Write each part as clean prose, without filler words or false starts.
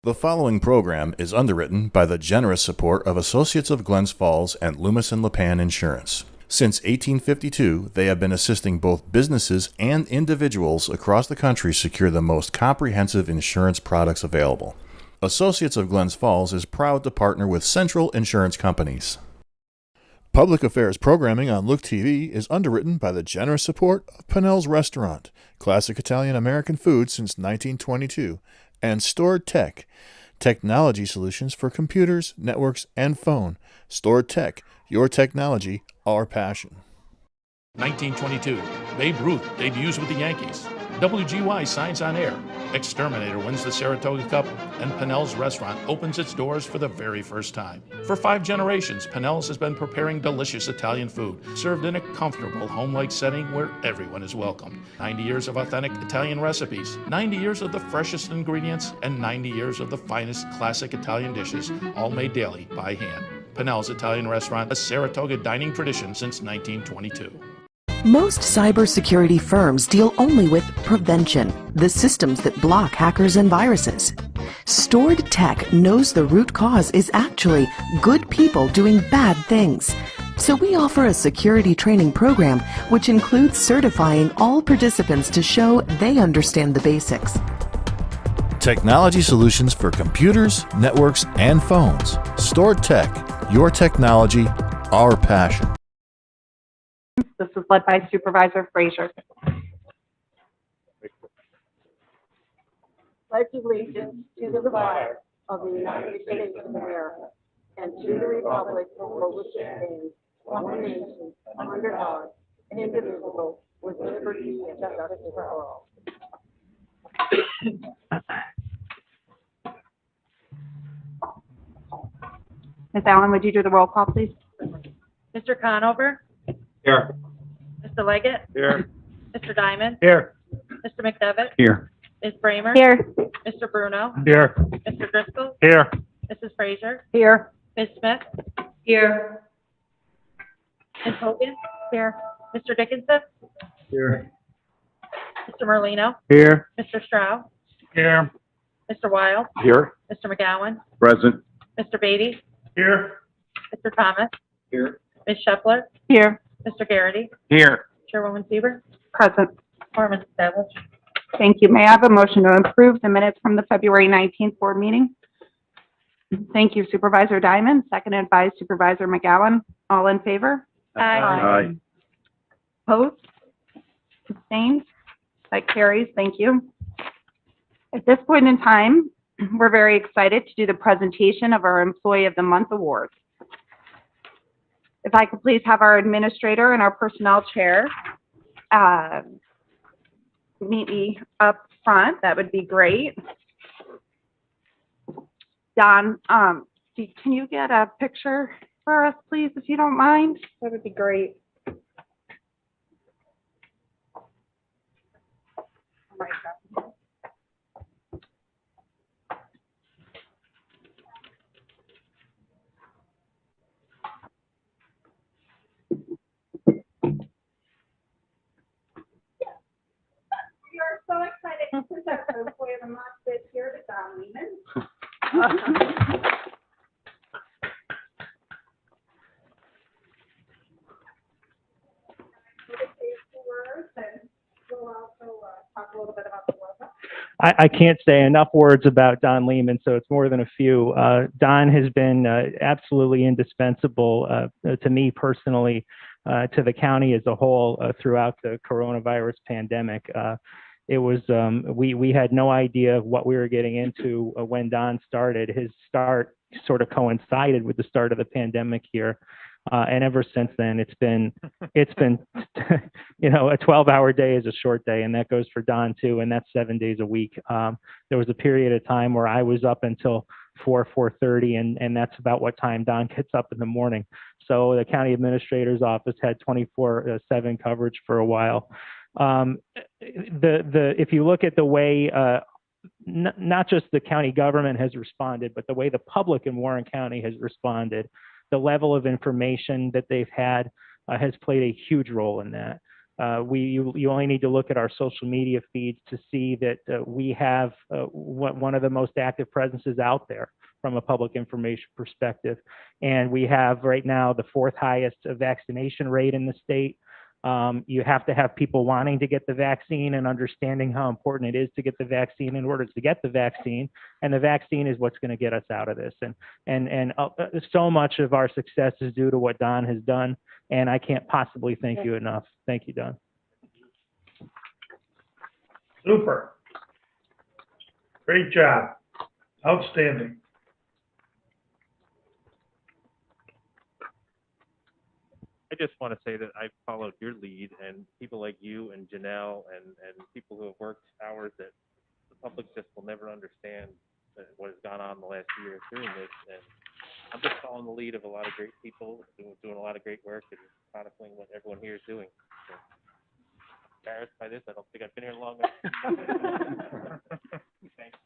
The following program is underwritten by the generous support of Associates of Glens Falls and Loomis and Lipan Insurance. Since 1852, they have been assisting both businesses and individuals across the country secure the most comprehensive insurance products available. Associates of Glens Falls is proud to partner with Central Insurance Companies. Public affairs programming on Look TV is underwritten by the generous support of Pinnell's Restaurant, classic Italian American food since 1922, and Stored Tech, technology solutions for computers, networks, and phone. Stored Tech, your technology, our passion. 1922, Babe Ruth debuts with the Yankees. WGY signs on air. Exterminator wins the Saratoga Cup, and Pinnell's Restaurant opens its doors for the very first time. For 5 generations, Pinnell's has been preparing delicious Italian food, served in a comfortable, home-like setting where everyone is welcomed. 90 years of authentic Italian recipes, 90 years of the freshest ingredients, and 90 years of the finest classic Italian dishes, all made daily by hand. Pinnell's Italian Restaurant, a Saratoga dining tradition since 1922. Most cybersecurity firms deal only with prevention, the systems that block hackers and viruses. Stored Tech knows the root cause is actually good people doing bad things. So we offer a security training program which includes certifying all participants to show they understand the basics. Technology solutions for computers, networks, and phones. Stored Tech, your technology, our passion. This is led by Supervisor Frazier. Pledge allegiance to the flag of the United States of America and to the republic for which it stands, one nation, under God, indivisible, with liberty and justice for all. Ms. Allen, would you do the roll call, please? Mr. Conover? Here. Mr. Leggett? Here. Mr. Diamond? Here. Mr. McDevitt? Here. Ms. Bramer? Here. Mr. Bruno? Here. Mr. Driscoll? Here. Mrs. Frazier? Here. Ms. Smith? Here. Ms. Hogan? Here. Mr. Dickinson? Here. Mr. Merlino? Here. Mr. Stroud? Here. Mr. Wild? Here. Mr. McGowan? Present. Mr. Beatty? Here. Mr. Thomas? Here. Ms. Shepler? Here. Mr. Garrity? Here. Chairwoman Sieber, Present. quorum is established. Thank you. May I have a motion to approve the minutes from the February 19th board meeting? Thank you, Supervisor Diamond, seconded by Supervisor McGowan. All in favor? Aye. Opposed? Abstained? That carries. Thank you. At this point in time, we're very excited to do the presentation of our Employee of the Month awards. If I could please have our administrator and our personnel chair meet me up front, that would be great. Don, can you get a picture for us, please, if you don't mind? That would be great. We are so excited to present the Employee of the Month this year to Don Lehman. And we'll also talk a little bit about the logo. I can't say enough words about Don Lehman, so it's more than a few. Don has been absolutely indispensable to me personally, to the county as a whole throughout the coronavirus pandemic. It was we had no idea what we were getting into when Don started. His start sort of coincided with the start of the pandemic here. And ever since then, it's been, you know, a 12-hour day is a short day, and that goes for Don too, and that's 7 days a week. There was a period of time where I was up until 4:30, and that's about what time Don gets up in the morning. So the county administrator's office had 24/7 coverage for a while. If you look at the way not just the county government has responded, but the way the public in Warren County has responded, the level of information that they've had has played a huge role in that. You only need to look at our social media feeds to see that we have one of the most active presences out there from a public information perspective. And we have right now the 4th highest vaccination rate in the state. You have to have people wanting to get the vaccine and understanding how important it is to get the vaccine in order to get the vaccine. And the vaccine is what's going to get us out of this. And so much of our success is due to what Don has done. And I can't possibly thank you enough. Thank you, Don. Super. Great job. Outstanding. I just want to say that I've followed your lead, and people like you and Janelle and people who have worked hours that the public just will never understand what has gone on the last year doing this. And I'm just following the lead of a lot of great people doing a lot of great work and chronicling what everyone here is doing. So, embarrassed by this. I don't think I've been here long enough. Thanks.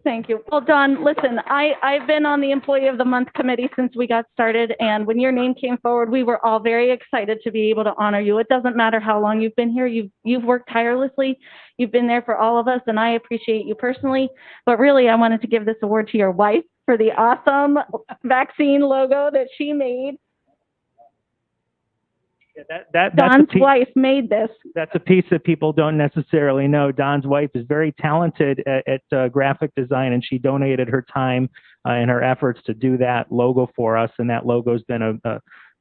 Thank you. Well, Don, listen, I've been on the Employee of the Month committee since we got started, and when your name came forward, we were all very excited to be able to honor you. It doesn't matter how long you've been here. You've worked tirelessly. You've been there for all of us, and I appreciate you personally. But really, I wanted to give this award to your wife for the awesome vaccine logo that she made. Yeah, Don's wife made this. That's a piece that people don't necessarily know. Don's wife is very talented at graphic design, and she donated her time and her efforts to do that logo for us. And that logo's been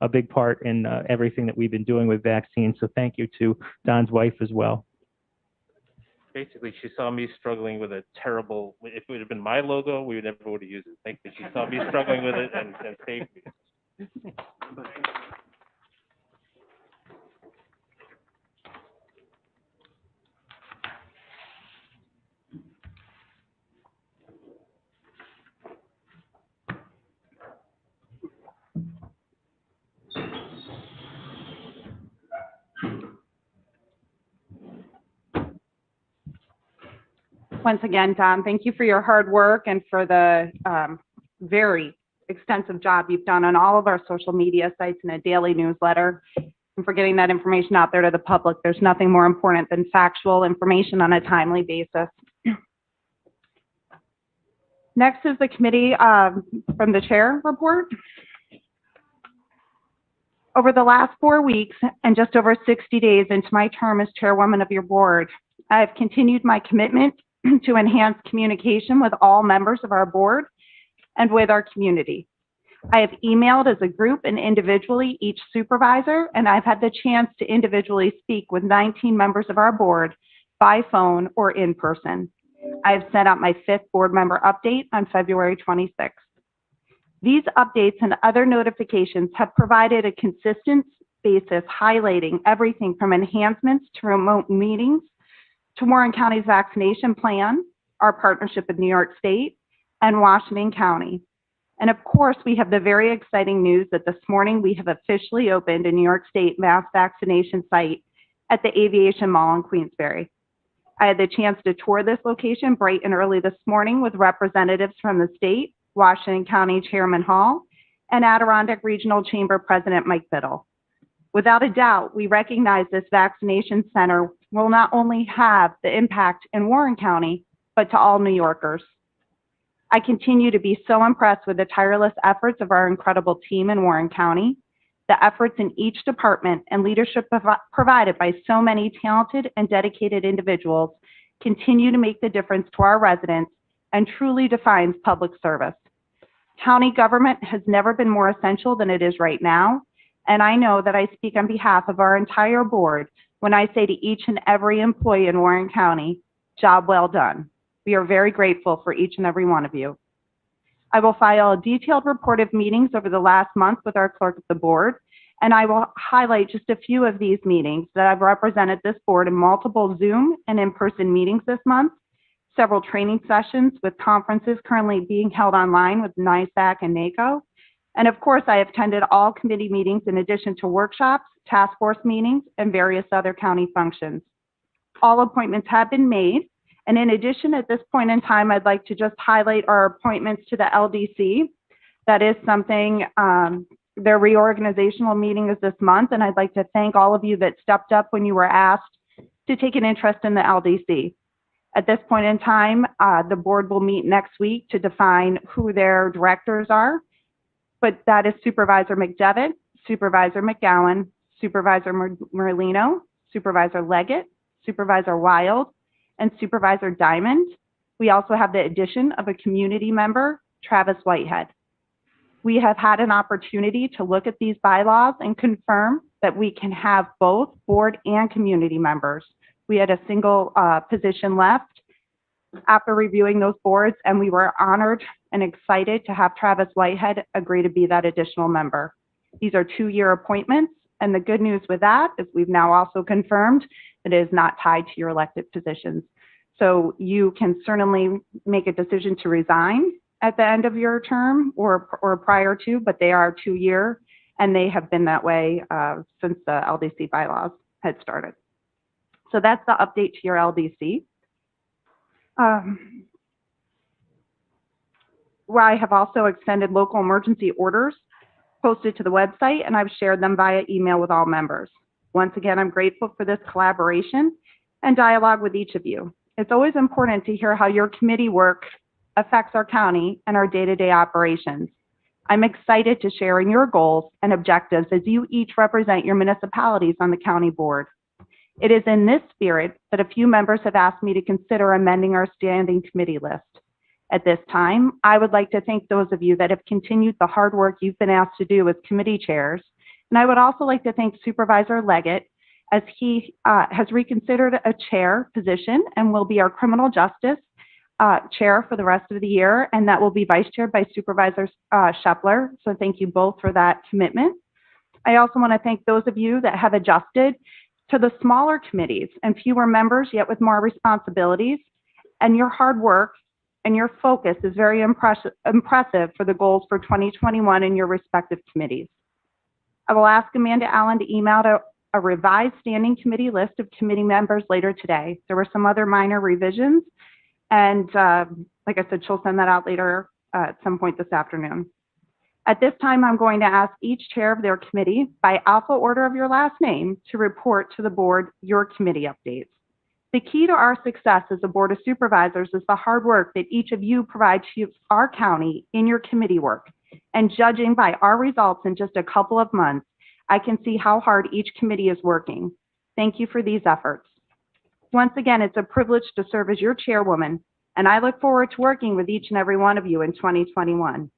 a big part in everything that we've been doing with vaccines. So thank you to Don's wife as well. Basically, she saw me struggling with a terrible, if it would have been my logo, we would never would have used it. Thankfully, she saw me struggling with it and saved me. Once again, Don, thank you for your hard work and for the very extensive job you've done on all of our social media sites and a daily newsletter, and for getting that information out there to the public. There's nothing more important than factual information on a timely basis. Next is the committee from the chair report. Over the last 4 weeks and just over 60 days into my term as chairwoman of your board, I have continued my commitment to enhance communication with all members of our board and with our community. I have emailed as a group and individually each supervisor, and I've had the chance to individually speak with 19 members of our board by phone or in person. I have sent out my 5th board member update on February 26th. These updates and other notifications have provided a consistent basis highlighting everything from enhancements to remote meetings to Warren County's vaccination plan, our partnership with New York State, and Washington County. And of course, we have the very exciting news that this morning we have officially opened a New York State mass vaccination site at the Aviation Mall in Queensbury. I had the chance to tour this location bright and early this morning with representatives from the state, Washington County Chairman Hall, and Adirondack Regional Chamber President Mike Biddle. Without a doubt, we recognize this vaccination center will not only have the impact in Warren County, but to all New Yorkers. I continue to be so impressed with the tireless efforts of our incredible team in Warren County. The efforts in each department and leadership provided by so many talented and dedicated individuals continue to make the difference to our residents and truly defines public service. County government has never been more essential than it is right now, and I know that I speak on behalf of our entire board when I say to each and every employee in Warren County, job well done. We are very grateful for each and every one of you. I will file a detailed report of meetings over the last month with our clerk of the board, and I will highlight just a few of these meetings that I've represented this board in multiple Zoom and in-person meetings this month, several training sessions with conferences currently being held online with NISAC and NACO, and of course, I have attended all committee meetings in addition to workshops, task force meetings, and various other county functions. All appointments have been made, and in addition, at this point in time, I'd like to just highlight our appointments to the LDC. That is something Their reorganizational meeting is this month, and I'd like to thank all of you that stepped up when you were asked to take an interest in the LDC. At this point in time, the board will meet next week to define who their directors are, but that is Supervisor McDevitt, Supervisor McGowan, Supervisor Merlino, Supervisor Leggett, Supervisor Wild, and Supervisor Diamond. We also have the addition of a community member, Travis Whitehead. We have had an opportunity to look at these bylaws and confirm that we can have both board and community members. We had a single position left after reviewing those boards, and we were honored and excited to have Travis Whitehead agree to be that additional member. These are 2-year appointments, and the good news with that is we've now also confirmed that it is not tied to your elected positions. So you can certainly make a decision to resign at the end of your term or prior to, but they are 2-year, and they have been that way since the LDC bylaws had started. So that's the update to your LDC. Where I have also extended local emergency orders posted to the website, and I've shared them via email with all members. Once again, I'm grateful for this collaboration and dialogue with each of you. It's always important to hear how your committee work affects our county and our day-to-day operations. I'm excited to share in your goals and objectives as you each represent your municipalities on the county board. It is in this spirit that a few members have asked me to consider amending our standing committee list. At this time, I would like to thank those of you that have continued the hard work you've been asked to do as committee chairs. And I would also like to thank Supervisor Leggett, as he has reconsidered a chair position and will be our criminal justice chair for the rest of the year, and that will be vice chaired by Supervisor Shepler. So thank you both for that commitment. I also want to thank those of you that have adjusted to the smaller committees and fewer members, yet with more responsibilities. And your hard work and your focus is very impressive for the goals for 2021 in your respective committees. I will ask Amanda Allen to email out a revised standing committee list of committee members later today. There were some other minor revisions, and like I said, she'll send that out later at some point this afternoon. At this time, I'm going to ask each chair of their committee, by alpha order of your last name, to report to the board your committee updates. The key to our success as a board of supervisors is the hard work that each of you provide to our county in your committee work. And judging by our results in just a couple of months, I can see how hard each committee is working. Thank you for these efforts. Once again, it's a privilege to serve as your chairwoman, and I look forward to working with each and every one of you in 2021.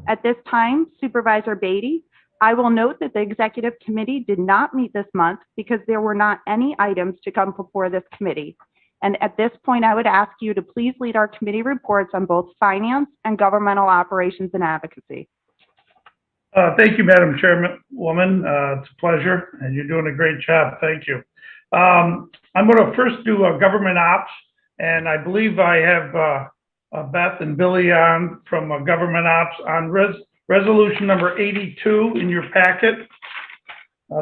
At this time, Supervisor Beatty, I will note that the executive committee did not meet this month because there were not any items to come before this committee. And at this point, I would ask you to please lead our committee reports on both finance and governmental operations and advocacy. Thank you, Madam Chairwoman. It's a pleasure, and you're doing a great job. Thank you. I'm going to first do government ops, and I believe I have Beth and Billy on from government ops on resolution number 82 in your packet.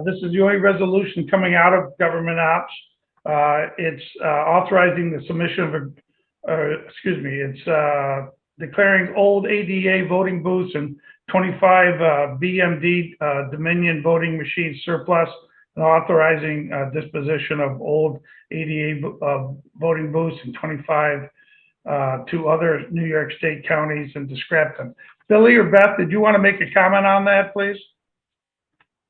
This is the only resolution coming out of government ops. It's authorizing the submission of it's declaring old ADA voting booths and 25 BMD Dominion voting machines surplus, and authorizing disposition of old ADA voting booths and 25 to other New York State counties and to scrap them. Billy or Beth, did you want to make a comment on that, please?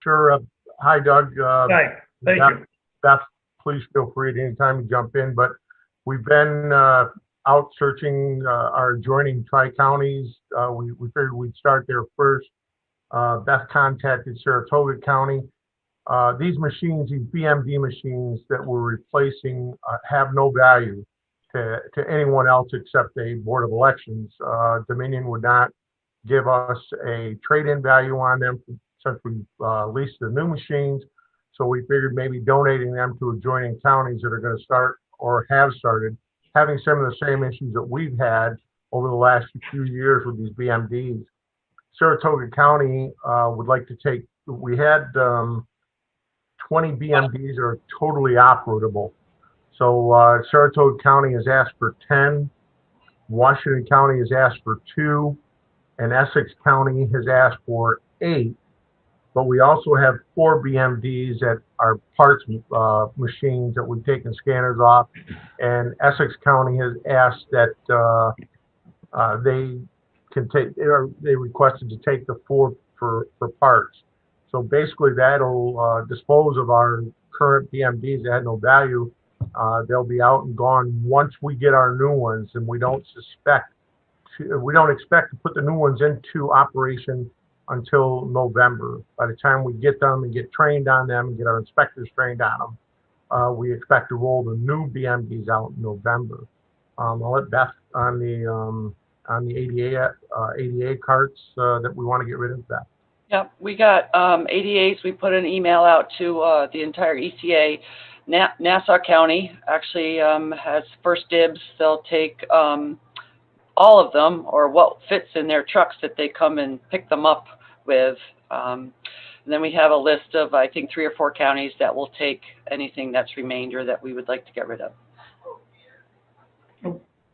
Sure. Hi, Doug. Hi. Thank you. Beth, please feel free at any time to jump in. But we've been out searching our adjoining tri-counties. We figured we'd start there first. Beth contacted Saratoga County. These machines, these BMD machines that we're replacing have no value to anyone else except a Board of Elections. Dominion would not give us a trade-in value on them since we leased the new machines. So we figured maybe donating them to adjoining counties that are going to start or have started having some of the same issues that we've had over the last few years with these BMDs. Saratoga County would like to take, we had 20 BMDs that are totally operable. So Saratoga County has asked for 10, Washington County has asked for 2, and Essex County has asked for 8. but we also have 4 BMDs that are parts machines that we've taken scanners off, and Essex County has asked that they can take, they requested to take the 4 for parts. So basically that'll dispose of our current BMDs that had no value. They'll be out and gone once we get our new ones, and we don't expect to put the new ones into operation until November. By the time we get them and get trained on them and get our inspectors trained on them, we expect to roll the new BMDs out in November. I'll let Beth on the ADA carts that we want to get rid of, Beth. Yep, we got ADAs. We put an email out to the entire ECA. Nassau County actually has first dibs. They'll take all of them, or what fits in their trucks that they come and pick them up with. And then we have a list of, I think, 3 or 4 counties that will take anything that's remainder that we would like to get rid of.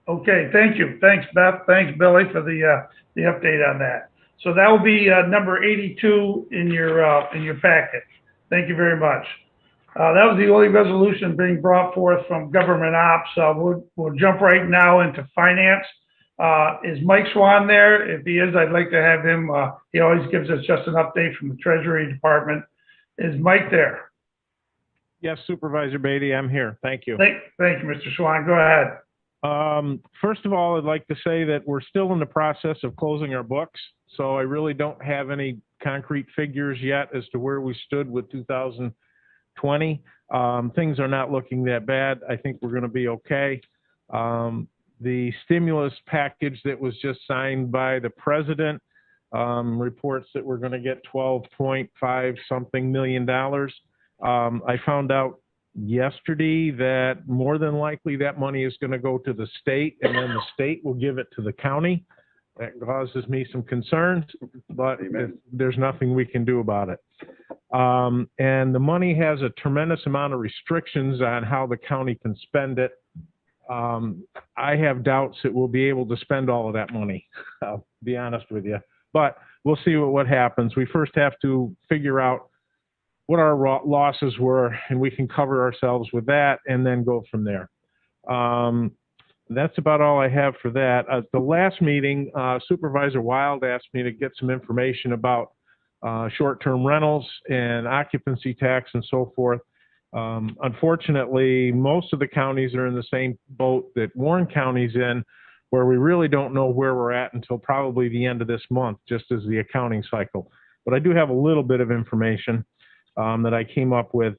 Okay, thank you. Thanks, Beth. Thanks, Billy, for the update on that. So that will be number 82 in your packet. Thank you very much. That was the only resolution being brought forth from government ops. We'll jump right now into finance. Is Mike Swan there? If he is, I'd like to have him. He always gives us just an update from the Treasury Department. Is Mike there? Yes, Supervisor Beatty, I'm here. Thank you. Thank you, Mr. Swan. Go ahead. First of all, I'd like to say that we're still in the process of closing our books, so I really don't have any concrete figures yet as to where we stood with 2020. Things are not looking that bad. I think we're going to be okay. The stimulus package that was just signed by the president reports that we're going to get $12.5 something million. I found out yesterday that more than likely that money is going to go to the state, and then the state will give it to the county. That causes me some concerns, but there's nothing we can do about it. And the money has a tremendous amount of restrictions on how the county can spend it. I have doubts that we'll be able to spend all of that money, I'll be honest with you. But we'll see what happens. We first have to figure out what our losses were, and we can cover ourselves with that and then go from there. That's about all I have for that. At the last meeting, Supervisor Wild asked me to get some information about short-term rentals and occupancy tax and so forth. Unfortunately, most of the counties are in the same boat that Warren County's in, where we really don't know where we're at until probably the end of this month, just as the accounting cycle. But I do have a little bit of information that I came up with.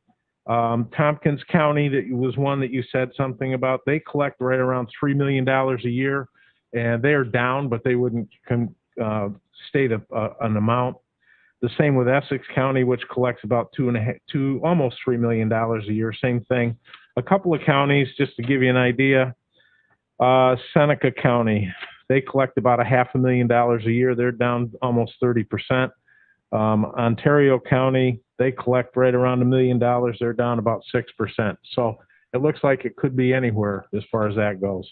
Tompkins County, that was one that you said something about. They collect right around $3 million a year, and they are down, but they wouldn't state an amount. The same with Essex County, which collects about almost $3 million a year. Same thing. A couple of counties, just to give you an idea. Seneca County, they collect about $500,000 a year. They're down almost 30%. Ontario County, they collect right around $1 million. They're down about 6%. So it looks like it could be anywhere as far as that goes.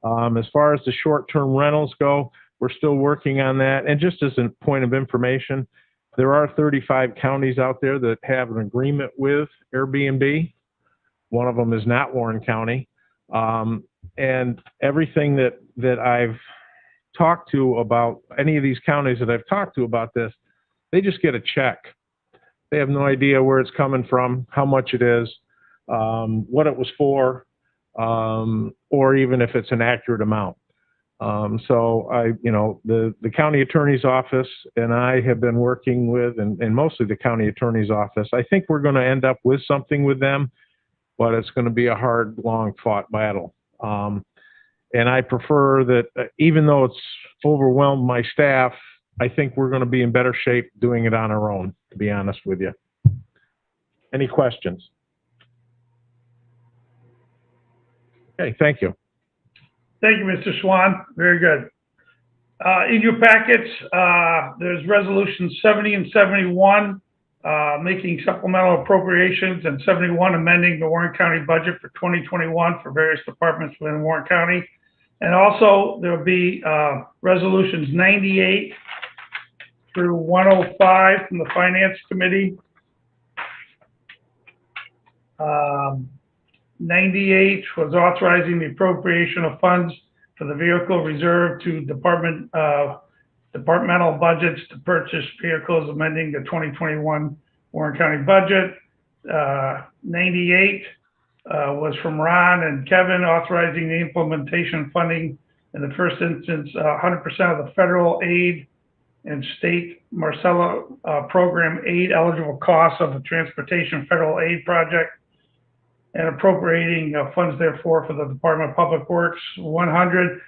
As far as the short-term rentals go, we're still working on that. And just as a point of information, there are 35 counties out there that have an agreement with Airbnb. One of them is not Warren County. And everything that I've talked to about any of these counties that I've talked to about this, they just get a check. They have no idea where it's coming from, how much it is, what it was for, or even if it's an accurate amount. So the county attorney's office and I have been working with, and mostly the county attorney's office. I think we're going to end up with something with them, but it's going to be a hard, long fought battle. And I prefer that, even though it's overwhelmed my staff, I think we're going to be in better shape doing it on our own, to be honest with you. Any questions? Okay, thank you. Thank you, Mr. Swan. Very good. In your packets, there's resolutions 70 and 71, making supplemental appropriations, and 71 amending the Warren County budget for 2021 for various departments within Warren County. And also there'll be resolutions 98 through 105 from the Finance Committee. 98 was authorizing the appropriation of funds for the vehicle reserve to departmental budgets to purchase vehicles, amending the 2021 Warren County budget. 98 was from Ron and Kevin, authorizing the implementation funding in the first instance, 100% of the federal aid and state Marcella program aid eligible costs of the transportation federal aid project, and appropriating funds therefore for the Department of Public Works. 100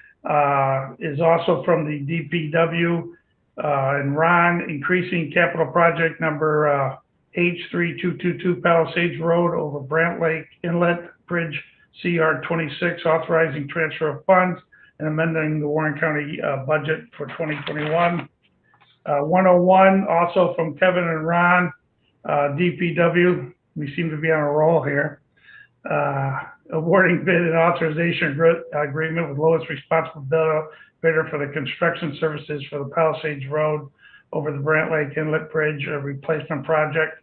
is also from the DPW and Ron, increasing capital project number H3222 Palisades Road over Brant Lake Inlet Bridge CR 26, authorizing transfer of funds and amending the Warren County budget for 2021. 101, also from Kevin and Ron, DPW. We seem to be on a roll here. Awarding bid and authorization agreement with lowest responsible bidder for the construction services for the Palisades Road over the Brant Lake Inlet Bridge replacement project.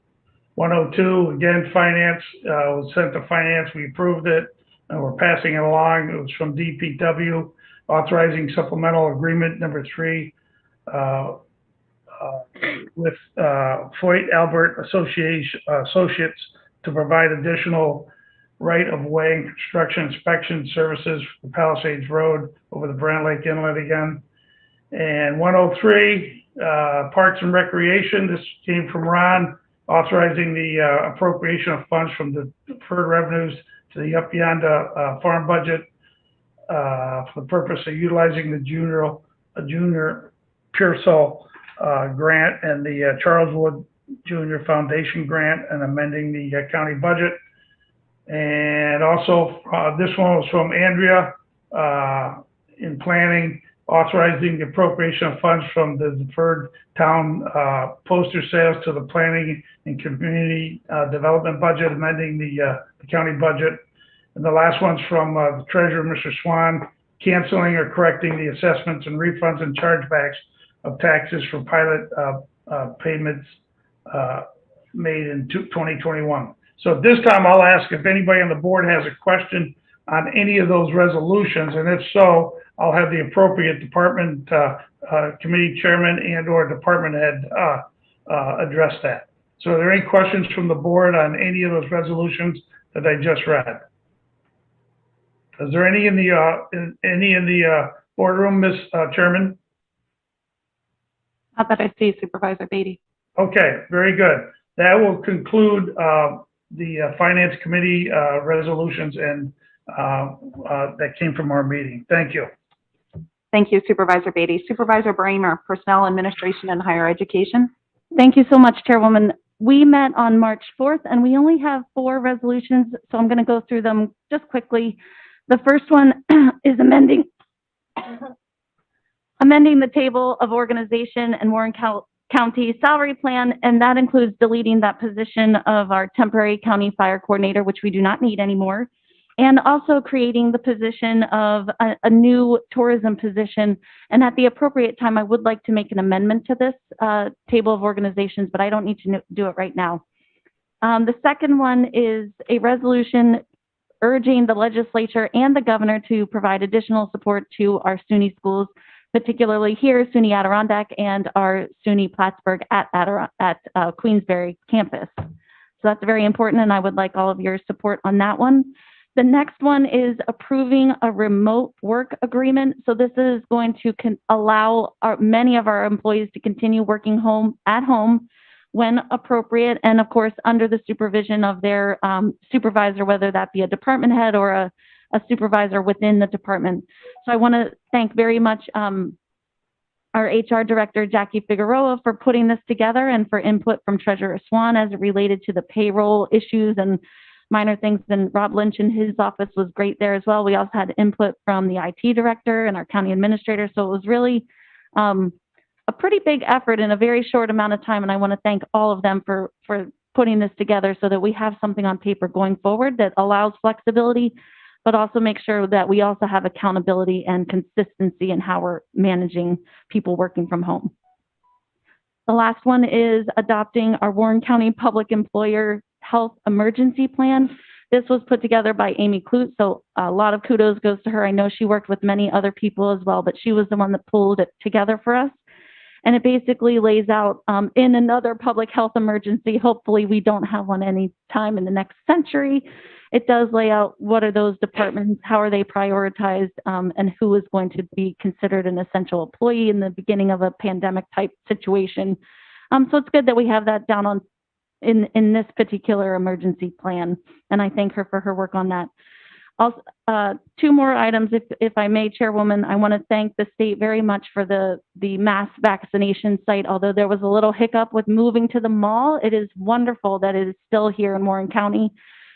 102, again, finance, was sent to finance. We approved it and we're passing it along. It was from DPW, authorizing supplemental agreement number 3 with Foyt Albert Associates to provide additional right-of-way and construction inspection services for Palisades Road over the Brant Lake Inlet again. And 103, Parks and Recreation. This came from Ron, authorizing the appropriation of funds from the deferred revenues to the Up Yonda farm budget for the purpose of utilizing the Junior Pearsall grant and the Charles Wood Junior Foundation grant, and amending the county budget. And also, this one was from Andrea in planning, authorizing the appropriation of funds from the deferred town poster sales to the planning and community development budget, amending the county budget. And the last one's from the treasurer, Mr. Swan, canceling or correcting the assessments and refunds and chargebacks of taxes for pilot payments made in 2021. So at this time, I'll ask if anybody on the board has a question on any of those resolutions, and if so, I'll have the appropriate department committee chairman and or department head address that. So are there any questions from the board on any of those resolutions that I just read? Is there any in the boardroom, Ms. Chairman? Not that I see, Supervisor Beatty. Okay, very good. That will conclude the Finance Committee resolutions and that came from our meeting. Thank you. Thank you, Supervisor Beatty. Supervisor Bramer, Personnel Administration and Higher Education. Thank you so much, Chairwoman. We met on March 4th, and we only have 4 resolutions, so I'm going to go through them just quickly. The first one is amending the table of organization and Warren County salary plan, and that includes deleting that position of our temporary county fire coordinator, which we do not need anymore, and also creating the position of a new tourism position. And at the appropriate time, I would like to make an amendment to this table of organizations, but I don't need to do it right now. The second one is a resolution urging the legislature and the governor to provide additional support to our SUNY schools, particularly here, SUNY Adirondack and our SUNY Plattsburgh at Queensbury campus. So that's very important, and I would like all of your support on that one. The next one is approving a remote work agreement. So this is going to allow many of our employees to continue working at home when appropriate, and of course, under the supervision of their supervisor, whether that be a department head or a supervisor within the department. So I want to thank very much our HR director, Jackie Figueroa, for putting this together and for input from Treasurer Swan as it related to the payroll issues and minor things. And Rob Lynch in his office was great there as well. We also had input from the IT director and our county administrator. So it was really a pretty big effort in a very short amount of time. And I want to thank all of them for putting this together so that we have something on paper going forward that allows flexibility, but also make sure that we also have accountability and consistency in how we're managing people working from home. The last one is adopting our Warren County Public Employer Health Emergency Plan. This was put together by Amy Clute, so a lot of kudos goes to her. I know she worked with many other people as well, but she was the one that pulled it together for us. And it basically lays out in another public health emergency, hopefully we don't have one any time in the next century. It does lay out what are those departments, how are they prioritized, and who is going to be considered an essential employee in the beginning of a pandemic type situation. So it's good that we have that down on in this particular emergency plan, and I thank her for her work on that. Also, two more items, if I may, Chairwoman. I want to thank the state very much for the mass vaccination site. Although there was a little hiccup with moving to the mall, it is wonderful that it is still here in Warren County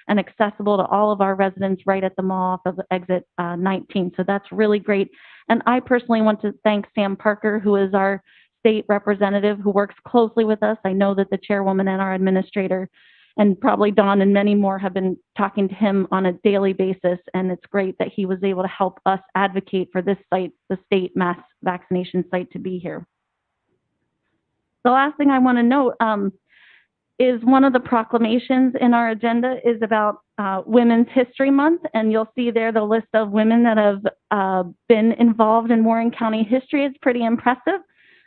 and accessible to all of our residents right at the mall off of exit 19. So that's really great. And I personally want to thank Sam Parker, who is our state representative who works closely with us. I know that the chairwoman and our administrator and probably Dawn and many more have been talking to him on a daily basis, and it's great that he was able to help us advocate for this site, the state mass vaccination site, to be here. The last thing I want to note is one of the proclamations in our agenda is about Women's History Month, and you'll see there the list of women that have been involved in Warren County history is pretty impressive.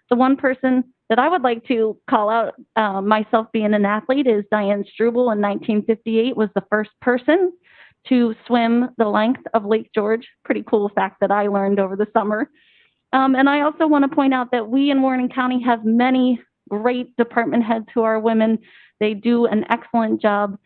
The one person that I would like to call out, myself being an athlete, is Diane Struble in 1958 was the first person to swim the length of Lake George. Pretty cool fact that I learned over the summer. And I also want to point out that we in Warren County have many great department heads who are women. They do an excellent job.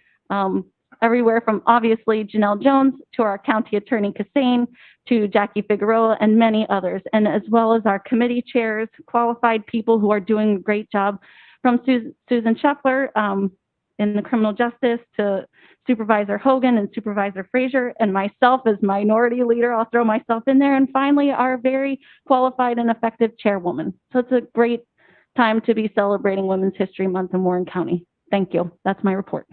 Everywhere from obviously Janelle Jones to our county attorney Kassane to Jackie Figueroa and many others, and as well as our committee chairs, qualified people who are doing a great job, from Susan Scheffler in the criminal justice to Supervisor Hogan and Supervisor Frazier and myself as minority leader. I'll throw myself in there. And finally, our very qualified and effective chairwoman. So it's a great time to be celebrating Women's History Month in Warren County. Thank you. That's my report.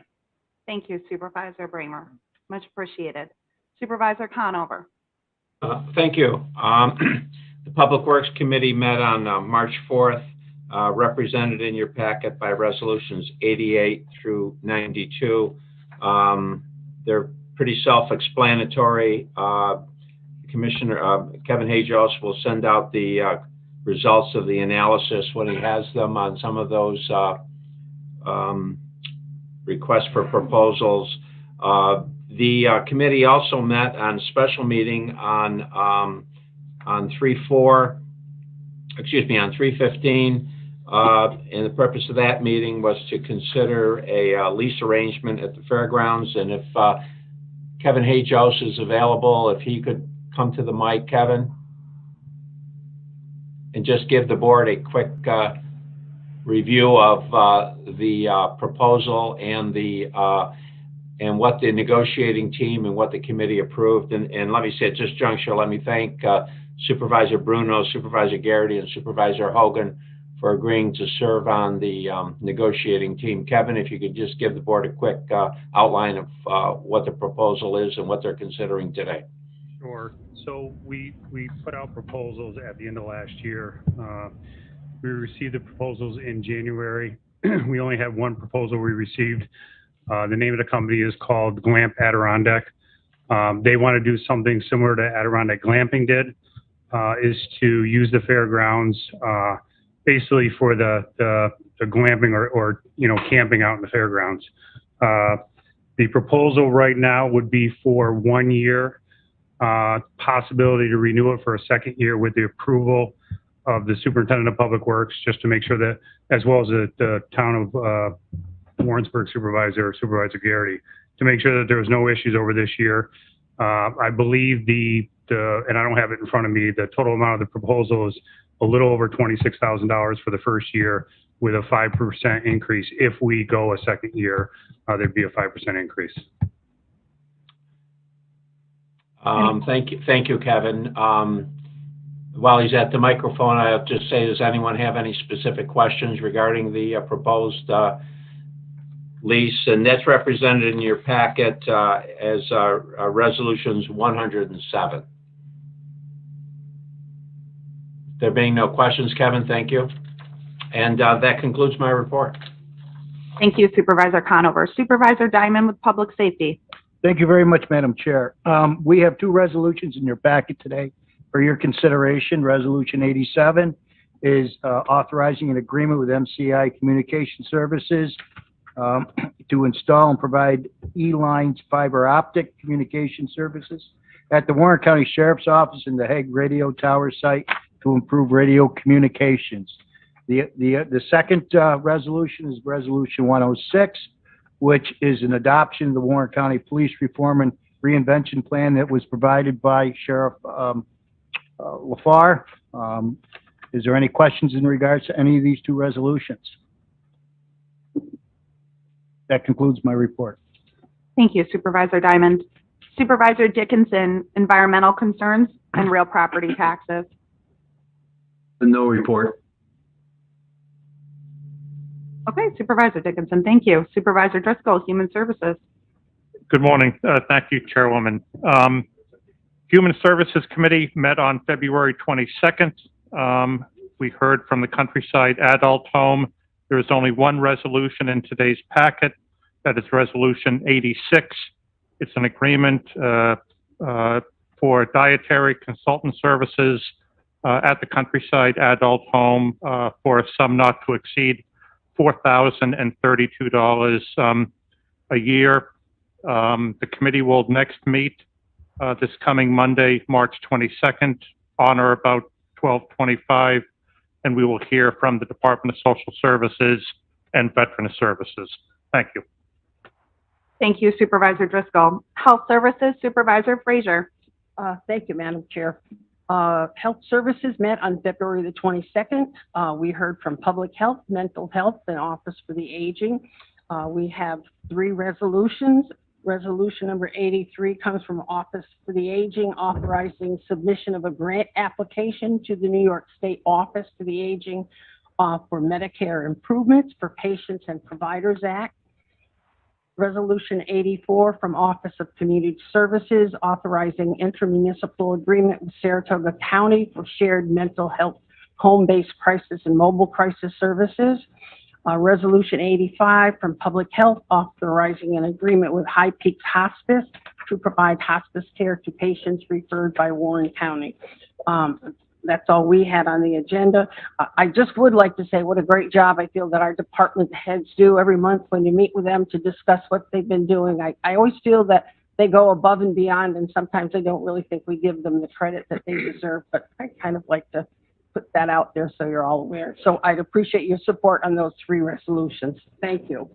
Thank you, Supervisor Bramer. Much appreciated. Supervisor Conover. Thank you. The Public Works Committee met on March 4th, represented in your packet by resolutions 88 through 92. They're pretty self-explanatory. Commissioner Kevin Hajos will send out the results of the analysis when he has them on some of those requests for proposals. The committee also met on special meeting on 3/15, and the purpose of that meeting was to consider a lease arrangement at the fairgrounds. And if Kevin Hajos is available, if he could come to the mic, Kevin, and just give the board a quick review of the proposal and and what the negotiating team and what the committee approved. And let me say at this juncture, let me thank Supervisor Bruno, Supervisor Garrity, and Supervisor Hogan for agreeing to serve on the negotiating team. Kevin, if you could just give the board a quick outline of what the proposal is and what they're considering today. Sure. So we put out proposals at the end of last year. We received the proposals in January. We only have one proposal we received. The name of the company is called Glamp Adirondack. They want to do something similar to Adirondack Glamping did, is to use the fairgrounds basically for the glamping or camping out in the fairgrounds. The proposal right now would be for 1 year, possibility to renew it for a second year with the approval of the Superintendent of Public Works, just to make sure that, as well as the town of Warrensburg Supervisor Garrity, to make sure that there was no issues over this year. I believe and I don't have it in front of me, the total amount of the proposal is a little over $26,000 for the first year, with a 5% increase. If we go a second year, there'd be a 5% increase. Thank you, Kevin. While he's at the microphone, I'll just say, does anyone have any specific questions regarding the proposed lease? And that's represented in your packet as resolutions 107. There being no questions, Kevin, thank you. And that concludes my report. Thank you, Supervisor Conover. Supervisor Diamond with Public Safety. Thank you very much, Madam Chair. We have two resolutions in your packet today for your consideration. Resolution 87 is authorizing an agreement with MCI Communication Services to install and provide E-Lines fiber optic communication services at the Warren County Sheriff's Office and the Hague Radio Tower site to improve radio communications. The second resolution is Resolution 106, which is an adoption of the Warren County Police Reform and Reinvention Plan that was provided by Sheriff LaFar. Is there any questions in regards to any of these two resolutions? That concludes my report. Thank you, Supervisor Diamond. Supervisor Dickinson, Environmental Concerns and Real Property Taxes. No report. Okay, Supervisor Dickinson, thank you. Supervisor Driscoll, Human Services. Good morning. Thank you, Chairwoman. Human Services Committee met on February 22nd. We heard from the Countryside Adult Home. There is only one resolution in today's packet. That is Resolution 86. It's an agreement for dietary consultant services at the Countryside Adult Home for a sum not to exceed $4,032 a year. The committee will next meet this coming Monday, March 22nd, on or about 12:25, and we will hear from the Department of Social Services and Veterans Services. Thank you. Thank you, Supervisor Driscoll. Health Services, Supervisor Frazier. Thank you, Madam Chair. Health Services met on February the 22nd. We heard from Public Health, Mental Health, and Office for the Aging. We have three resolutions. Resolution number 83 comes from Office for the Aging, authorizing submission of a grant application to the New York State Office for the Aging for Medicare improvements for Patients and Providers Act. Resolution 84 from Office of Community Services, authorizing intermunicipal agreement with Saratoga County for shared mental health home-based crisis and mobile crisis services. Resolution 85 from Public Health, authorizing an agreement with High Peaks Hospice to provide hospice care to patients referred by Warren County. That's all we had on the agenda. I just would like to say what a great job I feel that our department heads do every month when you meet with them to discuss what they've been doing. I always feel that they go above and beyond, and sometimes I don't really think we give them the credit that they deserve, but I kind of like to put that out there so you're all aware. So I'd appreciate your support on those three resolutions. Thank you.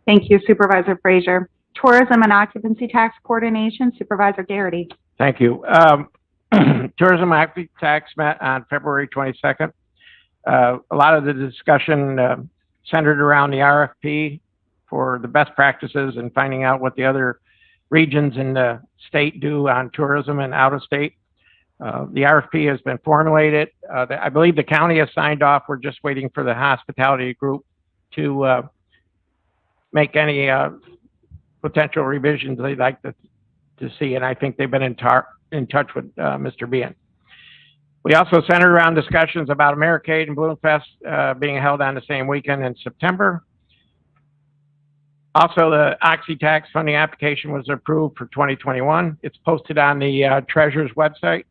Thank you, Supervisor Frazier. Tourism and Occupancy Tax Coordination, Supervisor Garrity. Thank you. Tourism Occupancy Tax met on February 22nd. A lot of the discussion centered around the RFP for the best practices and finding out what the other regions in the state do on tourism and out of state. The RFP has been formulated. I believe the county has signed off. We're just waiting for the hospitality group to make any potential revisions they'd like to see, and I think they've been in touch with Mr. Bean. We also centered around discussions about Americade and Bloomfest being held on the same weekend in September. Also, the Oxy tax funding application was approved for 2021. It's posted on the Treasurer's website.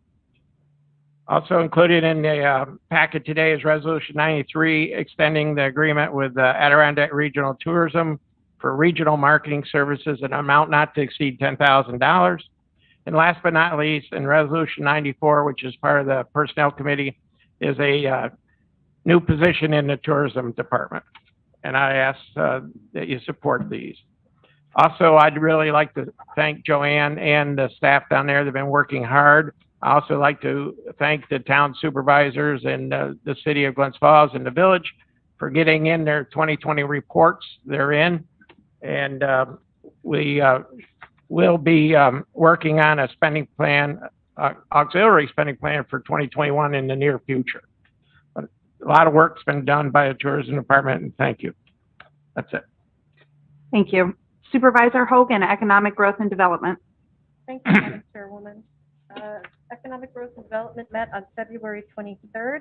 Also included in the packet today is Resolution 93, extending the agreement with Adirondack Regional Tourism for regional marketing services an amount not to exceed $10,000. And last but not least, in Resolution 94, which is part of the Personnel Committee, is a new position in the Tourism Department. And I ask that you support these. Also, I'd really like to thank Joanne and the staff down there. They've been working hard. I also like to thank the town supervisors and the city of Glens Falls and the village for getting in their 2020 reports. They're in. And we will be working on a spending plan, auxiliary spending plan for 2021 in the near future. But a lot of work's been done by the tourism department, and thank you. That's it. Thank you. Supervisor Hogan, Economic Growth and Development. Thank you, Madam Chairwoman. Economic Growth and Development met on February 23rd.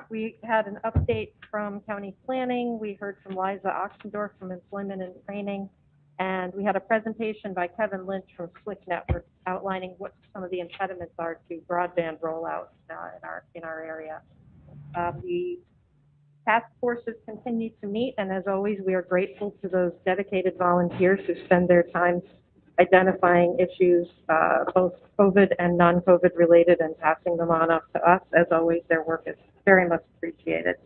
We had an update from county planning. We heard from Liza Oxendorf from employment and training. And we had a presentation by Kevin Lynch from Slick Networks outlining what some of the impediments are to broadband rollout in our area. The task forces continue to meet, and as always, we are grateful to those dedicated volunteers who spend their time identifying issues, both COVID and non-COVID related, and passing them on up to us. As always, their work is very much appreciated.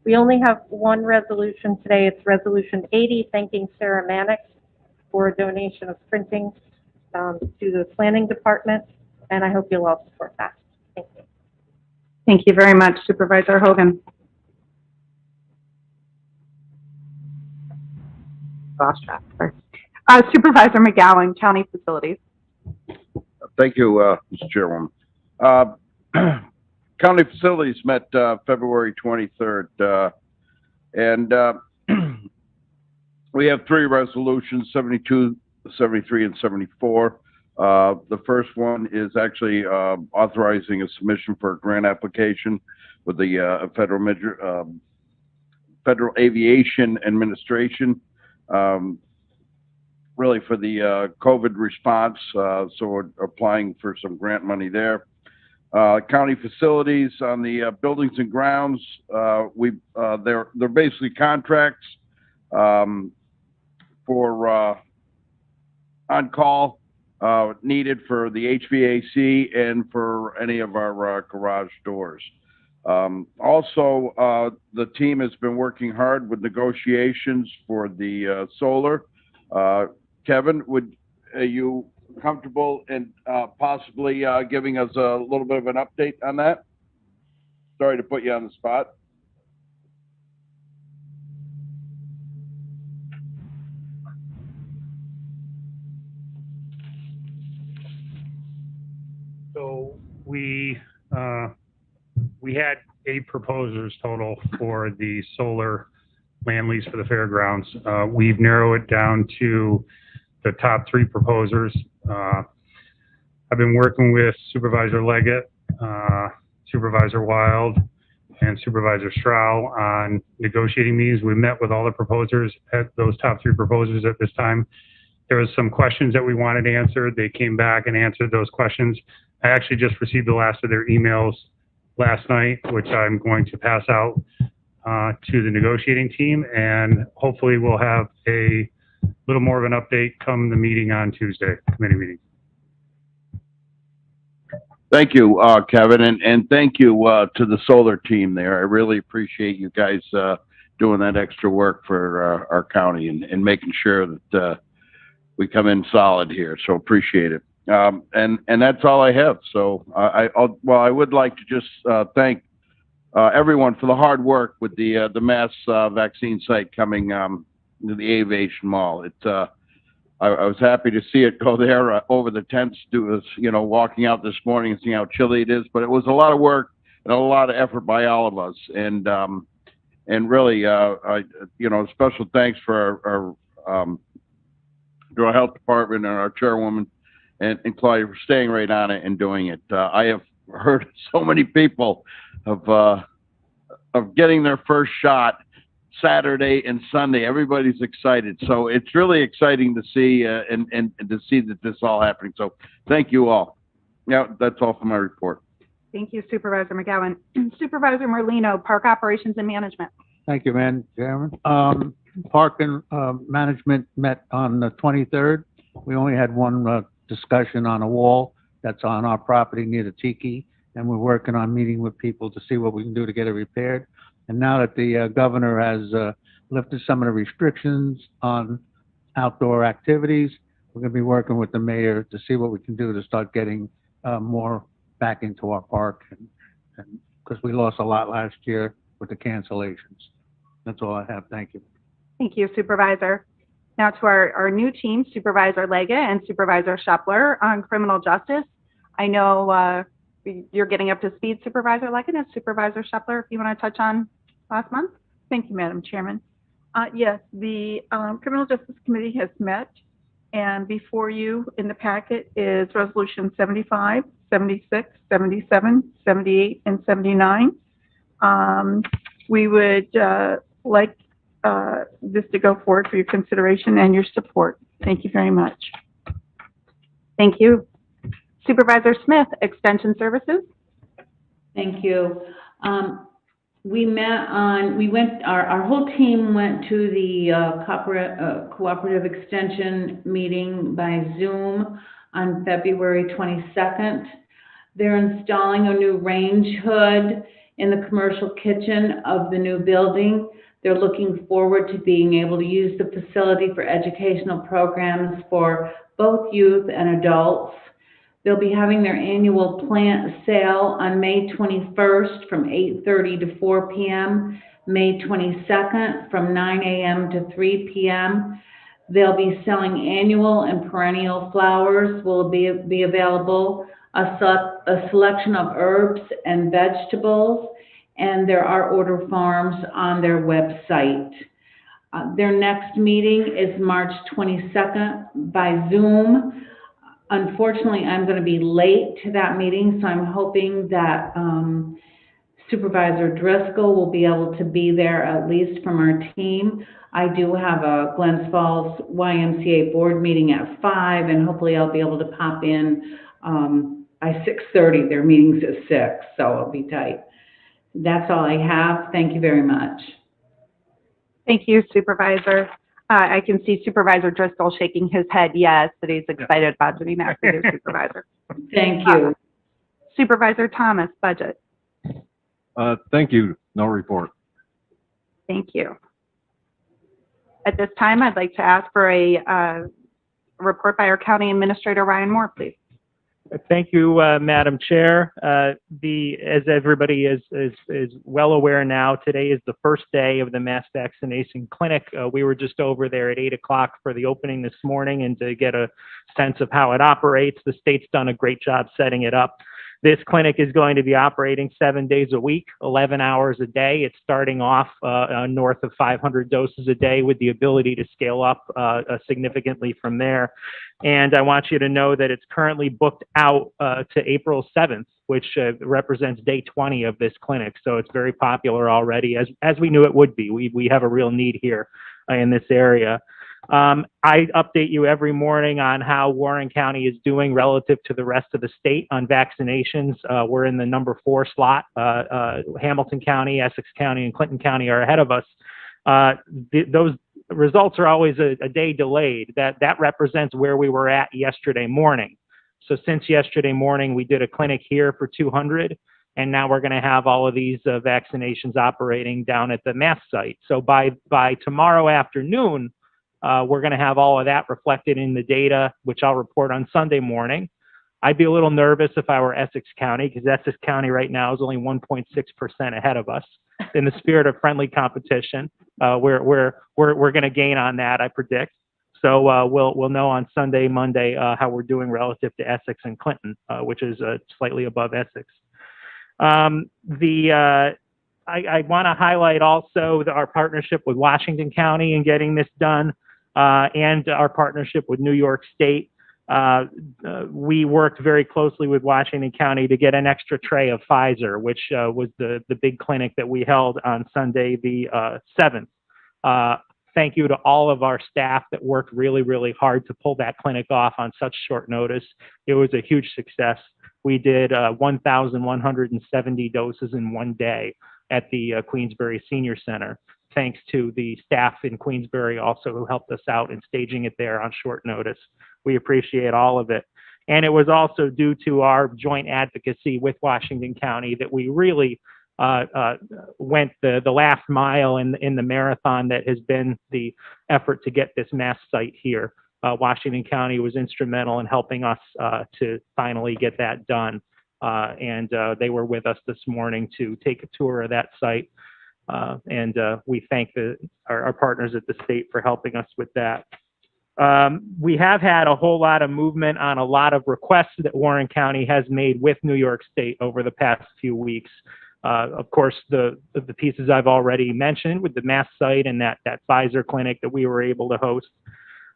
We only have one resolution today. It's Resolution 80, thanking Sarah Mannix for a donation of printing to the planning department, and I hope you'll all support that. Thank you. Thank you very much, Supervisor Hogan. Lost track. Sorry. Supervisor McGowan, County Facilities. Thank you, Mr. Chairwoman. County Facilities met February 23rd, and we have three resolutions, 72, 73, and 74. The first one is actually authorizing a submission for a grant application with the Federal Aviation Administration, really for the COVID response. So we're applying for some grant money there. County Facilities on the buildings and grounds, they're basically contracts for on-call needed for the HVAC and for any of our garage doors. Also, the team has been working hard with negotiations for the solar. Kevin, are you comfortable in possibly giving us a little bit of an update on that? Sorry to put you on the spot. So we had 8 proposers total for the solar land lease for the fairgrounds. We've narrowed it down to the top 3 proposers. I've been working with Supervisor Leggett, Supervisor Wild, and Supervisor Strow on negotiating these. We met with all the proposers, at those top 3 proposers at this time. There was some questions that we wanted answered. They came back and answered those questions. I actually just received the last of their emails last night, which I'm going to pass out to the negotiating team, and hopefully we'll have a little more of an update come the meeting on Tuesday, committee meeting. Thank you, Kevin, and thank you to the solar team there. I really appreciate you guys doing that extra work for our county and making sure that we come in solid here. So appreciate it. And that's all I have. So I would like to just thank everyone for the hard work with the mass vaccine site coming to the Aviation Mall. I was happy to see it go there over the tents, walking out this morning and seeing how chilly it is. But it was a lot of work and a lot of effort by all of us. And really, special thanks for our health department and our chairwoman and Claudia for staying right on it and doing it. I have heard so many people of getting their first shot Saturday and Sunday. Everybody's excited. So it's really exciting to see and to see that this is all happening. So thank you all. Yeah, that's all for my report. Thank you, Supervisor McGowan. Supervisor Merlino, Park Operations and Management. Thank you, Madam Chairman. Park and Management met on the 23rd. We only had one discussion on a wall that's on our property near the Tiki, and we're working on meeting with people to see what we can do to get it repaired. And now that the governor has lifted some of the restrictions on outdoor activities, we're going to be working with the mayor to see what we can do to start getting more back into our park, and because we lost a lot last year with the cancellations. That's all I have. Thank you. Thank you, Supervisor. Now to our new team, Supervisor Leggett and Supervisor Shepler on criminal justice. I know you're getting up to speed, Supervisor Leggett, and Supervisor Shepler, if you want to touch on last month. Thank you, Madam Chairman. Yes, the Criminal Justice Committee has met, and before you in the packet is Resolution 75, 76, 77, 78, and 79. We would like this to go forward for your consideration and your support. Thank you very much. Thank you. Supervisor Smith, Extension Services. Thank you. Our whole team went to the cooperative extension meeting by Zoom on February 22nd. They're installing a new range hood in the commercial kitchen of the new building. They're looking forward to being able to use the facility for educational programs for both youth and adults. They'll be having their annual plant sale on May 21st from 8:30 to 4 p.m., May 22nd from 9 a.m. to 3 p.m. They'll be selling annual and perennial flowers will be available, a selection of herbs and vegetables, and there are order forms on their website. Their next meeting is March 22nd by Zoom. Unfortunately, I'm going to be late to that meeting, so I'm hoping that Supervisor Driscoll will be able to be there, at least from our team. I do have a Glens Falls YMCA board meeting at 5, and hopefully I'll be able to pop in by 6:30. Their meeting's at 6, so it'll be tight. That's all I have. Thank you very much. Thank you, Supervisor. I can see Supervisor Driscoll shaking his head yes, that he's excited about doing that for you, Supervisor. Thank you. Supervisor Thomas, Budget. Thank you. No report. Thank you. At this time, I'd like to ask for a report by our County Administrator, Ryan Moore, please. Thank you, Madam Chair. As everybody is well aware now, today is the first day of the mass vaccination clinic. We were just over there at 8 o'clock for the opening this morning and to get a sense of how it operates. The state's done a great job setting it up. This clinic is going to be operating 7 days a week, 11 hours a day. It's starting off north of 500 doses a day with the ability to scale up significantly from there. And I want you to know that it's currently booked out to April 7th, which represents day 20 of this clinic. So it's very popular already, as we knew it would be. We have a real need here in this area. I update you every morning on how Warren County is doing relative to the rest of the state on vaccinations. We're in the number 4 slot. Hamilton County, Essex County, and Clinton County are ahead of us. Those results are always a day delayed. That represents where we were at yesterday morning. So since yesterday morning, we did a clinic here for 200, and now we're going to have all of these vaccinations operating down at the Mass site. So by tomorrow afternoon, we're going to have all of that reflected in the data, which I'll report on Sunday morning. I'd be a little nervous if I were Essex County, because Essex County right now is only 1.6% ahead of us. In the spirit of friendly competition, we're going to gain on that, I predict. So we'll know on Sunday, Monday, how we're doing relative to Essex and Clinton, which is slightly above Essex. I want to highlight also our partnership with Washington County in getting this done, and our partnership with New York State. We worked very closely with Washington County to get an extra tray of Pfizer, which was the big clinic that we held on Sunday the 7th. Thank you to all of our staff that worked really, really hard to pull that clinic off on such short notice. It was a huge success. We did 1,170 doses in one day at the Queensbury Senior Center, thanks to the staff in Queensbury also who helped us out in staging it there on short notice. We appreciate all of it. And it was also due to our joint advocacy with Washington County that we really went the last mile in the marathon that has been the effort to get this Mass site here. Washington County was instrumental in helping us to finally get that done. And they were with us this morning to take a tour of that site. And we thank our partners at the state for helping us with that. We have had a whole lot of movement on a lot of requests that Warren County has made with New York State over the past few weeks. Of course, the pieces I've already mentioned with the Mass site and that Pfizer clinic that we were able to host.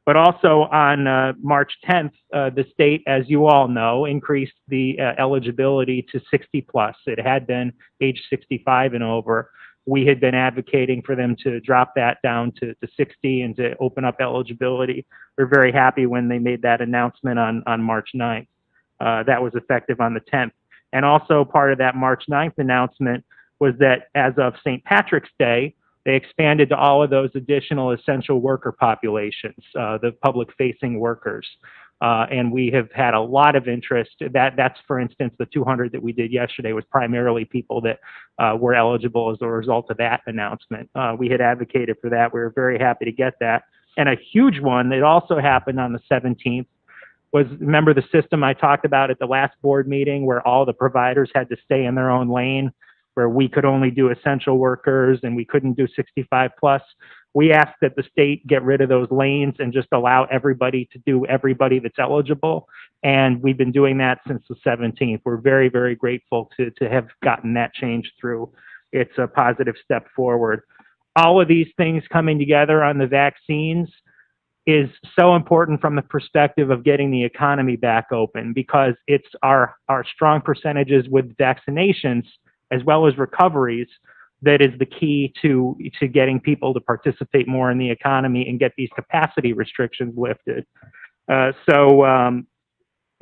But also on March 10th, the state, as you all know, increased the eligibility to 60 plus. It had been age 65 and over. We had been advocating for them to drop that down to 60 and to open up eligibility. We're very happy when they made that announcement on March 9th. That was effective on the 10th. And also part of that March 9th announcement was that as of St. Patrick's Day, they expanded to all of those additional essential worker populations, the public-facing workers. And we have had a lot of interest. That's, for instance, the 200 that we did yesterday was primarily people that were eligible as a result of that announcement. We had advocated for that. We were very happy to get that. And a huge one that also happened on the 17th was, remember the system I talked about at the last board meeting where all the providers had to stay in their own lane, where we could only do essential workers and we couldn't do 65 plus. We asked that the state get rid of those lanes and just allow everybody to do everybody that's eligible. And we've been doing that since the 17th. We're very, very grateful to have gotten that change through. It's a positive step forward. All of these things coming together on the vaccines is so important from the perspective of getting the economy back open, because it's our strong percentages with vaccinations as well as recoveries that is the key to getting people to participate more in the economy and get these capacity restrictions lifted.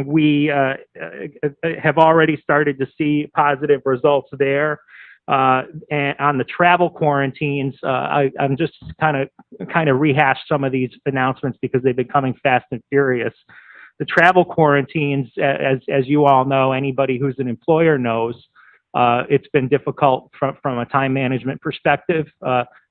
We have already started to see positive results there. And on the travel quarantines, I'm just kind of rehash some of these announcements because they've been coming fast and furious. The travel quarantines, as you all know, anybody who's an employer knows, it's been difficult from a time management perspective.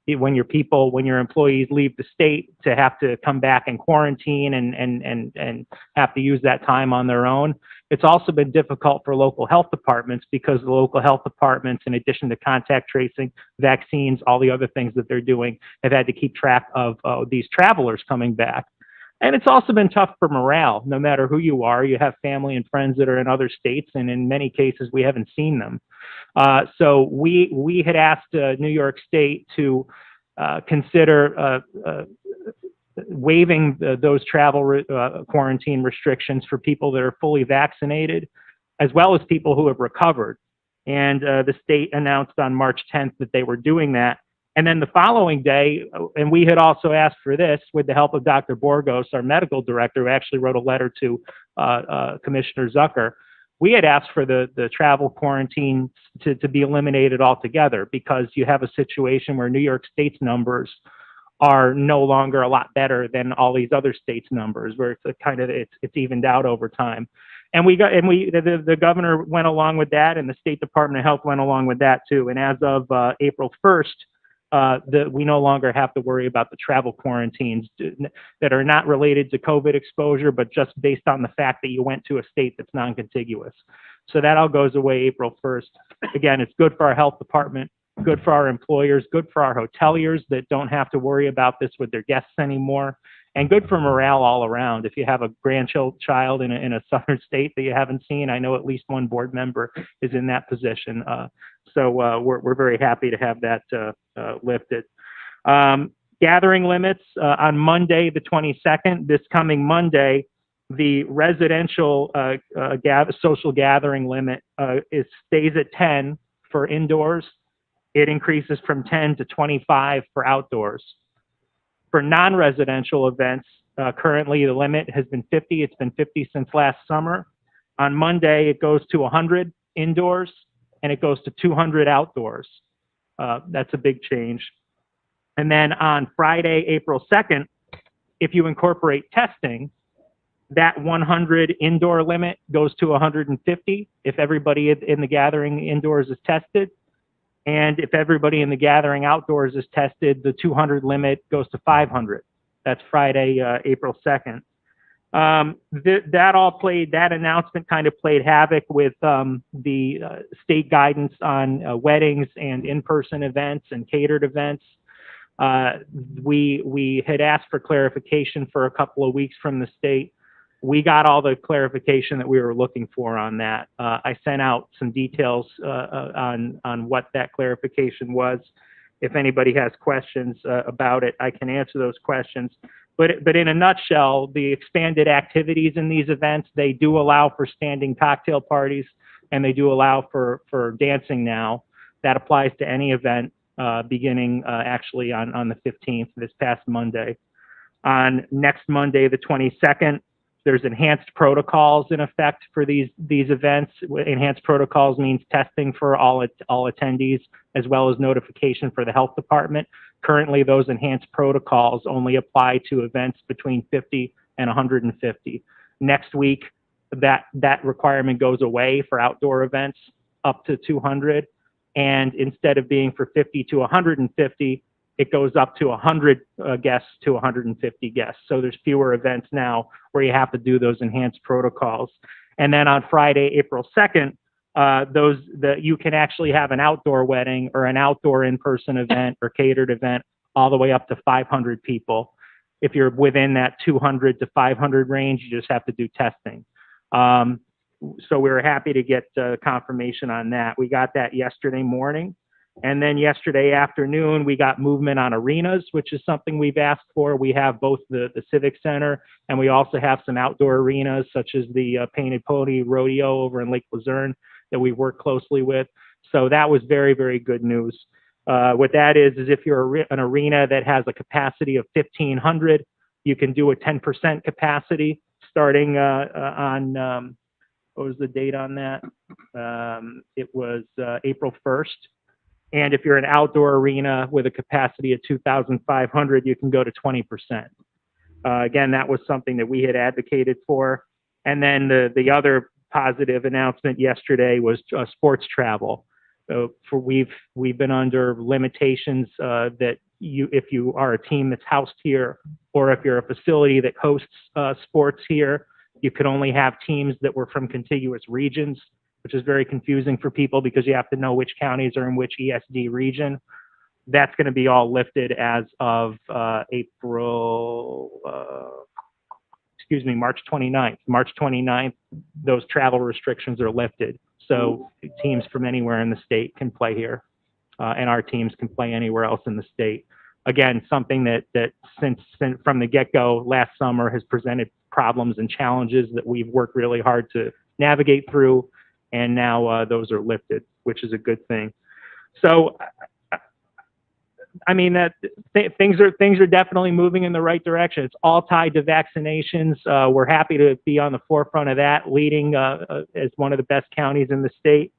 When your employees leave the state to have to come back and quarantine and have to use that time on their own. It's also been difficult for local health departments because the local health departments, in addition to contact tracing, vaccines, all the other things that they're doing, have had to keep track of these travelers coming back. And it's also been tough for morale. No matter who you are, you have family and friends that are in other states, and in many cases, we haven't seen them. So we had asked New York State to consider waiving those travel quarantine restrictions for people that are fully vaccinated, as well as people who have recovered. And the state announced on March 10th that they were doing that. And then the following day, and we had also asked for this with the help of Dr. Borgos, our medical director, who actually wrote a letter to Commissioner Zucker. We had asked for the travel quarantine to be eliminated altogether, because you have a situation where New York State's numbers are no longer a lot better than all these other states' numbers, where it's evened out over time. And the governor went along with that, and the State Department of Health went along with that too. And as of April 1st, we no longer have to worry about the travel quarantines that are not related to COVID exposure, but just based on the fact that you went to a state that's non-contiguous. So that all goes away April 1st. Again, it's good for our health department, good for our employers, good for our hoteliers that don't have to worry about this with their guests anymore, and good for morale all around. If you have a grandchild in a southern state that you haven't seen, I know at least one board member is in that position. So we're very happy to have that lifted. Gathering limits on Monday, the 22nd, this coming Monday, the residential social gathering limit stays at 10 for indoors. It increases from 10 to 25 for outdoors. For non-residential events, currently the limit has been 50. It's been 50 since last summer. On Monday, it goes to 100 indoors, and it goes to 200 outdoors. That's a big change. And then on Friday, April 2nd, if you incorporate testing, that 100 indoor limit goes to 150 if everybody in the gathering indoors is tested. And if everybody in the gathering outdoors is tested, the 200 limit goes to 500. That's Friday, April 2nd. That announcement kind of played havoc with the state guidance on weddings and in-person events and catered events. We had asked for clarification for a couple of weeks from the state. We got all the clarification that we were looking for on that. I sent out some details on what that clarification was. If anybody has questions about it, I can answer those questions. But in a nutshell, the expanded activities in these events, they do allow for standing cocktail parties, and they do allow for dancing now. That applies to any event beginning actually on the 15th, this past Monday. On next Monday, the 22nd, there's enhanced protocols in effect for these events. Enhanced protocols means testing for all attendees, as well as notification for the health department. Currently, those enhanced protocols only apply to events between 50 and 150. Next week, that requirement goes away for outdoor events up to 200. And instead of being for 50 to 150, it goes up to 100 guests to 150 guests. So there's fewer events now where you have to do those enhanced protocols. And then on Friday, April 2nd, you can actually have an outdoor wedding or an outdoor in-person event or catered event all the way up to 500 people. If you're within that 200 to 500 range, you just have to do testing. So we were happy to get confirmation on that. We got that yesterday morning. And then yesterday afternoon, we got movement on arenas, which is something we've asked for. We have both the Civic Center, and we also have some outdoor arenas, such as the Painted Pony Rodeo over in Lake Luzerne that we work closely with. So that was very, very good news. What that is if you're an arena that has a capacity of 1,500, you can do a 10% capacity starting on, what was the date on that? It was April 1st. And if you're an outdoor arena with a capacity of 2,500, you can go to 20%. Again, that was something that we had advocated for. And then the other positive announcement yesterday was sports travel. We've been under limitations that if you are a team that's housed here, or if you're a facility that hosts sports here, you could only have teams that were from contiguous regions, which is very confusing for people because you have to know which counties are in which ESD region. That's going to be all lifted as of March 29th. March 29th, those travel restrictions are lifted. So teams from anywhere in the state can play here, and our teams can play anywhere else in the state. Again, something that since from the get-go last summer has presented problems and challenges that we've worked really hard to navigate through. And now those are lifted, which is a good thing. So, I mean, things are definitely moving in the right direction. It's all tied to vaccinations. We're happy to be on the forefront of that, leading as one of the best counties in the state.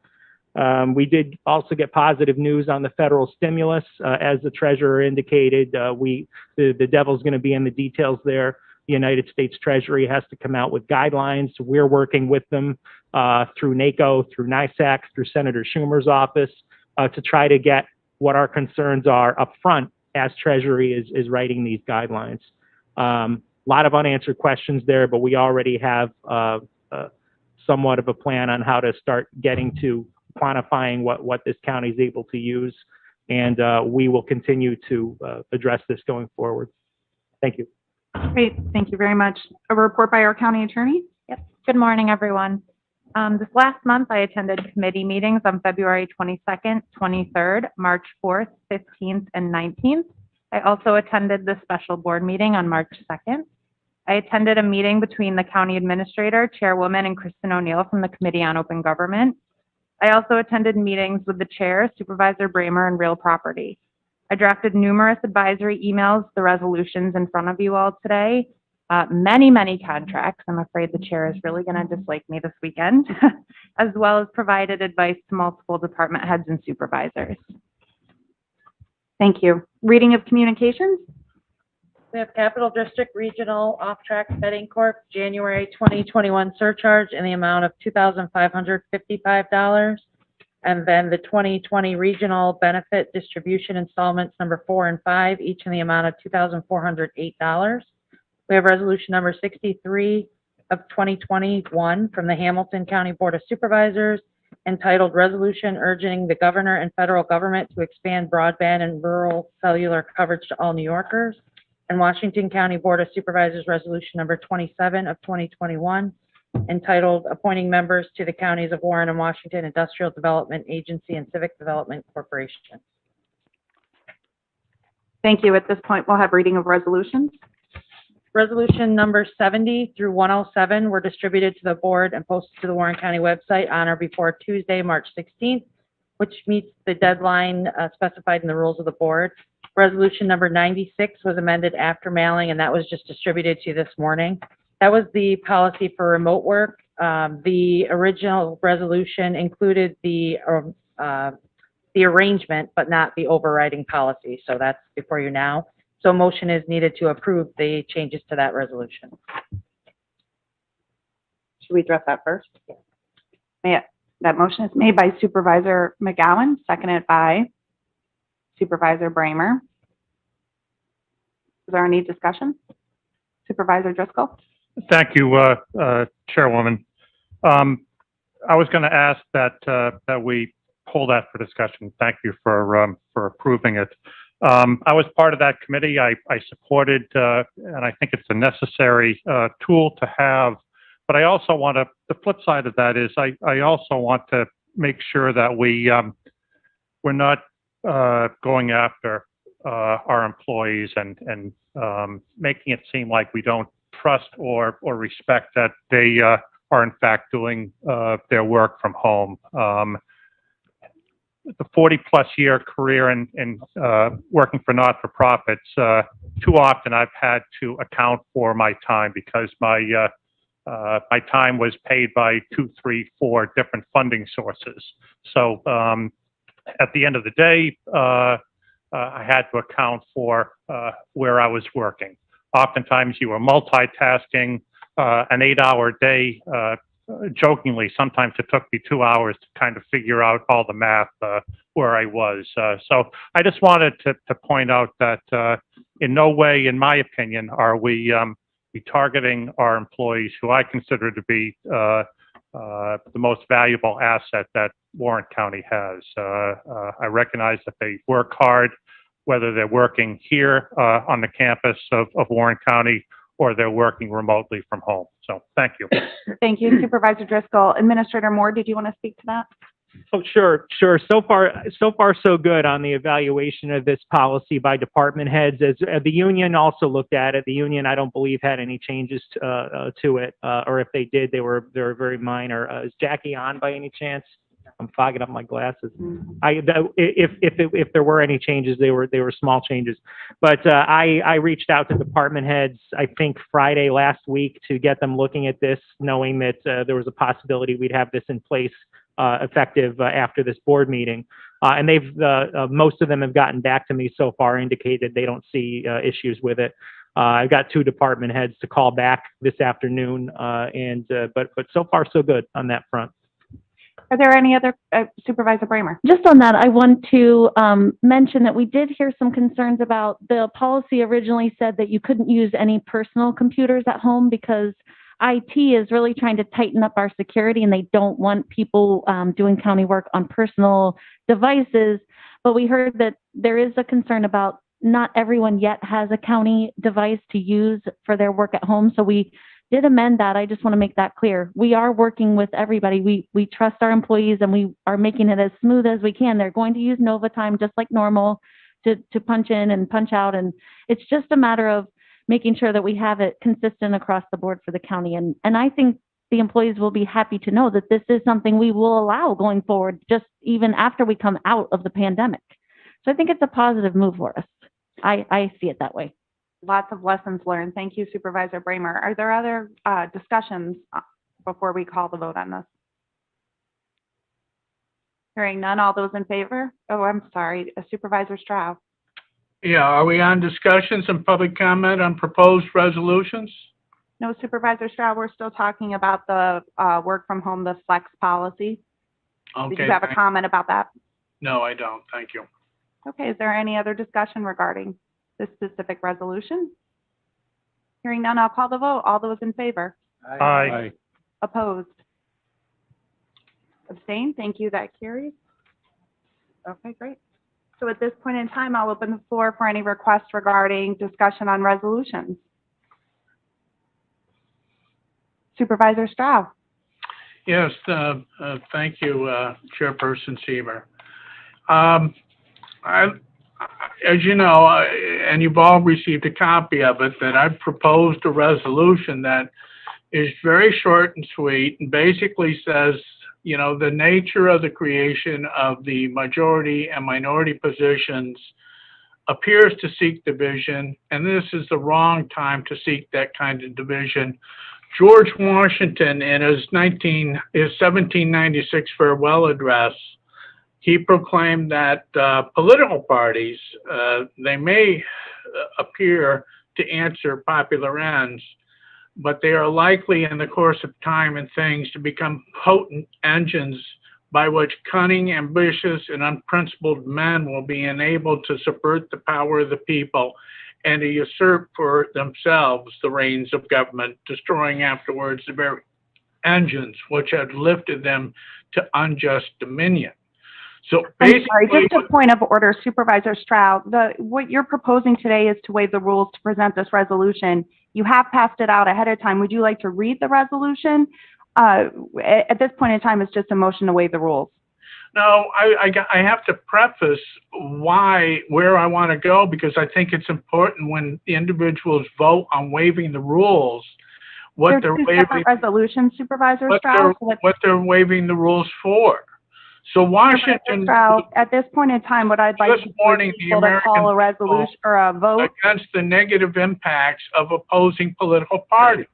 We did also get positive news on the federal stimulus. As the treasurer indicated, the devil's going to be in the details there. The United States Treasury has to come out with guidelines. We're working with them through NACO, through NISAC, through Senator Schumer's office to try to get what our concerns are up front as Treasury is writing these guidelines. A lot of unanswered questions there, but we already have somewhat of a plan on how to start getting to quantifying what this county is able to use, and we will continue to address this going forward. Thank you. Great, thank you very much. A report by our county attorney? Yep. Good morning, everyone. This last month, I attended committee meetings on February 22nd, 23rd, March 4th, 15th, and 19th. I also attended the special board meeting on March 2nd. I attended a meeting between the county administrator, chairwoman, and Kristen O'Neill from the Committee on Open Government. I also attended meetings with the chair, Supervisor Bramer, and Real Property. I drafted numerous advisory emails, the resolutions in front of you all today, many contracts. I'm afraid the chair is really going to dislike me this weekend, as well as provided advice to multiple department heads and supervisors. Thank you. Reading of communications? We have Capital District Regional Off-Track Betting Corp. January 2021 surcharge in the amount of $2,555. And then the 2020 Regional Benefit Distribution Installments number 4 and 5, each in the amount of $2,408. We have resolution number 63 of 2021 from the Hamilton County Board of Supervisors, entitled Resolution Urging the Governor and Federal Government to Expand Broadband and Rural Cellular Coverage to All New Yorkers. And Washington County Board of Supervisors resolution number 27 of 2021, entitled Appointing Members to the Counties of Warren and Washington Industrial Development Agency and Civic Development Corporation. Thank you. At this point, we'll have reading of resolutions. Resolution number 70 through 107 were distributed to the board and posted to the Warren County website on or before Tuesday, March 16th, which meets the deadline specified in the rules of the board. Resolution number 96 was amended after mailing, and that was just distributed to you this morning. That was the policy for remote work. The original resolution included the arrangement, but not the overriding policy. So that's before you now. So motion is needed to approve the changes to that resolution. Should we address that first? Yeah. That motion is made by Supervisor McGowan, seconded by Supervisor Bramer. Is there any discussion? Supervisor Driscoll? Thank you, Chairwoman. I was going to ask that we pull that for discussion. Thank you for approving it. I was part of that committee. I supported, and I think it's a necessary tool to have. But I also want to, the flip side of that is I also want to make sure that we're not going after our employees and making it seem like we don't trust or respect that they are in fact doing their work from home. The 40-plus year career in working for not-for-profits, too often I've had to account for my time because my time was paid by 2, 3, 4 different funding sources. So at the end of the day, I had to account for where I was working. Oftentimes you were multitasking, an 8-hour day. Jokingly, sometimes it took me 2 hours to kind of figure out all the math where I was. So I just wanted to point out that in no way, in my opinion, are we targeting our employees, who I consider to be the most valuable asset that Warren County has. I recognize that they work hard, whether they're working here on the campus of Warren County or they're working remotely from home. So thank you. Thank you, Supervisor Driscoll. Administrator Moore, did you want to speak to that? Oh, sure. So far, so good on the evaluation of this policy by department heads. As the union also looked at it, the union, I don't believe, had any changes to it, or if they did, they were very minor. Is Jackie on by any chance? I'm fogging up my glasses. If there were any changes, they were small changes. But I reached out to department heads, I think Friday last week, to get them looking at this, knowing that there was a possibility we'd have this in place effective after this board meeting. And they've most of them have gotten back to me so far, indicated they don't see issues with it. I've got 2 department heads to call back this afternoon, but so far so good on that front. Are there any other, Supervisor Bramer? Just on that, I want to mention that we did hear some concerns about the policy originally said that you couldn't use any personal computers at home because IT is really trying to tighten up our security and they don't want people doing county work on personal devices. But we heard that there is a concern about not everyone yet has a county device to use for their work at home. So we did amend that. I just want to make that clear. We are working with everybody. We trust our employees and we are making it as smooth as we can. They're going to use Nova Time just like normal to punch in and punch out. And it's just a matter of making sure that we have it consistent across the board for the county. And I think the employees will be happy to know that this is something we will allow going forward, just even after we come out of the pandemic. So I think it's a positive move for us. I see it that way. Lots of lessons learned. Thank you, Supervisor Bramer. Are there other discussions before we call the vote on this? Hearing none, all those in favor? Oh, I'm sorry, Supervisor Stroud. Yeah, are we on discussions and public comment on proposed resolutions? No, Supervisor Stroud, we're still talking about the work from home, the flex policy. Okay. Did you have a comment about that? No, I don't. Thank you. Okay, is there any other discussion regarding this specific resolution? Hearing none, I'll call the vote. All those in favor? Aye. Opposed? Abstain? Thank you. That carries. Okay, great. So at this point in time, I'll open the floor for any requests regarding discussion on resolutions. Supervisor Stroud. Yes, thank you, Chairperson Seaver. As you know, and you've all received a copy of it, that I've proposed a resolution that is very short and sweet and basically says, you know, the nature of the creation of the majority and minority positions appears to seek division, and this is the wrong time to seek that kind of division. George Washington, in his 1796 farewell address, he proclaimed that political parties, they may appear to answer popular ends, but they are likely in the course of time and things to become potent engines by which cunning, ambitious, and unprincipled men will be enabled to subvert the power of the people and to usurp for themselves the reins of government, destroying afterwards the very engines which had lifted them to unjust dominion. So basically, I'm sorry, just a point of order, Supervisor Stroud. What you're proposing today is to waive the rules to present this resolution. You have passed it out ahead of time. Would you like to read the resolution? At this point in time, it's just a motion to waive the rules. no, I have to preface where I want to go, because I think it's important when the individuals vote on waiving the rules, what they're There's two waiving, separate resolutions, Supervisor what Stroud. what they're waiving the rules for. So Washington, Stroud, at this point in time, what I'd like just warning the people to call a American resolution or a vote. against the negative impacts of opposing political parties.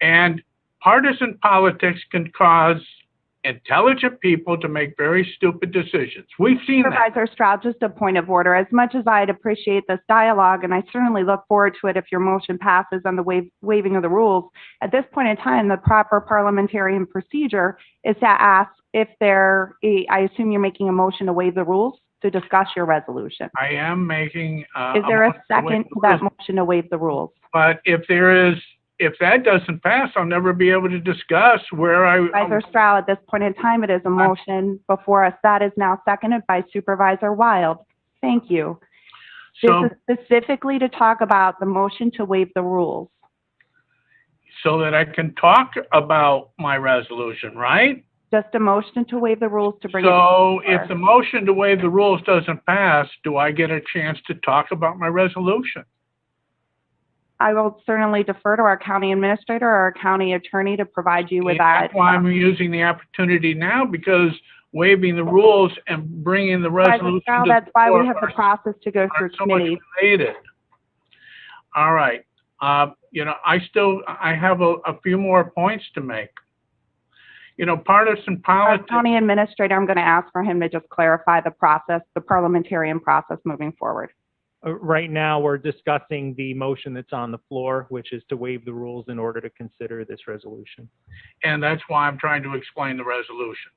And partisan politics can cause intelligent people to make very stupid decisions. We've seen that. Supervisor Stroud, just a point of order. As much as I'd appreciate this dialogue, and I certainly look forward to it if your motion passes on the waiving of the rules, at this point in time, the proper parliamentarian procedure is to ask if I assume you're making a motion to waive the rules to discuss your resolution. I am making Is there a motion to waive second the to that rules. motion to waive the rules? But if that doesn't pass, I'll never be able to discuss where Supervisor Stroud, at this point in time, it is a motion before us. That is now seconded by Supervisor Wild. Thank you. So- This is specifically to talk about the motion to waive the rules. so that I can talk about my resolution, right? Just a motion to waive the rules to bring it. So if the motion to waive the rules doesn't pass, do I get a chance to talk about my resolution? I will certainly defer to our county administrator or our county attorney to provide you with that. That's why I'm using the opportunity now, because waiving the rules and bringing the resolution Supervisor Stroud, to that's why we floor have the process to go through so much committee. related. All right. You know, I have a few more points to make. You know, partisan Our politics. county administrator, I'm going to ask for him to just clarify the process, the parliamentarian process moving forward. Right now, we're discussing the motion that's on the floor, which is to waive the rules in order to consider this resolution. And that's why I'm trying to explain the resolution.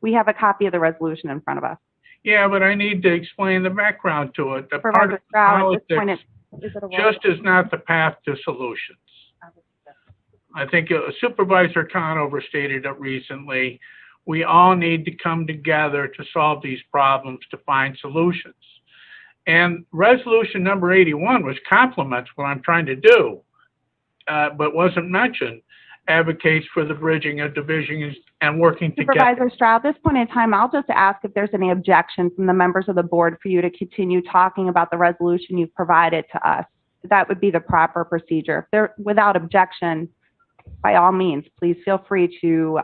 We have a copy of the resolution in front of us. Yeah, but I need to explain the background to it. The Supervisor partisan Stroud, at this point, politics is it a roll? just is not the path to solutions. I think Supervisor Conover stated it recently. We all need to come together to solve these problems, to find solutions. And resolution number 81, which complements what I'm trying to do, but wasn't mentioned, advocates for the bridging of divisions and working together. Supervisor Stroud, at this point in time, I'll just ask if there's any objection from the members of the board for you to continue talking about the resolution you've provided to us. That would be the proper procedure. If they're without objection, by all means, please feel free to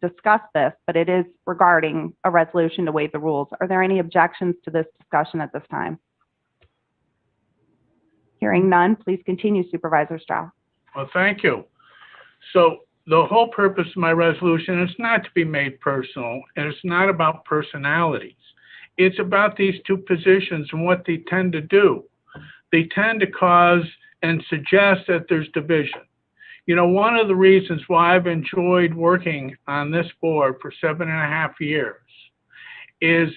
discuss this, but it is regarding a resolution to waive the rules. Are there any objections to this discussion at this time? Hearing none, please continue, Supervisor Stroud. Well, thank you. So the whole purpose of my resolution is not to be made personal, and it's not about personalities. It's about these two positions and what they tend to do. They tend to cause and suggest that there's division. You know, one of the reasons why I've enjoyed working on this board for 7.5 years is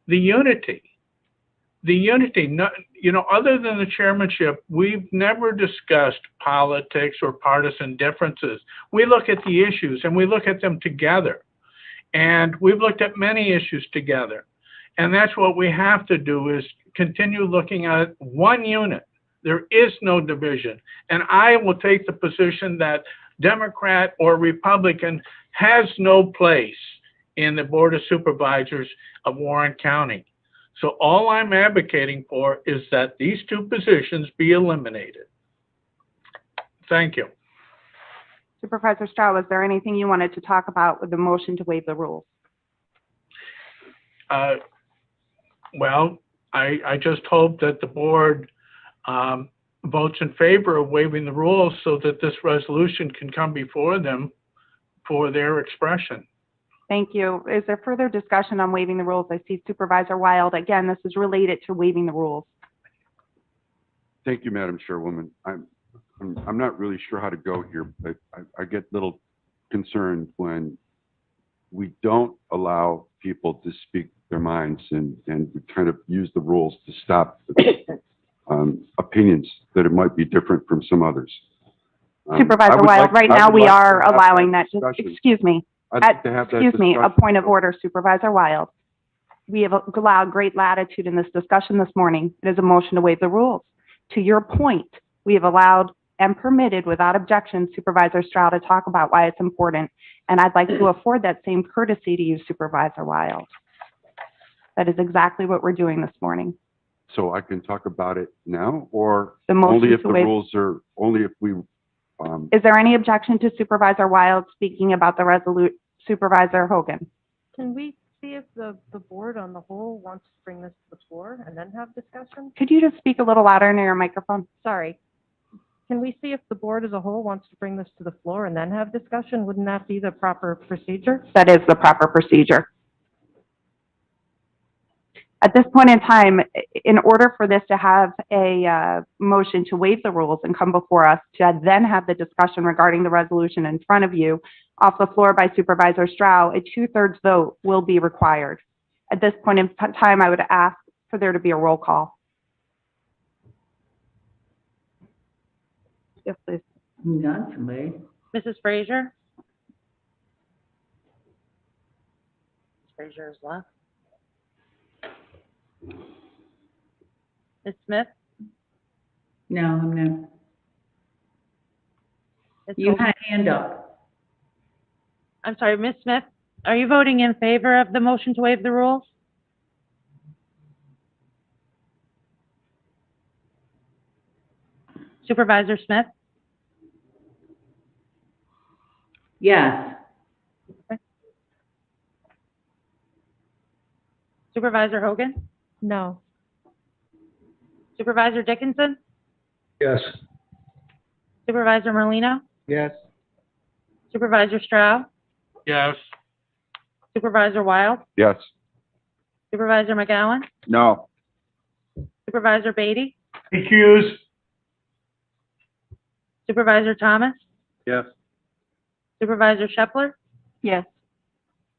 the unity. The unity, you know, other than the chairmanship, we've never discussed politics or partisan differences. We look at the issues and we look at them together. And we've looked at many issues together. And that's what we have to do, is continue looking at one unit. There is no division. And I will take the position that Democrat or Republican has no place in the Board of Supervisors of Warren County. So all I'm advocating for is that these two positions be eliminated. Thank you. Supervisor Stroh, was there anything you wanted to talk about with the motion to waive the rules? Well, I just hope that the board votes in favor of waiving the rules so that this resolution can come before them for their expression. Thank you. Is there further discussion on waiving the rules? I see Supervisor Wild. Again, this is related to waiving the rules. Thank you, Madam Chairwoman. I'm not really sure how to go here, but I get a little concerned when we don't allow people to speak their minds and we kind of use the rules to stop opinions that it might be different from some others. Supervisor Wild, right now we are allowing that. Excuse me. I'd like to have that Excuse me, a discussion. point of order, Supervisor Wild. We have allowed great latitude in this discussion this morning. It is a motion to waive the rules. To your point, we have allowed and permitted without objection Supervisor Stroh to talk about why it's important. And I'd like to afford that same courtesy to you, Supervisor Wild. That is exactly what we're doing this morning. So I can talk about it now, or The motion only if to the waive- rules are, only if we, Is there any objection to Supervisor Wild speaking about the resolution? Supervisor Hogan? Can we see if the board on the whole wants to bring this to the floor and then have discussion? Could you just speak a little louder into your microphone? Sorry. Can we see if the board as a whole wants to bring this to the floor and then have discussion? Wouldn't that be the proper procedure? That is the proper procedure. At this point in time, in order for this to have a motion to waive the rules and come before us to then have the discussion regarding the resolution in front of you off the floor by Supervisor Stroh, a 2/3 vote will be required. At this point in time, I would ask for there to be a roll call. Yes, please. None for me. Mrs. Frazier? Mrs. Frazier is left. Ms. Smith? No, I'm not. Ms. You Hogan? had a hand up. I'm sorry, Ms. Smith, are you voting in favor of the motion to waive the rules? Supervisor Smith? Yes. Supervisor Hogan? No. Supervisor Dickinson? Yes. Supervisor Merlino? Yes. Supervisor Stroh? Yes. Supervisor Wild? yes. Supervisor McGowan? No. Supervisor Beatty? Recuse. Supervisor Thomas? Yes. Supervisor Shepler? Yes.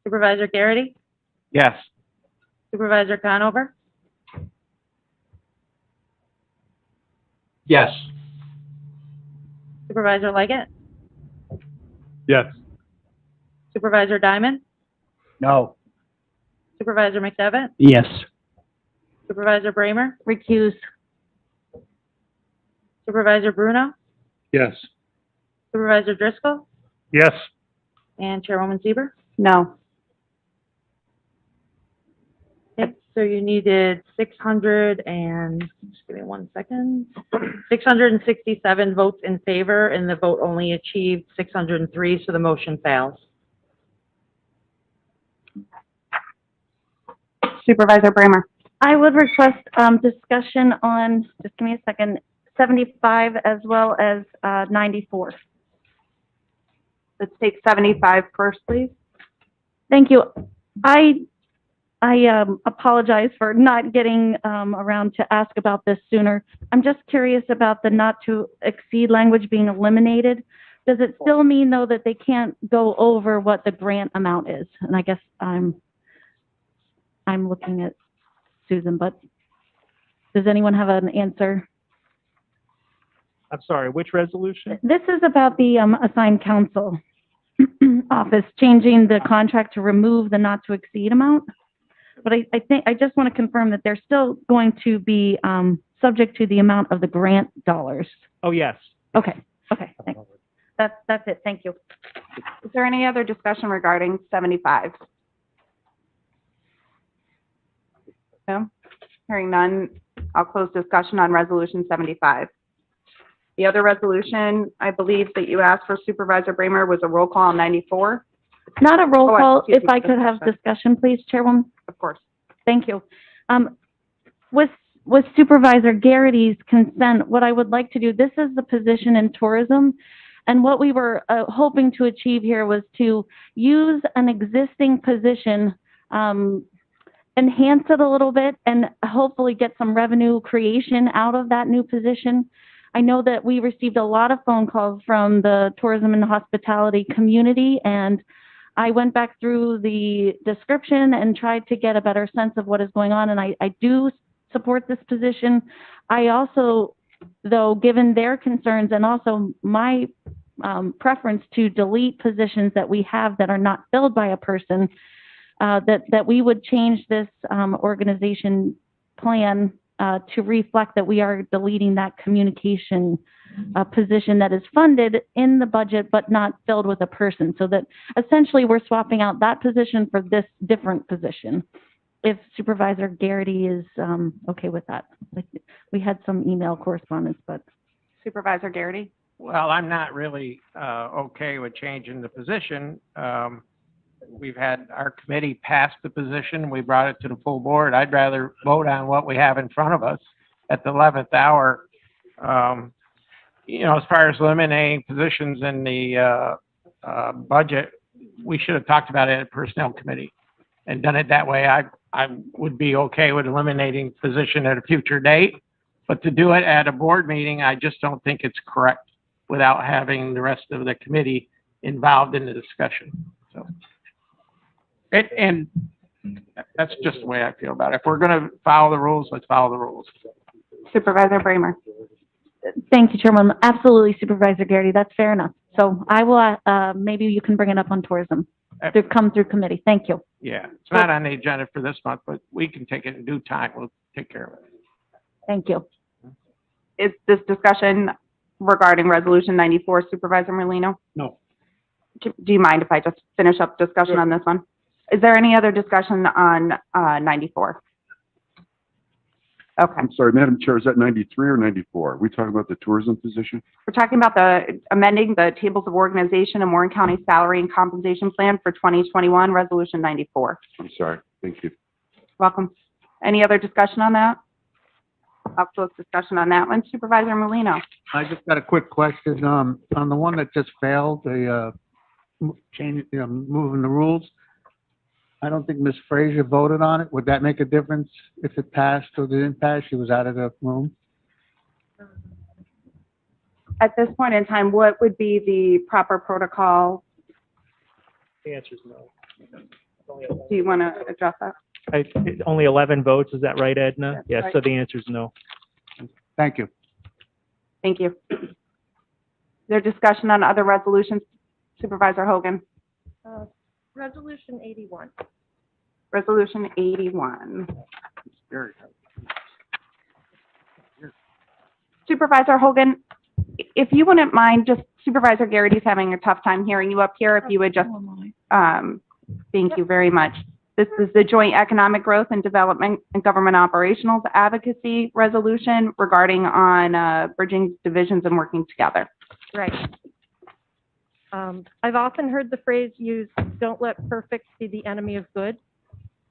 Supervisor Garrity? Yes. Supervisor Conover? Yes. Supervisor Leggett? Yes. Supervisor Diamond? No. Supervisor McDevitt? Yes. Supervisor Bramer? Recuse. Supervisor Bruno? Yes. Supervisor Driscoll? Yes. And Chairwoman Sieber? No. Okay, so you needed 600 and, just give me 1 second, 667 votes in favor, and the vote only achieved 603, so the motion fails. Supervisor Bramer? I would request discussion on, just give me a second, 75 as well as 94. Let's take 75 first, please. Thank you. I apologize for not getting around to ask about this sooner. I'm just curious about the not to exceed language being eliminated. Does it still mean, though, that they can't go over what the grant amount is? And I guess I'm looking at Susan, but does anyone have an answer? I'm sorry, which resolution? This is about the assigned counsel office changing the contract to remove the not to exceed amount. But I think, I just want to confirm that they're still going to be subject to the amount of the grant dollars. Oh, yes. Okay, thanks. That's it, thank you. Is there any other discussion regarding 75? No? Hearing none, I'll close discussion on Resolution 75. The other resolution, I believe that you asked for Supervisor Bramer, was a roll call on 94. Not a roll Oh, call, excuse if me, I could have discussion, please, Chairwoman. Of course. Thank you. With Supervisor Garrity's consent, what I would like to do, this is the position in tourism, and what we were hoping to achieve here was to use an existing position, enhance it a little bit, and hopefully get some revenue creation out of that new position. I know that we received a lot of phone calls from the tourism and hospitality community, and I went back through the description and tried to get a better sense of what is going on, and I do support this position. I also, though, given their concerns and also my preference to delete positions that we have that are not filled by a person, that we would change this organization plan to reflect that we are deleting that communication position that is funded in the budget but not filled with a person, so that essentially we're swapping out that position for this different position. If Supervisor Garrity is okay with that. We had some email correspondence, but. Supervisor Garrity? Well, I'm not really okay with changing the position. We've had our committee pass the position. We brought it to the full board. I'd rather vote on what we have in front of us at the 11th hour. You know, as far as eliminating positions in the budget, we should have talked about it at Personnel Committee and done it that way. I would be okay with eliminating position at a future date, but to do it at a board meeting, I just don't think it's correct without having the rest of the committee involved in the discussion. So, and that's just the way I feel about it. If we're going to follow the rules, let's follow the rules. Supervisor Bramer? Thank you, Chairman. Absolutely, Supervisor Garrity. That's fair enough. So I will, maybe you can bring it up on tourism to come through committee. Thank you. Yeah, it's not on the agenda for this month, but we can take it in due time. We'll take care of it. Thank you. Is this discussion regarding Resolution 94, Supervisor Merlino? No. Do you mind if I just finish up discussion on this one? Is there any other discussion on 94? Okay. I'm sorry, Madam Chair, is that 93 or 94? Are we talking about the tourism position? We're talking about the amending the tables of organization and Warren County salary and compensation plan for 2021, Resolution 94. I'm sorry. Thank you. Welcome. Any other discussion on that? I'll close discussion on that one. Supervisor Molino. I just got a quick question, on the one that just failed, the, moving the rules. I don't think Ms. Frazier voted on it. Would that make a difference if it passed or didn't pass? She was out of the room. At this point in time, what would be the proper protocol? The answer is no. Do you want to address that? Only 11 votes, is that right, Edna? That's Yes, right. so the answer is no. Thank you. Thank you. Is there discussion on other resolutions? Supervisor Hogan. Resolution 81. Resolution 81. Supervisor Hogan, if you wouldn't mind, just Supervisor Garrity's having a tough time hearing you up here. If you would just, thank you very much. This is the Joint Economic Growth and Development and Government Operationals Advocacy Resolution regarding on bridging divisions and working together. Right. I've often heard the phrase used, "Don't let perfect be the enemy of good."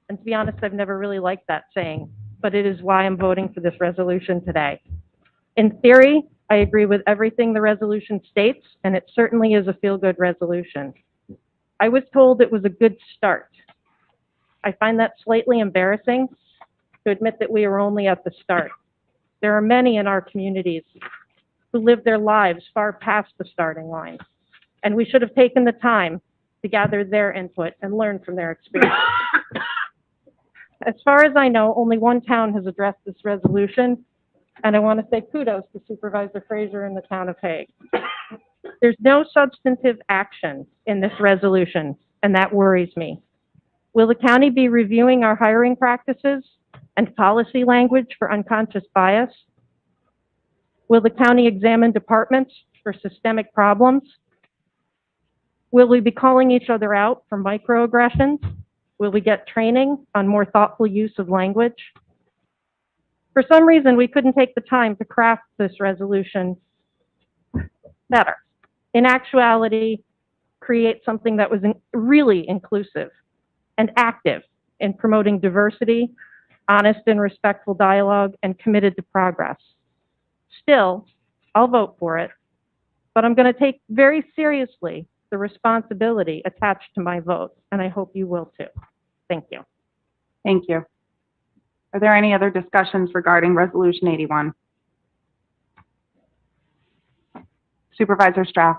And to be honest, I've never really liked that saying, but it is why I'm voting for this resolution today. In theory, I agree with everything the resolution states, and it certainly is a feel-good resolution. I was told it was a good start. I find that slightly embarrassing to admit that we are only at the start. There are many in our communities who live their lives far past the starting line, and we should have taken the time to gather their input and learn from their experience. As far as I know, only one town has addressed this resolution, and I want to say kudos to Supervisor Frazier in the town of Hague. There's no substantive action in this resolution, and that worries me. Will the county be reviewing our hiring practices and policy language for unconscious bias? Will the county examine departments for systemic problems? Will we be calling each other out for microaggressions? Will we get training on more thoughtful use of language? For some reason, we couldn't take the time to craft this resolution better. In actuality, create something that was really inclusive and active in promoting diversity, honest and respectful dialogue, and committed to progress. Still, I'll vote for it, but I'm going to take very seriously the responsibility attached to my vote, and I hope you will too. Thank you. Thank you. Are there any other discussions regarding Resolution 81? Supervisor Strauss?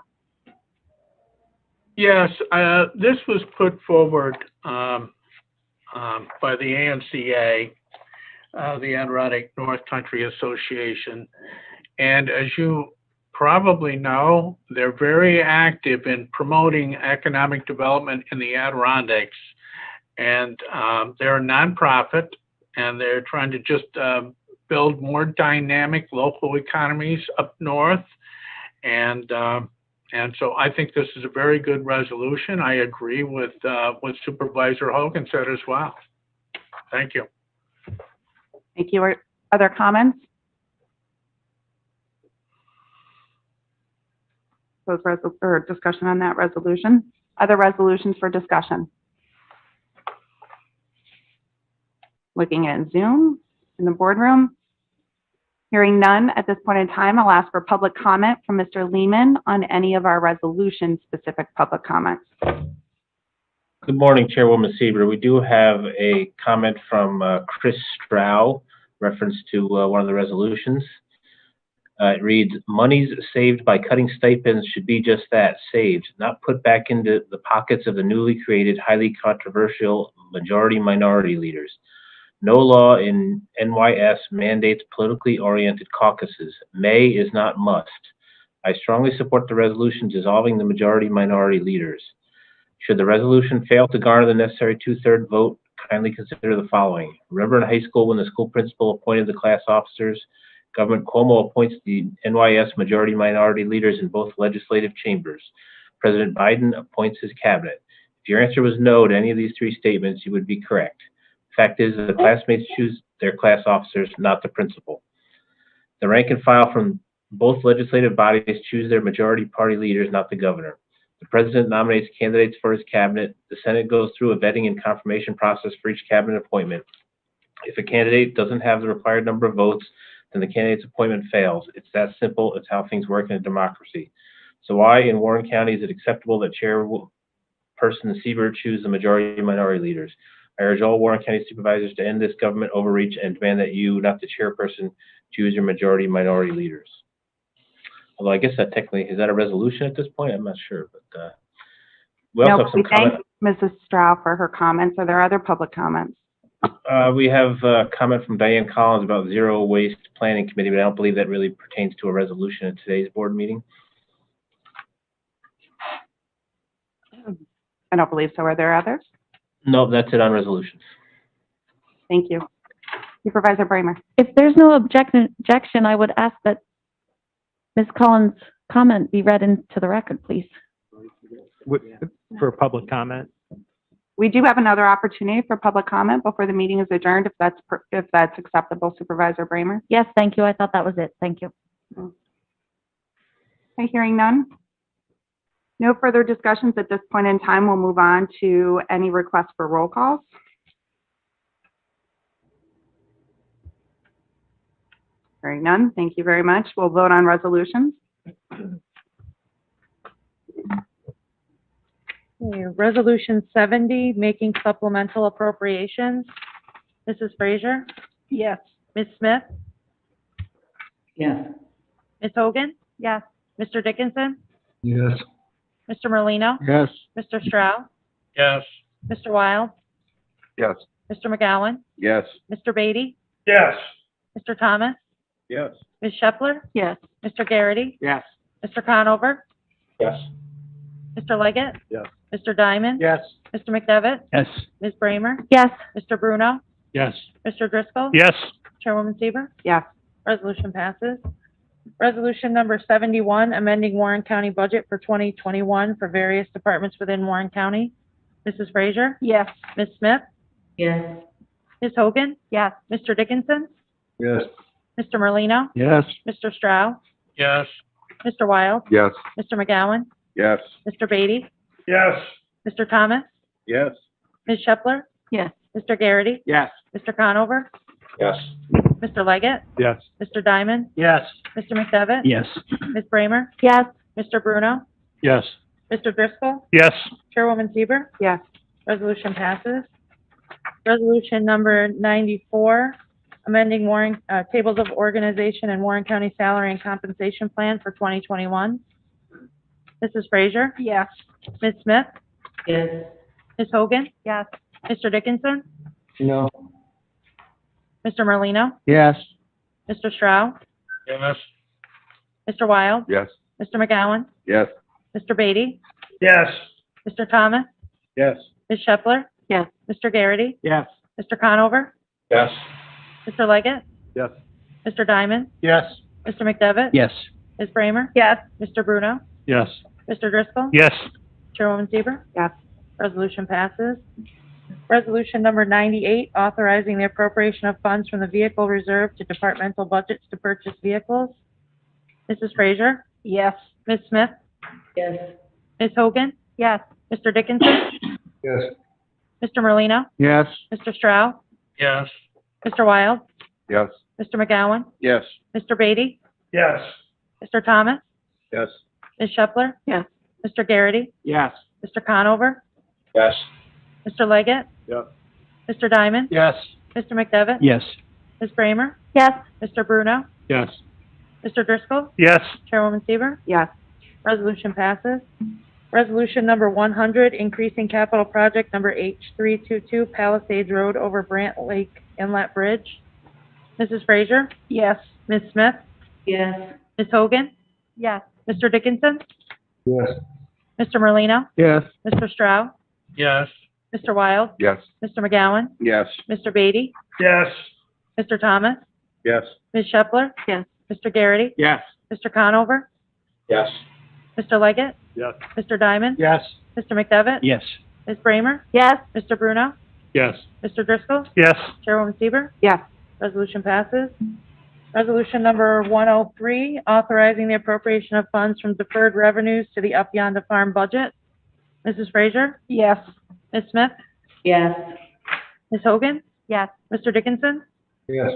Yes, this was put forward by the ANCA, the Adirondack North Country Association. And as you probably know, they're very active in promoting economic development in the Adirondacks. And they're a nonprofit, and they're trying to just build more dynamic local economies up north. And so I think this is a very good resolution. I agree with what Supervisor Hogan said as well. Thank you. Thank you. Other comments? Or discussion on that resolution? Other resolutions for discussion? Looking at Zoom in the boardroom. Hearing none at this point in time, I'll ask for public comment from Mr. Lehman on any of our resolution-specific public comments. Good morning, Chairwoman Sieber. We do have a comment from Chris Strow, reference to one of the resolutions. It reads, monies saved by cutting stipends should be just that, saved, not put back into the pockets of the newly created, highly controversial majority-minority leaders. No law in NYS mandates politically oriented caucuses. May is not must. I strongly support the resolution dissolving the majority-minority leaders. Should the resolution fail to garner the necessary 2/3 vote, kindly consider the following. Remember in high school when the school principal appointed the class officers? Governor Cuomo appoints the NYS majority-minority leaders in both legislative chambers. President Biden appoints his cabinet. If your answer was no to any of these three statements, you would be correct. Fact is that the classmates choose their class officers, not the principal. The rank and file from both legislative bodies choose their majority party leaders, not the governor. The president nominates candidates for his cabinet. The Senate goes through a vetting and confirmation process for each cabinet appointment. If a candidate doesn't have the required number of votes, then the candidate's appointment fails. It's that simple. It's how things work in a democracy. So why in Warren County is it acceptable that Chairperson Sieber choose the majority minority leaders? I urge all Warren County supervisors to end this government overreach and demand that you, not the chairperson, choose your majority minority leaders. Although I guess that technically, is that a resolution at this point? I'm not sure, but we also have some comments. Thank Mrs. Strow for her comments. Are there other public comments? We have a comment from Diane Collins about Zero Waste Planning Committee, but I don't believe that really pertains to a resolution at today's board meeting. I don't believe so. Are there others? No, that's it on resolutions. Thank you. Supervisor Bramer. If there's no objection, I would ask that Ms. Collins' comment be read into the record, please. For public comment. We do have another opportunity for public comment before the meeting is adjourned, if that's acceptable, Supervisor Bramer. Yes, thank you. I thought that was it. Thank you. Okay, hearing none. No further discussions at this point in time. We'll move on to any requests for roll calls. Hearing none. Thank you very much. We'll vote on resolutions. Okay, Resolution 70, making supplemental appropriations. Mrs. Frazier? Yes. Ms. Smith? Yes. Ms. Hogan? Yes. Mr. Dickinson? Yes. Mr. Merlino? Yes. Mr. Stroud? Yes. Mr. Wild? Yes. Mr. McGowan? Yes. Mr. Beatty? Yes. Mr. Thomas? Yes. Ms. Shepler? Yes. Mr. Garrity? Yes. Mr. Conover? Yes. Mr. Leggett? Yes. Mr. Diamond? Yes. Mr. McDevitt? Yes. Ms. Bramer? Yes. Mr. Bruno? Yes. Mr. Driscoll? Yes. Chairwoman Sieber, Yes. resolution passes. Resolution number 71, amending Warren County budget for 2021 for various departments within Warren County. Mrs. Frazier? Yes. Ms. Smith? Yes. Ms. Hogan? Yes. Mr. Dickinson? Yes. Mr. Merlino, Yes. Mr. Stroud, Yes. Mr. Wild, Yes. Mr. McGowan, Yes. Mr. Beatty, Yes. Mr. Thomas, Yes. Ms. Shepler, Yes. Mr. Garrity, Yes. Mr. Conover, Yes. Mr. Leggett, Yes. Mr. Diamond, Yes. Mr. McDevitt, Yes. Ms. Bramer, Yes. Mr. Bruno, Yes. Mr. Driscoll, Yes. Chairwoman Seaver. Yes. Resolution passes. Resolution number 94, amending Warren, tables of organization and Warren County salary and compensation plan for 2021. Mrs. Frazier, Yes. Ms. Smith, Yes. Ms. Hogan, Yes. Mr. Dickinson, No. Mr. Merlino, Yes. Mr. Stroud, Yes. Mr. Wild, Yes. Mr. McGowan, Yes. Mr. Beatty, Yes. Mr. Thomas, Yes. Ms. Shepler, Yes. Mr. Garrity, Yes. Mr. Conover, Yes. Mr. Leggett, Yes. Mr. Diamond, Yes. Mr. McDevitt, Yes. Ms. Bramer, Yes. Mr. Bruno, Yes. Mr. Driscoll, Yes. Chairwoman Seaver. Yes. Resolution passes. Resolution number 98, authorizing the appropriation of funds from the vehicle reserve to departmental budgets to purchase vehicles. Mrs. Frazier, Yes. Ms. Smith, Yes. Ms. Hogan, Yes. Mr. Dickinson, Yes. Mr. Merlino, Yes. Mr. Stroud, Yes. Mr. Wild, Yes. Mr. McGowan, Yes. Mr. Beatty, Yes. Mr. Thomas, Yes. Ms. Shepler, Yes. Mr. Garrity, Yes. Mr. Conover, Yes. Mr. Leggett, Yep. Mr. Diamond, Yes. Mr. McDevitt, Yes. Ms. Bramer, Yes. Mr. Bruno, Yes. Mr. Driscoll, Yes. Chairwoman Seaver. Yes. Resolution passes. Resolution number 100, increasing capital project number H322 Palisades Road over Brant Lake Inlet Bridge. Mrs. Frazier, Yes. Ms. Smith, Yes. Ms. Hogan, Yes. Mr. Dickinson, Yes. Mr. Merlino, Yes. Mr. Stroud, Yes. Mr. Wild, Yes. Mr. McGowan, Yes. Mr. Beatty, Yes. Mr. Thomas, Yes. Ms. Shepler, Yes. Mr. Garrity, Yes. Mr. Conover, Yes. Mr. Leggett, Yes. Mr. Diamond, Yes. Mr. McDevitt, Yes. Ms. Bramer, Yes. Mr. Bruno, Yes. Mr. Driscoll, Yes. Chairwoman Seaver. Yes. Resolution passes. Resolution number 103, authorizing the appropriation of funds from deferred revenues to the Up Yonder Farm budget. Mrs. Frazier, Yes. Ms. Smith, Yes. Ms. Hogan, Yes. Mr. Dickinson, Yes.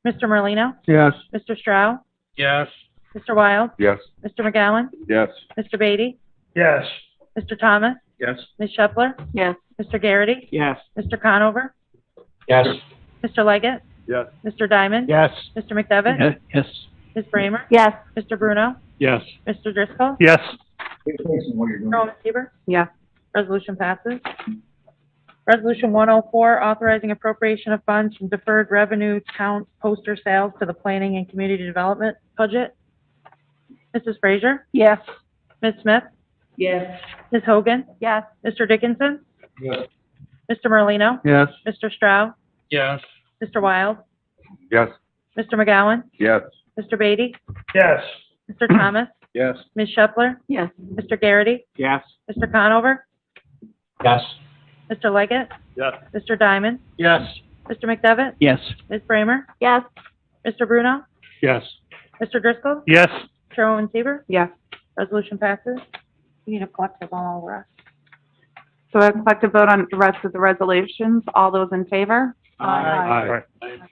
Mr. Merlino, Yes. Mr. Stroud, Yes. Mr. Wild, Yes. Mr. McGowan, Yes. Mr. Beatty, Yes. Mr. Thomas, Yes. Ms. Shepler, Yes. Mr. Garrity, Yes. Mr. Conover, Yes. Mr. Leggett, Yes. Mr. Diamond, Yes. Mr. McDevitt, Yes. Ms. Bramer, Yes. Mr. Bruno, Yes. Mr. Driscoll, Yes. Chairwoman Seaver. Yes. Resolution passes. Resolution 104, authorizing appropriation of funds from deferred revenue count poster sales to the planning and community development budget. Mrs. Frazier, Yes. Ms. Smith, Yes. Ms. Hogan, Yes. Mr. Dickinson, Yes. Mr. Merlino, Yes. Mr. Stroud, Yes. Mr. Wild, Yes. Mr. McGowan, Yes. Mr. Beatty, Yes. Mr. Thomas, Yes. Ms. Shepler, Yes. Mr. Garrity, Yes. Mr. Conover, Yes. Mr. Leggett, Yes. Mr. Diamond, Yes. Mr. McDevitt, Yes. Ms. Bramer, Yes. Mr. Bruno, Yes. Mr. Driscoll, Yes. Chairwoman Seaver. Yes. Resolution passes. We need a collective on all the rest. So a collective vote on the rest of the resolutions. All those in favor? Aye.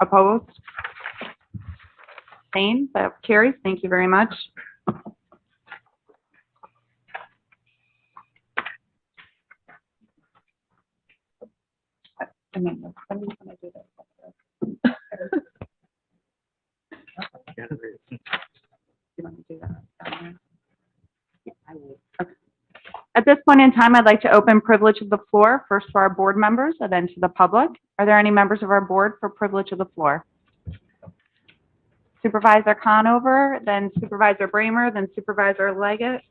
Opposed? Abstained? That carries. Thank you very much. Somebody's gonna do this. You want to do that down there? Yeah, I will. Okay. At this point in time, I'd like to open privilege of the floor, first for our board members and then to the public. Are there any members of our board for privilege of the floor? Supervisor Conover, then Supervisor Bramer, then Supervisor Leggett.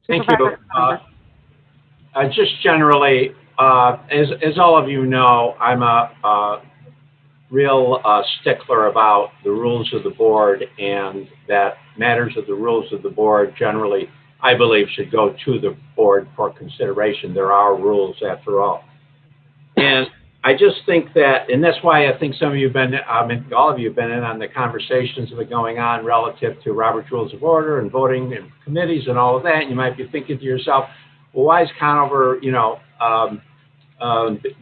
Thank you. Supervisor- Just generally, as all of you know, I'm a real stickler about the rules of the board, and that matters of the rules of the board generally, I believe, should go to the board for consideration. There are rules after all. And I just think that, and that's why I think some of you have been, all of you have been in on the conversations that have been going on relative to Robert's Rules of Order and voting and committees and all of that. And you might be thinking to yourself, well, why is Conover,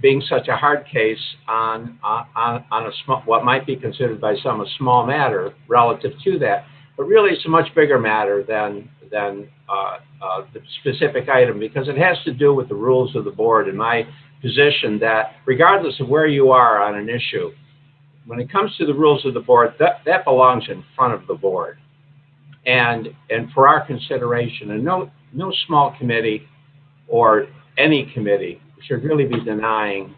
being such a hard case on a small, what might be considered by some a small matter relative to that? But really, it's a much bigger matter than the specific item, because it has to do with the rules of the board and my position that regardless of where you are on an issue, when it comes to the rules of the board, that belongs in front of the board and for our consideration. And no small committee or any committee should really be denying,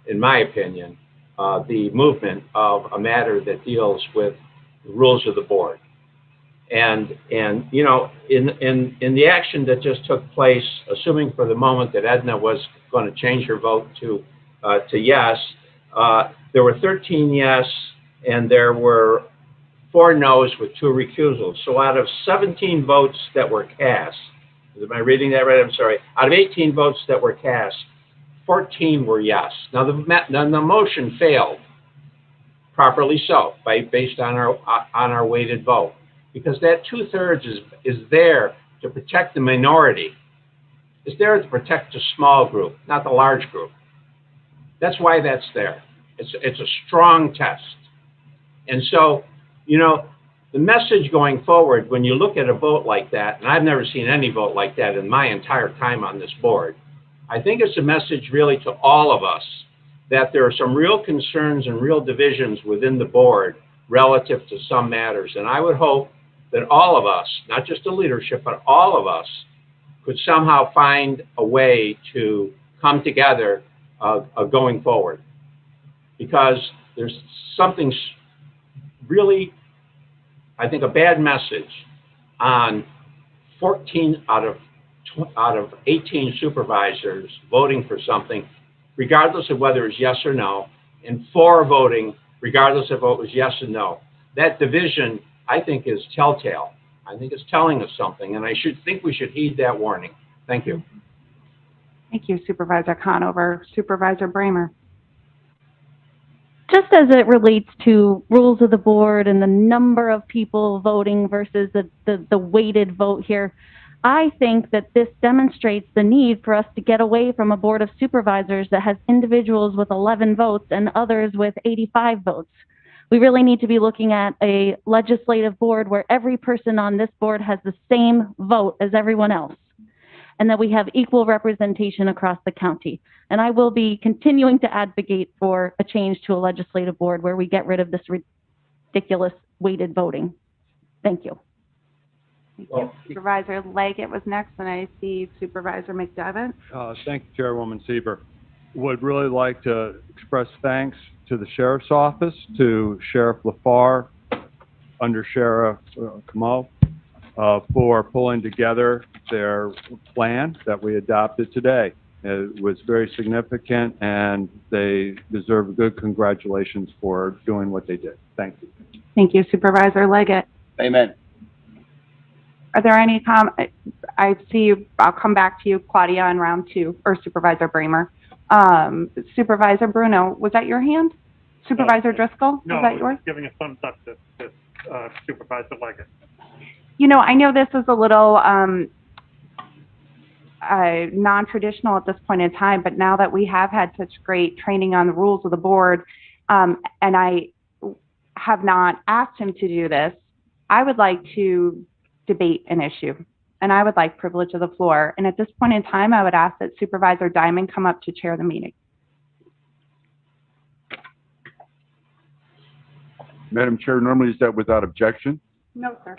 in my opinion, the movement of a matter that deals with the rules of the board. And in the action that just took place, assuming for the moment that Edna was going to change her vote to yes, there were 13 yes, and there were 4 no's with 2 recusals. So out of 17 votes that were cast, am I reading that right? I'm sorry. Out of 18 votes that were cast, 14 were yes. Now the motion failed, properly so, based on our weighted vote, because that 2/3 is there to protect the minority. It's there to protect the small group, not the large group. That's why that's there. It's a strong test. And so, the message going forward, when you look at a vote like that, and I've never seen any vote like that in my entire time on this board, I think it's a message really to all of us that there are some real concerns and real divisions within the board relative to some matters. And I would hope that all of us, not just the leadership, but all of us, could somehow find a way to come together going forward. Because there's something really, I think, a bad message on 14 out of 18 supervisors voting for something, regardless of whether it's yes or no, and 4 voting, regardless of whether it was yes or no. That division, I think, is telltale. I think it's telling us something, and I think we should heed that warning. Thank you. Thank you, Supervisor Conover. Supervisor Bramer. Just as it relates to rules of the board and the number of people voting versus the weighted vote here, I think that this demonstrates the need for us to get away from a board of supervisors that has individuals with 11 votes and others with 85 votes. We really need to be looking at a legislative board where every person on this board has the same vote as everyone else, and that we have equal representation across the county. And I will be continuing to advocate for a change to a legislative board where we get rid of this ridiculous weighted voting. Thank you. Thank you. Supervisor Leggett was next, and I see Supervisor McDevitt. Thank you, Chairwoman Sieber. Would really like to express thanks to the Sheriff's Office, to Sheriff LaFar, Under Sheriff Camo, for pulling together their plan that we adopted today. It was very significant, and they deserve good congratulations for doing what they did. Thank you. Thank you, Supervisor Leggett. Amen. Are there any I see you, I'll come back to you, Claudia, in round 2, or Supervisor Bramer. Supervisor Bruno, was that your hand? Supervisor Driscoll, was that yours? Giving a thumbs up to Supervisor Leggett. I know this is a little non-traditional at this point in time, but now that we have had such great training on the rules of the board, and I have not asked him to do this, I would like to debate an issue, and I would like privilege of the floor. And at this point in time, I would ask that Supervisor Diamond come up to chair the meeting. Madam Chair, normally is that without objection? No, sir.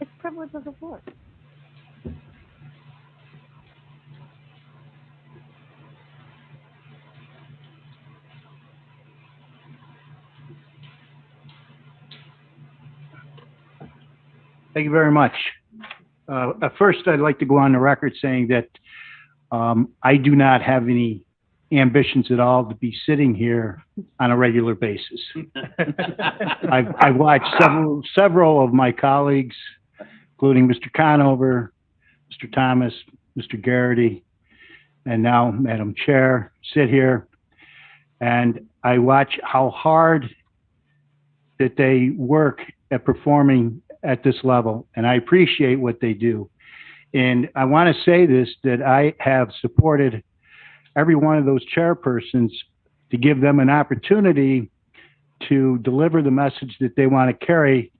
It's privilege of the floor. Thank you very much. At first, I'd like to go on the record saying that I do not have any ambitions at all to be sitting here on a regular basis. I've watched several of my colleagues, including Mr. Conover, Mr. Thomas, Mr. Garrity, and now Madam Chair, sit here, and I watch how hard that they work at performing at this level, and I appreciate what they do. And I want to say this, that I have supported every one of those chairpersons to give them an opportunity to deliver the message that they want to carry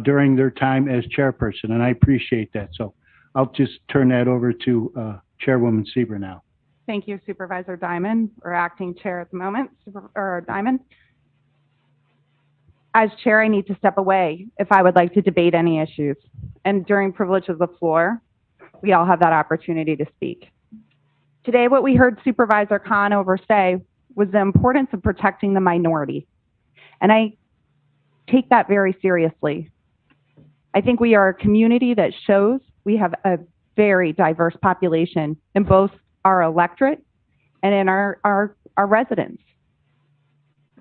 during their time as chairperson, and I appreciate that. So I'll just turn that over to Chairwoman Sieber now. Thank you, Supervisor Diamond, or acting chair at the moment, Diamond. As chair, I need to step away if I would like to debate any issues. And during privilege of the floor, we all have that opportunity to speak. Today, what we heard Supervisor Conover say was the importance of protecting the minority. And I take that very seriously. I think we are a community that shows we have a very diverse population in both our electorate and in our residents.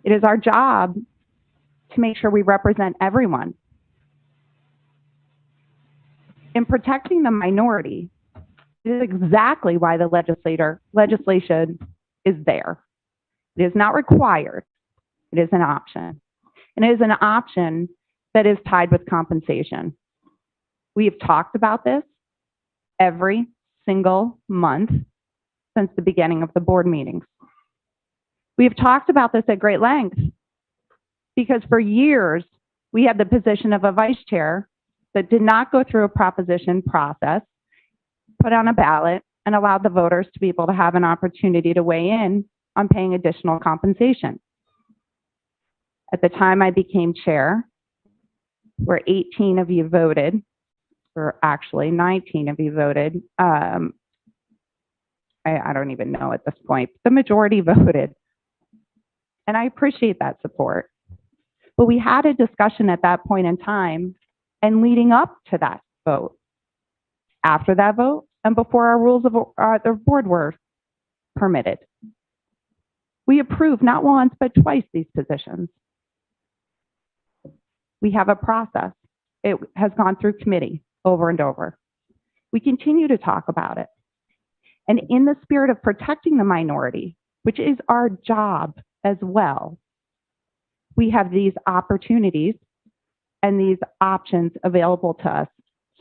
It is our job to make sure we represent everyone. In protecting the minority, it is exactly why the legislation is there. It is not required. It is an option. And it is an option that is tied with compensation. We have talked about this every single month since the beginning of the board meetings. We have talked about this at great length because for years we had the position of a vice chair that did not go through a proposition process, put on a ballot, and allowed the voters to be able to have an opportunity to weigh in on paying additional compensation. At the time I became chair, where 18 of you voted, or actually 19 of you voted, I don't even know at this point, the majority voted. And I appreciate that support. But we had a discussion at that point in time and leading up to that vote, after that vote, and before our rules of the board were permitted. We approved not once, but twice these positions. We have a process. It has gone through committee over and over. We continue to talk about it. And in the spirit of protecting the minority, which is our job as well, we have these opportunities and these options available to us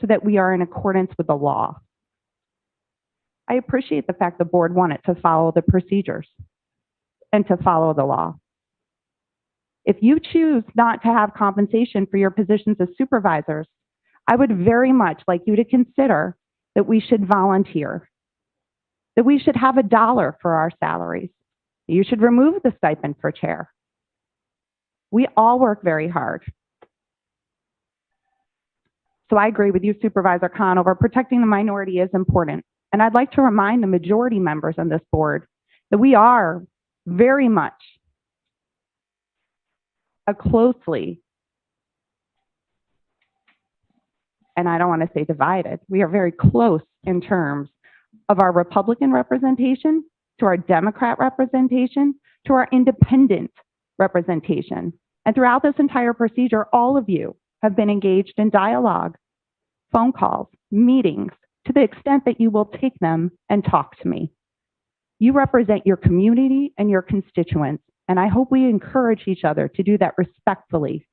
so that we are in accordance with the law. I appreciate the fact the board wanted to follow the procedures and to follow the law. If you choose not to have compensation for your positions as supervisors, I would very much like you to consider that we should volunteer, that we should have $1 for our salaries. You should remove the stipend for chair. We all work very hard. So I agree with you, Supervisor Conover. Protecting the minority is important. And I'd like to remind the majority members on this board that we are very much closely, and I don't want to say divided, we are very close in terms of our Republican representation, to our Democrat representation, to our independent representation. And throughout this entire procedure, all of you have been engaged in dialogue, phone calls, meetings, to the extent that you will take them and talk to me. You represent your community and your constituents, and I hope we encourage each other to do that respectfully.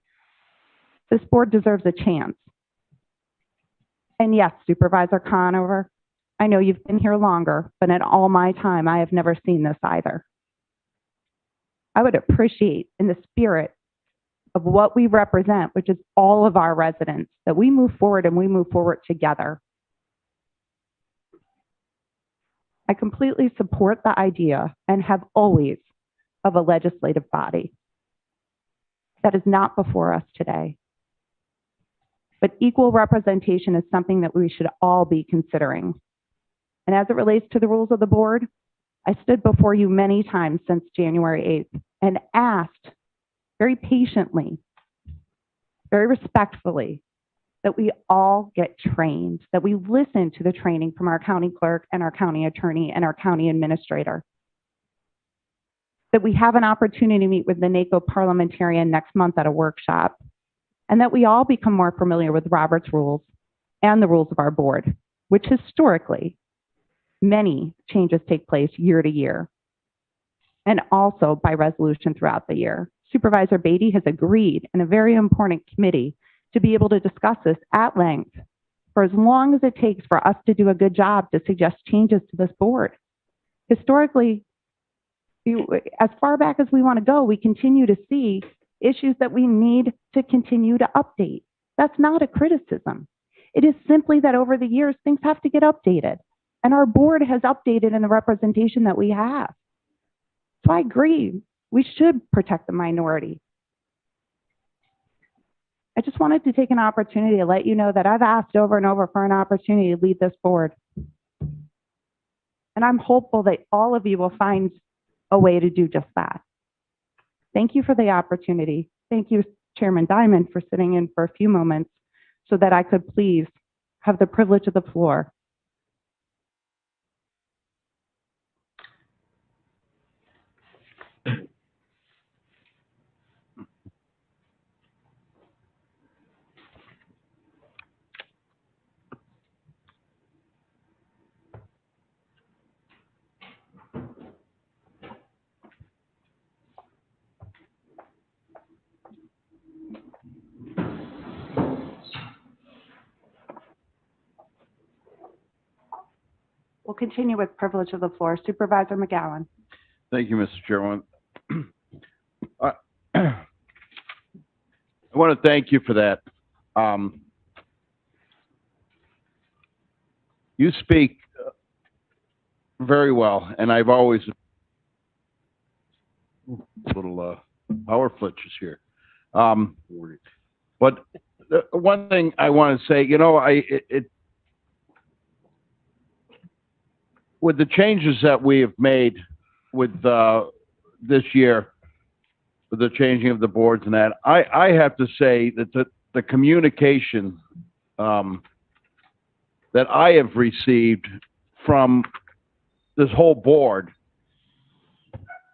This board deserves a chance. And yes, Supervisor Conover, I know you've been here longer, but in all my time, I have never seen this either. I would appreciate, in the spirit of what we represent, which is all of our residents, that we move forward and we move forward together. I completely support the idea, and have always, of a legislative body. That is not before us today. But equal representation is something that we should all be considering. And as it relates to the rules of the board, I stood before you many times since January 8th and asked very patiently, very respectfully, that we all get trained, that we listen to the training from our county clerk and our county attorney and our county administrator. that we have an opportunity to meet with the NACO parliamentarian next month at a workshop, and that we all become more familiar with Robert's rules and the rules of our board, which historically, many changes take place year to year, and also by resolution throughout the year. Supervisor Beatty has agreed in a very important committee to be able to discuss this at length for as long as it takes for us to do a good job to suggest changes to this board. Historically, as far back as we want to go, we continue to see issues that we need to continue to update. That's not a criticism. It is simply that over the years, things have to get updated. And our board has updated in the representation that we have. So I agree, we should protect the minority. I just wanted to take an opportunity to let you know that I've asked over and over for an opportunity to lead this board. And I'm hopeful that all of you will find a way to do just that. Thank you for the opportunity. Thank you, Chairman Diamond, for sitting in for a few moments so that I could please have the privilege of the floor. We'll continue with privilege of the floor. Supervisor McGowan. Thank you, Mr. Chairman. I want to thank you for that. You speak very well, and I've always little power flitches here. But one thing I want to say, you know, with the changes that we have made with this year, with the changing of the boards and that, I have to say that the communication that I have received from this whole board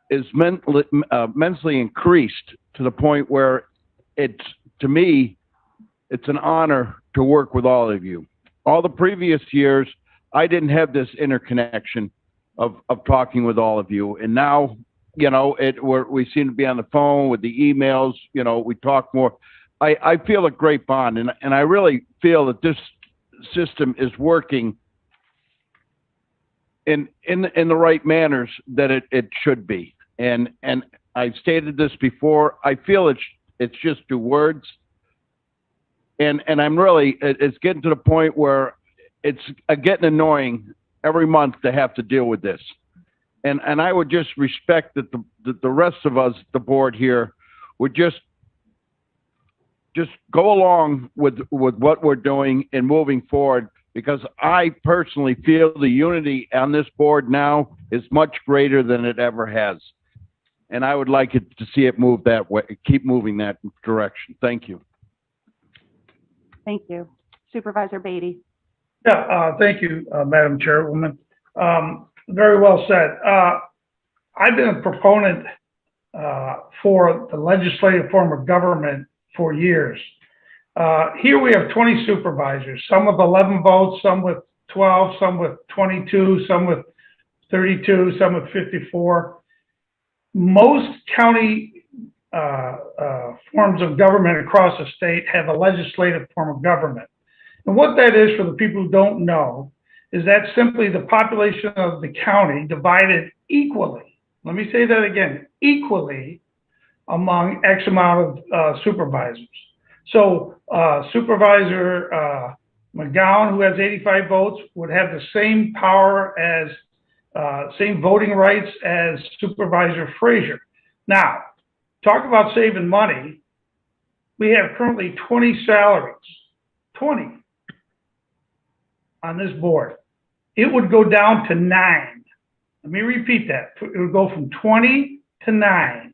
is immensely increased to the point where to me, it's an honor to work with all of you. All the previous years, I didn't have this interconnection of talking with all of you. And now, you know, we seem to be on the phone with the emails, you know, we talk more. I feel a great bond, and I really feel that this system is working in the right manners that it should be. And I've stated this before, I feel it's just 2 words. And I'm really, it's getting to the point where it's getting annoying every month to have to deal with this. And I would just respect that the rest of us, the board here, would just go along with what we're doing and moving forward, because I personally feel the unity on this board now is much greater than it ever has. And I would like it to see it move that way, keep moving that direction. Thank you. Thank you. Supervisor Beatty. Yeah, thank you, Madam Chairwoman. Very well said. I've been a proponent for the legislative form of government for years. Here we have 20 supervisors, some with 11 votes, some with 12, some with 22, some with 32, some with 54. Most county forms of government across the state have a legislative form of government. And what that is, for the people who don't know, is that simply the population of the county divided equally, let me say that again, equally among X amount of supervisors. So Supervisor McGowan, who has 85 votes, would have the same power as, same voting rights as Supervisor Frazier. Now, talk about saving money. We have currently 20 salaries, 20 on this board. It would go down to 9. Let me repeat that. It would go from 20 to 9.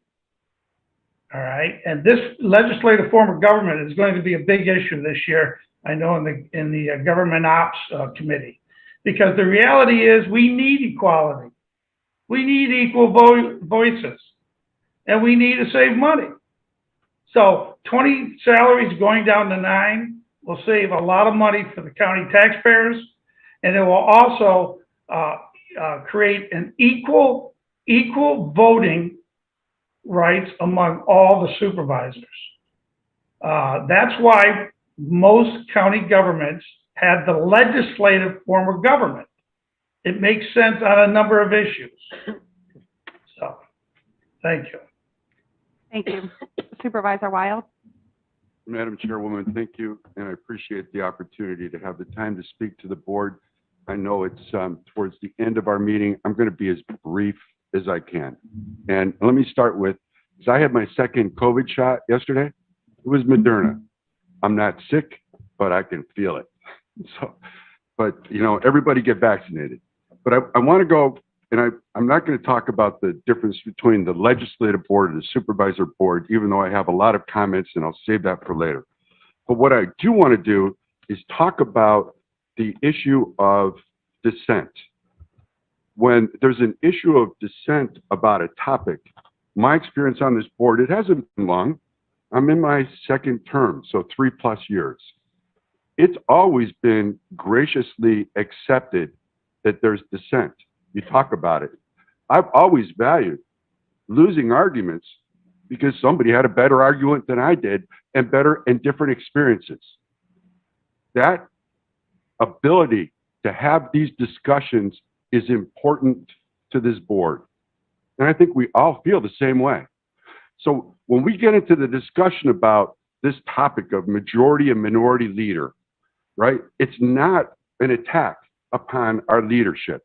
All right, and this legislative form of government is going to be a big issue this year, I know, in the Government Ops Committee, because the reality is we need equality. We need equal voices. and we need to save money. So 20 salaries going down to 9 will save a lot of money for the county taxpayers, and it will also create an equal voting rights among all the supervisors. That's why most county governments have the legislative form of government. It makes sense on a number of issues. So, thank you. Thank you. Supervisor Wild? Madam Chairwoman, thank you, and I appreciate the opportunity to have the time to speak to the board. I know it's towards the end of our meeting. I'm going to be as brief as I can. And let me start with, because I had my second COVID shot yesterday. It was Moderna. I'm not sick, but I can feel it. So, but you know, everybody get vaccinated. But I want to go, and I'm not going to talk about the difference between the legislative board and the supervisor board, even though I have a lot of comments, and I'll save that for later. But what I do want to do is talk about the issue of dissent. When there's an issue of dissent about a topic, my experience on this board, it hasn't been long. I'm in my second term, so 3+ years. It's always been graciously accepted that there's dissent. You talk about it. I've always valued losing arguments because somebody had a better argument than I did and better and different experiences. That ability to have these discussions is important to this board. And I think we all feel the same way. So when we get into the discussion about this topic of majority and minority leader, right? It's not an attack upon our leadership.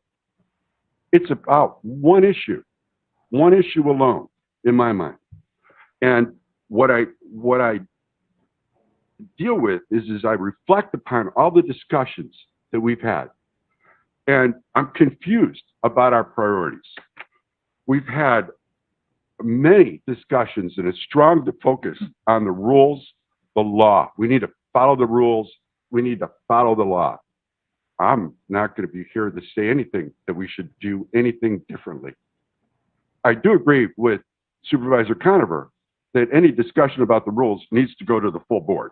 It's about one issue alone, in my mind. And what I deal with is I reflect upon all the discussions that we've had. And I'm confused about our priorities. We've had many discussions and a strong focus on the rules, the law. We need to follow the rules. We need to follow the law. I'm not going to be here to say anything that we should do anything differently. I do agree with Supervisor Conover that any discussion about the rules needs to go to the full board.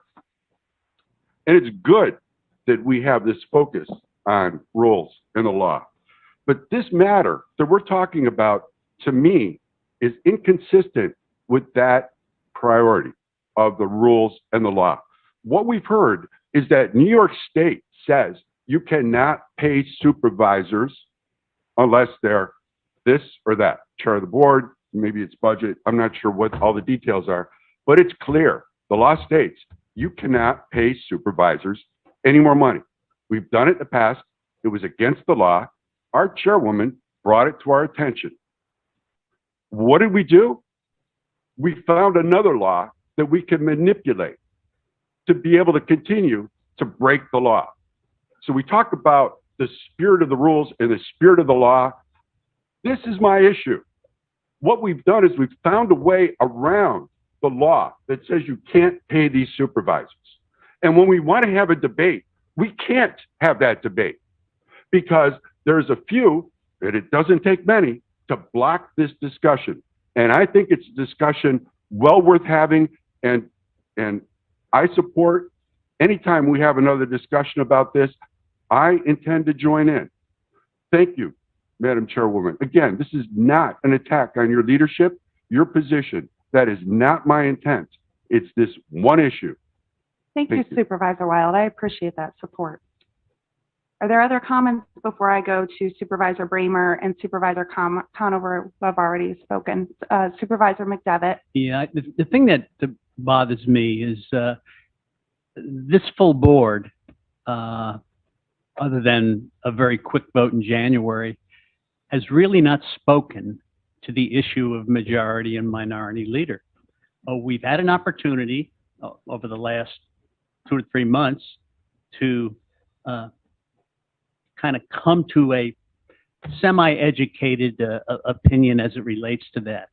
And it's good that we have this focus on rules and the law. But this matter that we're talking about, to me, is inconsistent with that priority of the rules and the law. What we've heard is that New York State says you cannot pay supervisors unless they're this or that, chair of the board, maybe it's budget, I'm not sure what all the details are, but it's clear. The law states you cannot pay supervisors any more money. We've done it in the past. It was against the law. Our chairwoman brought it to our attention. What did we do? We found another law that we can manipulate to be able to continue to break the law. So we talk about the spirit of the rules and the spirit of the law. This is my issue. What we've done is we've found a way around the law that says you can't pay these supervisors. And when we want to have a debate, we can't have that debate because there's a few, and it doesn't take many, to block this discussion. And I think it's a discussion well worth having, and I support anytime we have another discussion about this. I intend to join in. Thank you, Madam Chairwoman. Again, this is not an attack on your leadership, your position. That is not my intent. It's this one issue. Thank you, Supervisor Wild. I appreciate that support. Are there other comments before I go to Supervisor Bramer and Supervisor Conover, who have already spoken? Supervisor McDevitt. Yeah, the thing that bothers me is this full board, other than a very quick vote in January, has really not spoken to the issue of majority and minority leader. We've had an opportunity over the last 2 to 3 months to kind of come to a semi-educated opinion as it relates to that.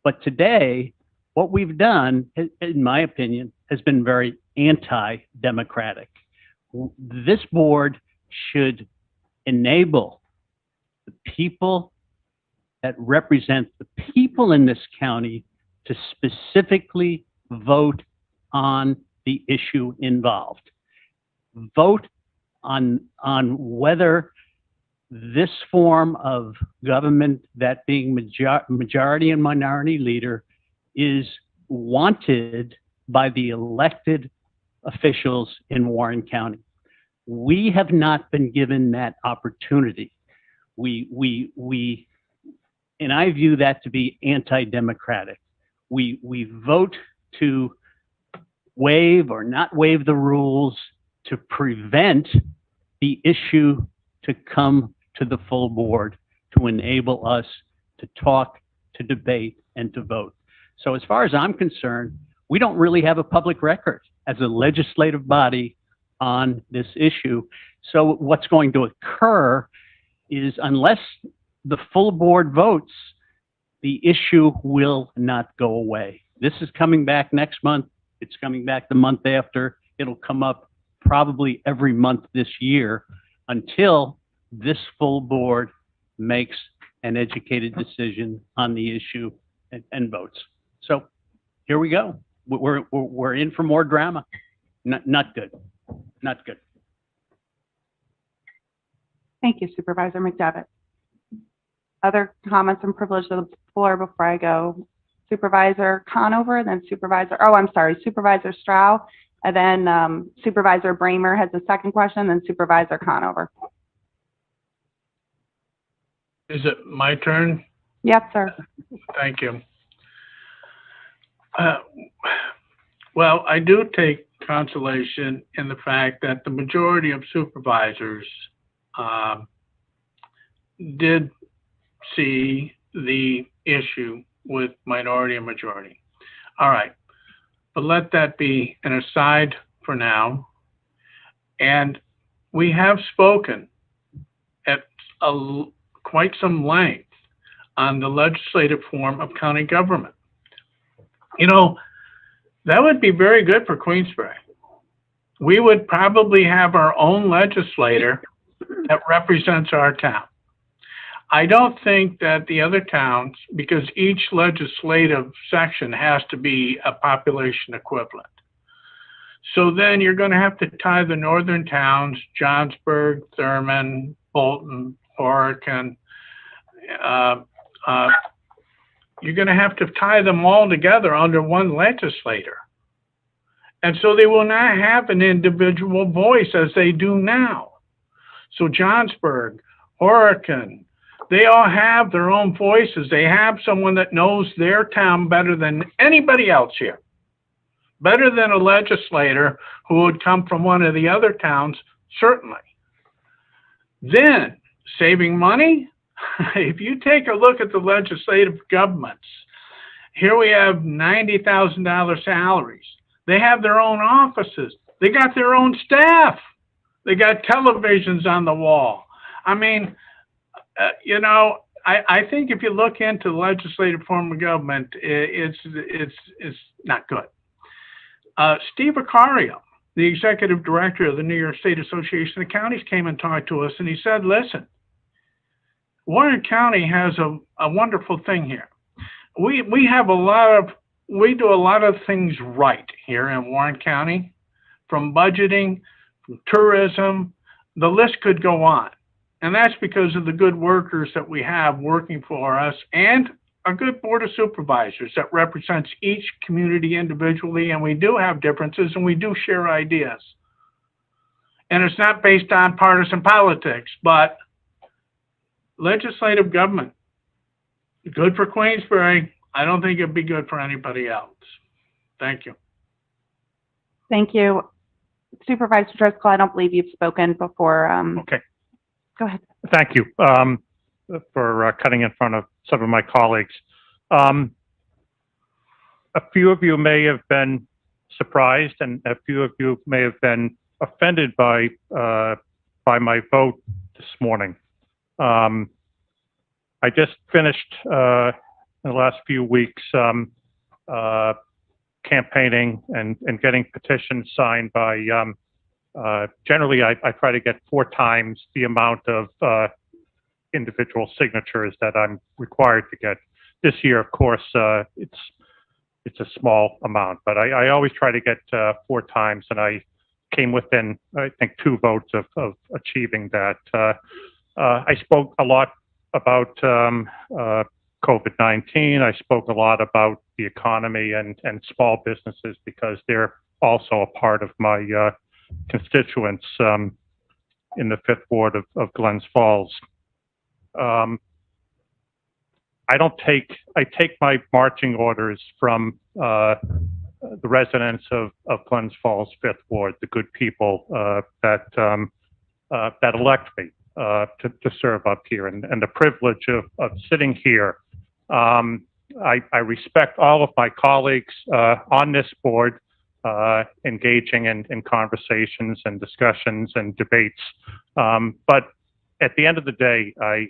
But today, what we've done, in my opinion, has been very anti-democratic. This board should enable the people that represent the people in this county to specifically vote on the issue involved. Vote on whether this form of government, that being majority and minority leader, is wanted by the elected officials in Warren County. We have not been given that opportunity. And I view that to be anti-democratic. We vote to waive or not waive the rules to prevent the issue to come to the full board, to enable us to talk, to debate, and to vote. So as far as I'm concerned, we don't really have a public record as a legislative body on this issue. So what's going to occur is, unless the full board votes, the issue will not go away. This is coming back next month. It's coming back the month after. It'll come up probably every month this year until this full board makes an educated decision on the issue and votes. So here we go. We're in for more drama. Not good. Not good. Thank you, Supervisor McDevitt. Other comments and privilege of the floor before I go? Supervisor Conover, then Supervisor Strau, and then Supervisor Bramer has a second question, then Supervisor Conover. Is it my turn? Yes, sir. Thank you. Well, I do take consolation in the fact that the majority of supervisors did see the issue with minority and majority. All right, but let that be an aside for now. And we have spoken at quite some length on the legislative form of county government. You know, that would be very good for Queensbury. We would probably have our own legislator that represents our town. I don't think that the other towns, because each legislative section has to be a population equivalent. So then you're going to have to tie the northern towns, Johnsburg, Thurman, Bolton, Horicon. You're going to have to tie them all together under one legislator. And so they will not have an individual voice as they do now. So Johnsburg, Horicon, they all have their own voices. They have someone that knows their town better than anybody else here. Better than a legislator who would come from one of the other towns, certainly. Then, saving money, if you take a look at the legislative governments, here we have $90,000 salaries. They have their own offices. They got their own staff. They got televisions on the wall. I mean, you know, I think if you look into the legislative form of government, it's not good. Steve Accario, the executive director of the New York State Association of Counties, came and talked to us, and he said, listen, Warren County has a wonderful thing here. We do a lot of things right here in Warren County, from budgeting, from tourism, the list could go on. And that's because of the good workers that we have working for us and a good board of supervisors that represents each community individually. And we do have differences and we do share ideas. And it's not based on partisan politics, but legislative government, good for Queensbury. I don't think it'd be good for anybody else. Thank you. Thank you. Supervisor Driscoll, I don't believe you've spoken before. Okay. Go ahead. Thank you for cutting in front of some of my colleagues. A few of you may have been surprised, and a few of you may have been offended by my vote this morning. I just finished in the last few weeks campaigning and getting petitions signed by generally I try to get 4 times the amount of individual signatures that I'm required to get. This year, of course, it's a small amount, but I always try to get 4 times, and I came within, I think, 2 votes of achieving that. I spoke a lot about COVID-19. I spoke a lot about the economy and small businesses because they're also a part of my constituents in the 5th Ward of Glens Falls. I take my marching orders from the residents of Glens Falls 5th Ward, the good people that elect me to serve up here, and the privilege of sitting here. I respect all of my colleagues on this board, engaging in conversations and discussions and debates. But at the end of the day, I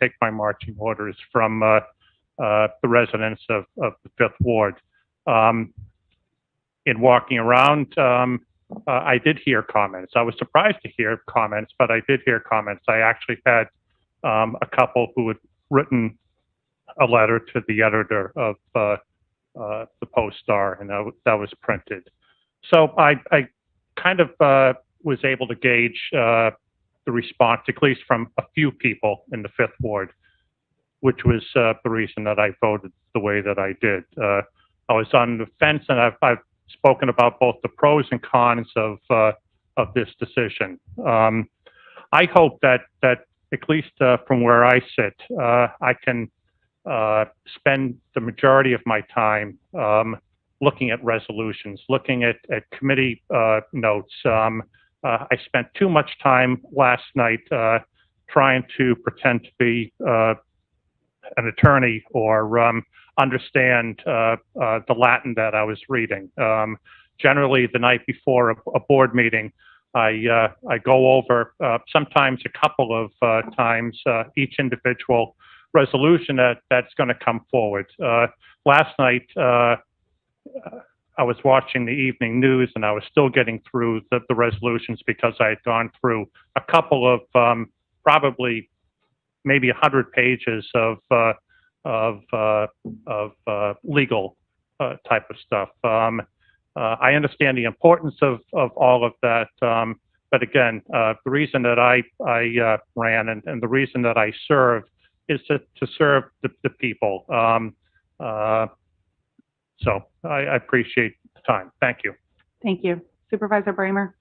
take my marching orders from the residents of the 5th Ward. In walking around, I did hear comments. I was surprised to hear comments, but I did hear comments. I actually had a couple who had written a letter to the editor of the Post-Star, and that was printed. So I kind of was able to gauge the response, at least from a few people in the 5th Ward, which was the reason that I voted the way that I did. I was on the fence, and I've spoken about both the pros and cons of this decision. I hope that at least from where I sit, I can spend the majority of my time looking at resolutions, looking at committee notes. I spent too much time last night trying to pretend to be an attorney or understand the Latin that I was reading. Generally, the night before a board meeting, I go over sometimes a couple of times each individual resolution that's going to come forward. Last night, I was watching the evening news, and I was still getting through the resolutions because I had gone through a couple of probably maybe 100 pages of legal type of stuff. I understand the importance of all of that, but again, the reason that I ran and the reason that I serve is to serve the people. So I appreciate the time. Thank you. Thank you. Supervisor Bramer.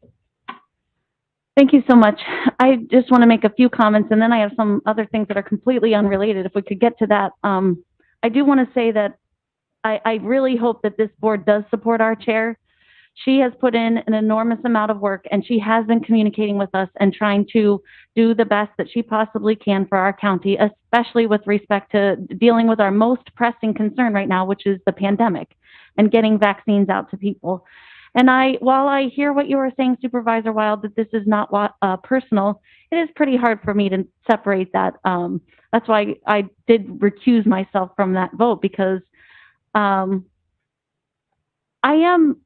Thank you so much. I just want to make a few comments, and then I have some other things that are completely unrelated, if we could get to that. I do want to say that I really hope that this board does support our chair. She has put in an enormous amount of work, and she has been communicating with us and trying to do the best that she possibly can for our county, especially with respect to dealing with our most pressing concern right now, which is the pandemic and getting vaccines out to people. And while I hear what you were saying, Supervisor Wild, that this is not personal, it is pretty hard for me to separate that. That's why I did recuse myself from that vote, because I am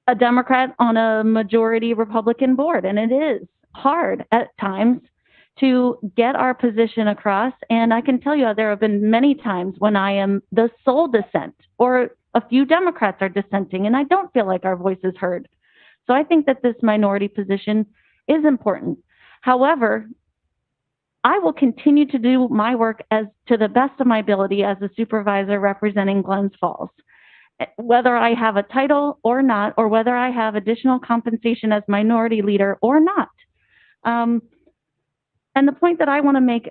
a Democrat on a majority Republican board, and it is hard at times to get our position across. And I can tell you there have been many times when I am the sole dissent, or a few Democrats are dissenting, and I don't feel like our voice is heard. So I think that this minority position is important. However, I will continue to do my work as to the best of my ability as a supervisor representing Glens Falls, whether I have a title or not, or whether I have additional compensation as minority leader or not. And the point that I want to make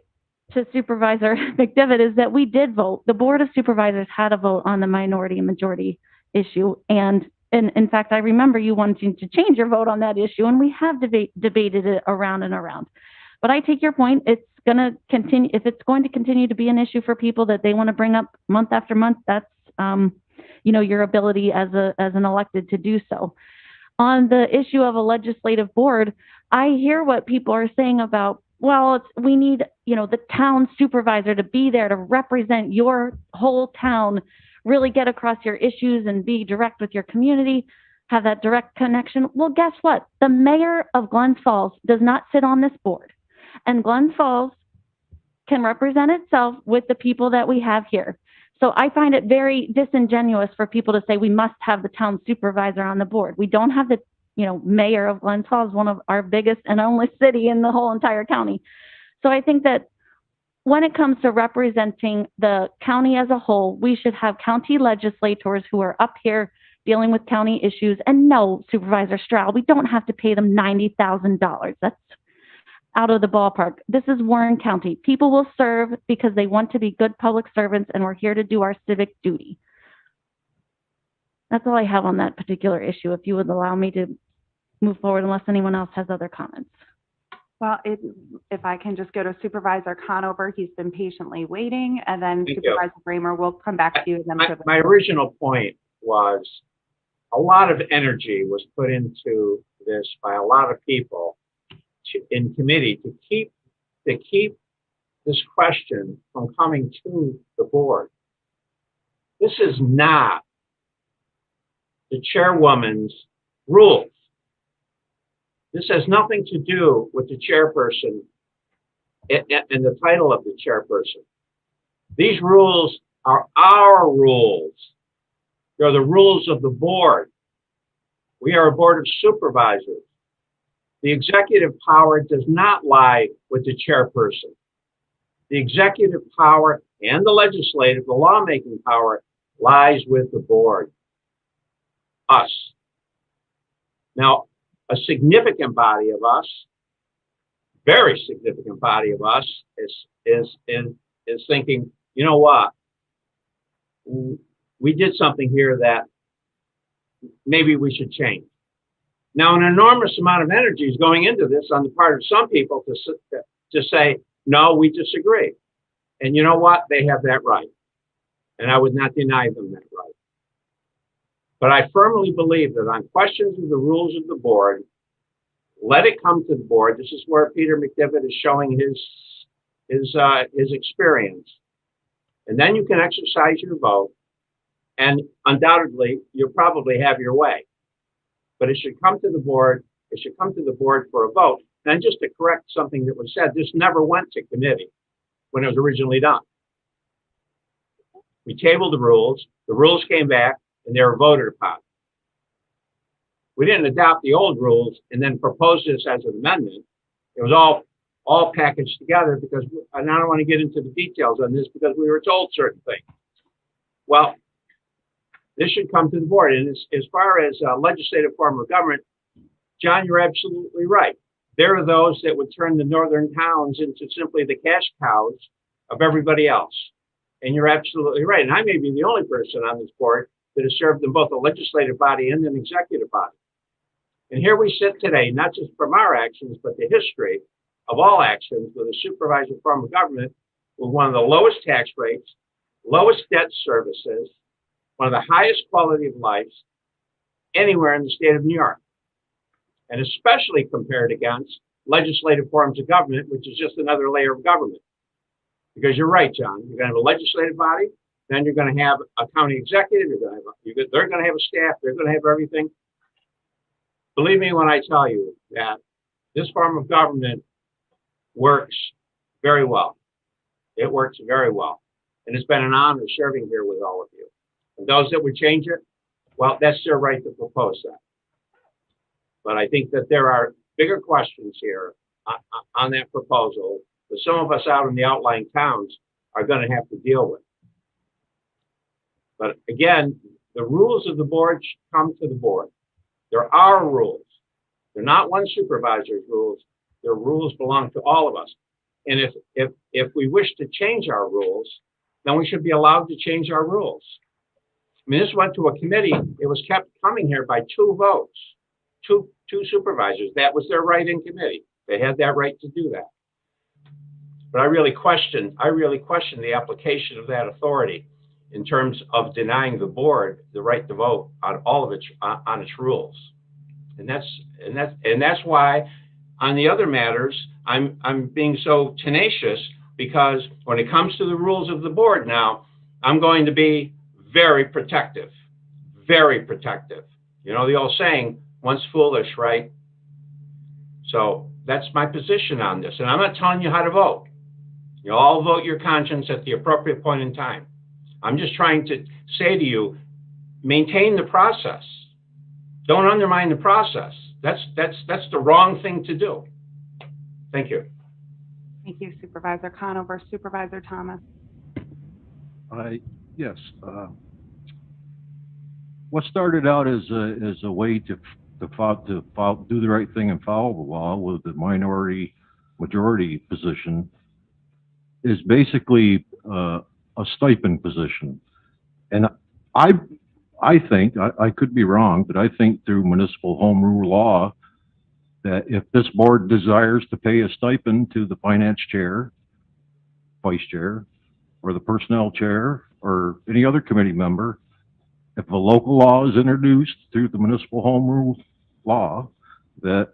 to Supervisor McDevitt is that we did vote. The Board of Supervisors had a vote on the minority and majority issue. And in fact, I remember you wanting to change your vote on that issue, and we have debated it around and around. But I take your point. It's going to continue. If it's going to continue to be an issue for people that they want to bring up month after month, that's your ability as an elected to do so. On the issue of a legislative board, I hear what people are saying about, well, we need, the town supervisor to be there to represent your whole town, really get across your issues and be direct with your community, have that direct connection. Well, guess what? The mayor of Glens Falls does not sit on this board. And Glens Falls can represent itself with the people that we have here. So I find it very disingenuous for people to say we must have the town supervisor on the board. We don't have the, mayor of Glens Falls, one of our biggest and only city in the whole entire county. So I think that when it comes to representing the county as a whole, we should have county legislators who are up here dealing with county issues. And no, Supervisor Stroud, we don't have to pay them $90,000. That's out of the ballpark. This is Warren County. People will serve because they want to be good public servants, and we're here to do our civic duty. That's all I have on that particular issue, if you would allow me to move forward unless anyone else has other comments. Well, if I can just go to Supervisor Conover, he's been patiently waiting, and then Thank you. Supervisor Bramer will come back to you. And then My original point was a lot of energy was put into this by a lot of people in committee to keep this question from coming to the board. This is not the chairwoman's rules. This has nothing to do with the chairperson and the title of the chairperson. These rules are our rules. They're the rules of the board. We are a board of supervisors. The executive power does not lie with the chairperson. The executive power and the legislative, the lawmaking power, lies with the board, us. Now, a significant body of us, very significant body of us, is thinking, you know what? We did something here that maybe we should change. Now, an enormous amount of energy is going into this on the part of some people to say, no, we disagree. And you know what? They have that right. And I would not deny them that right. But I firmly believe that on questions of the rules of the board, let it come to the board. This is where Peter McDivitt is showing his experience. And then you can exercise your vote. And undoubtedly, you'll probably have your way. But it should come to the board. It should come to the board for a vote. And just to correct something that was said, this never went to committee when it was originally done. We tabled the rules came back, and they were voted upon. We didn't adopt the old rules and then propose this as an amendment. It was all packaged together because, and I don't want to get into the details on this because we were told certain things. Well, this should come to the board. And as far as legislative form of government, John, you're absolutely right. There are those that would turn the northern towns into simply the cash cows of everybody else. And you're absolutely right. And I may be the only person on this board that has served in both a legislative body and an executive body. And here we sit today, not just from our actions, but the history of all actions with a supervisory form of government with one of the lowest tax rates, lowest debt services, one of the highest quality of life anywhere in the state of New York. And especially compared against legislative forms of government, which is just another layer of government. Because you're right, John, you're going to have a legislative body, then you're going to have a county executive, they're going to have a staff, they're going to have everything. Believe me when I tell you that this form of government works very well. It works very well. And it's been an honor serving here with all of you. And those that would change it, well, that's their right to propose that. But I think that there are bigger questions here on that proposal that some of us out in the outlying towns are going to have to deal with. But again, the rules of the board should come to the board. They're our rules. They're not one supervisor's rules. Their rules belong to all of us. And if we wish to change our rules, then we should be allowed to change our rules. I mean, this went to a committee. It was kept coming here by 2 votes, two supervisors. That was their right in committee. They had that right to do that. But I really question the application of that authority in terms of denying the board the right to vote on all of its on its rules. And that's why on the other matters I'm being so tenacious, because when it comes to the rules of the board now, I'm going to be very protective. Very protective. You know the old saying, once foolish, right? So that's my position on this. And I'm not telling you how to vote. You'll all vote your conscience at the appropriate point in time. I'm just trying to say to you, maintain the process. Don't undermine the process. That's the wrong thing to do. Thank you. Thank you, Supervisor Conover. Supervisor Thomas. Yes. What started out as a way to do the right thing and follow the law with the majority position is basically a stipend position. And I think, I could be wrong, but I think through municipal home rule law, that if this board desires to pay a stipend to the finance chair, vice chair, or the personnel chair, or any other committee member, if a local law is introduced through the municipal home rule law, that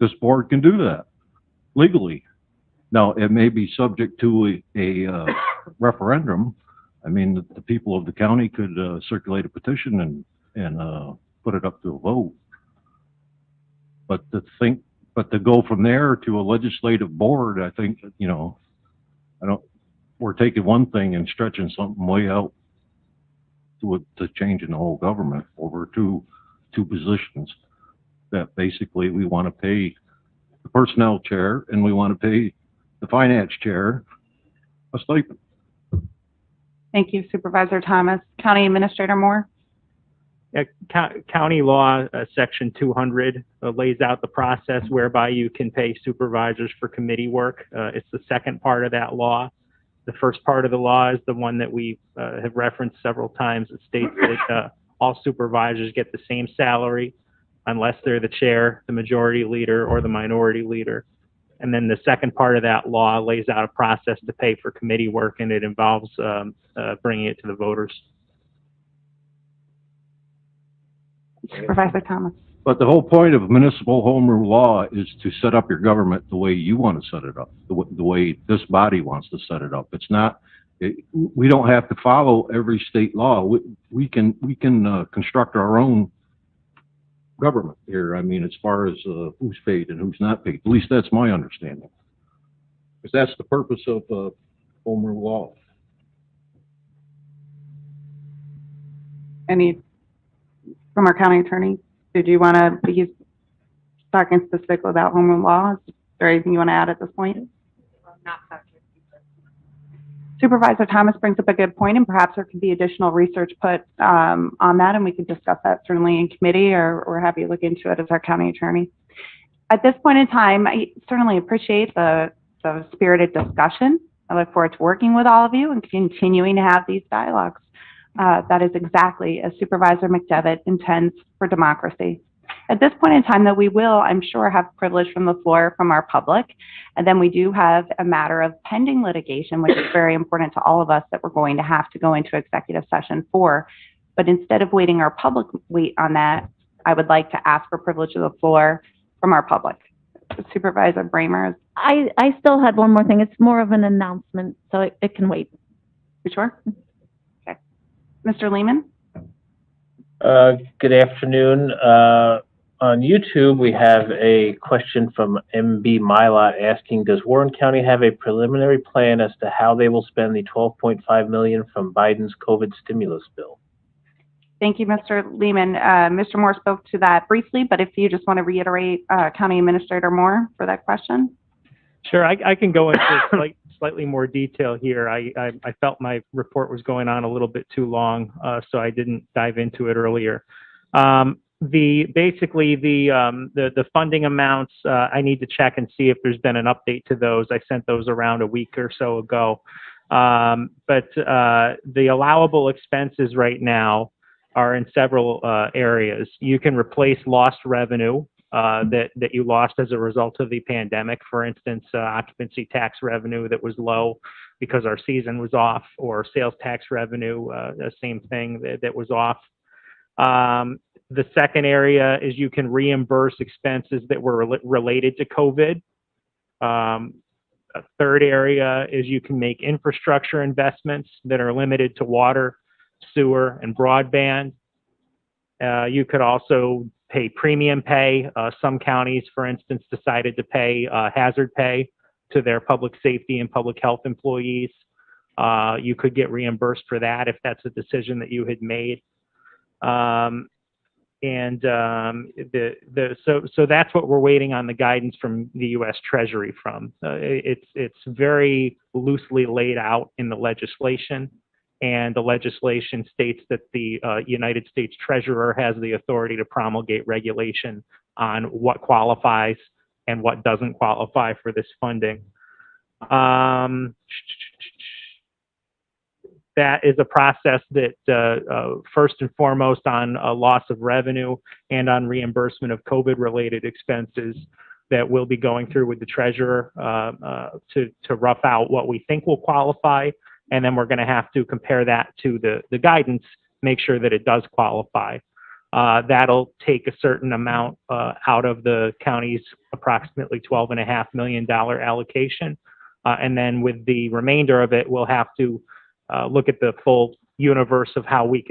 this board can do that legally. Now, it may be subject to a referendum. I mean, the people of the county could circulate a petition and put it up to a vote. But to go from there to a legislative board, I think, we're taking one thing and stretching something way out to changing the whole government over two positions that basically we want to pay the personnel chair and we want to pay the finance chair a stipend. Thank you, Supervisor Thomas. County Administrator Moore. County law, section 200, lays out the process whereby you can pay supervisors for committee work. It's the second part of that law. The first part of the law is the one that we have referenced several times. It states that all supervisors get the same salary unless they're the chair, the majority leader, or the minority leader. And then the second part of that law lays out a process to pay for committee work, and it involves bringing it to the voters. Supervisor Thomas. But the whole point of municipal home rule law is to set up your government the way you want to set it up, the way this body wants to set it up. It's not, we don't have to follow every state law. We can construct our own government here. I mean, as far as who's paid and who's not paid. At least that's my understanding. Because that's the purpose of home rule law. Any from our county attorney? Did you want to be talking specifically about home rule law? Is there anything you want to add at this point? Not Supervisor Thomas brings up a good point, and perhaps there could be additional research put on that, and we could discuss that certainly in committee, or we're happy to look into it as our county attorney. At this point in time, I certainly appreciate the spirited discussion. I look forward to working with all of you and continuing to have these dialogues. That is exactly as Supervisor McDevitt intends for democracy. At this point in time, though, we will, I'm sure, have privilege from the floor from our public. And then we do have a matter of pending litigation, which is very important to all of us that we're going to have to go into executive session for. But instead of waiting our public wait on that, I would like to ask for privilege of the floor from our public. Supervisor Bramer. I still had one more thing. It's more of an announcement, so it can wait. You sure? Okay. Mr. Lehman? Good afternoon. On YouTube, we have a question from MB Milot asking, does Warren County have a preliminary plan as to how they will spend the $12.5 million from Biden's COVID stimulus bill? Thank you, Mr. Lehman. Mr. Moore spoke to that briefly, but if you just want to reiterate, County Administrator Moore, for that question. Sure, I can go into slightly more detail here. I felt my report was going on a little bit too long, so I didn't dive into it earlier. Basically the funding amounts, I need to check and see if there's been an update to those. I sent those around a week or so ago. But the allowable expenses right now are in several areas. You can replace lost revenue that you lost as a result of the pandemic. For instance, occupancy tax revenue that was low because our season was off, or sales tax revenue, the same thing that was off. The second area is you can reimburse expenses that were related to COVID. A third area is you can make infrastructure investments that are limited to water, sewer, and broadband. You could also pay premium pay. Some counties, for instance, decided to pay hazard pay to their public safety and public health employees. You could get reimbursed for that if that's a decision that you had made. So that's what we're waiting on the guidance from the U.S. Treasury from. It's very loosely laid out in the legislation, and the legislation states that the United States Treasurer has the authority to promulgate regulation on what qualifies and what doesn't qualify for this funding. That is a process that first and foremost on a loss of revenue and on reimbursement of COVID-related expenses that we'll be going through with the treasurer to rough out what we think will qualify, and then we're going to have to compare that to the guidance, make sure that it does qualify. That'll take a certain amount out of the county's approximately $12.5 million allocation, and then with the remainder of it, we'll have to look at the full universe of how we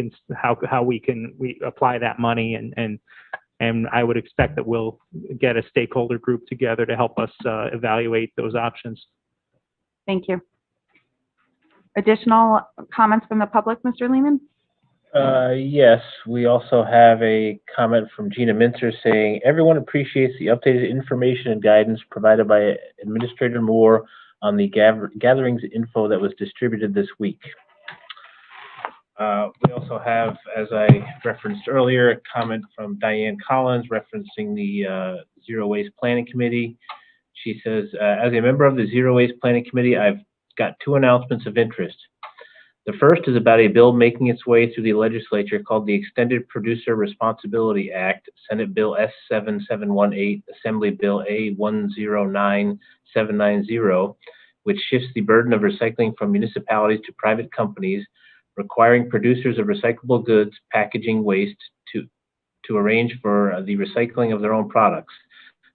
apply that money, and I would expect that we'll get a stakeholder group together to help us evaluate those options. Thank you. Additional comments from the public, Mr. Lehman? Yes, we also have a comment from Gina Mintzer saying, everyone appreciates the updated information and guidance provided by Administrator Moore on the gatherings info that was distributed this week. We also have, as I referenced earlier, a comment from Diane Collins referencing the Zero Waste Planning Committee. She says, as a member of the Zero Waste Planning Committee, I've got two announcements of interest. The first is about a bill making its way through the legislature called the Extended Producer Responsibility Act, Senate Bill S7718, Assembly Bill A109790, which shifts the burden of recycling from municipalities to private companies, requiring producers of recyclable goods, packaging waste to arrange for the recycling of their own products.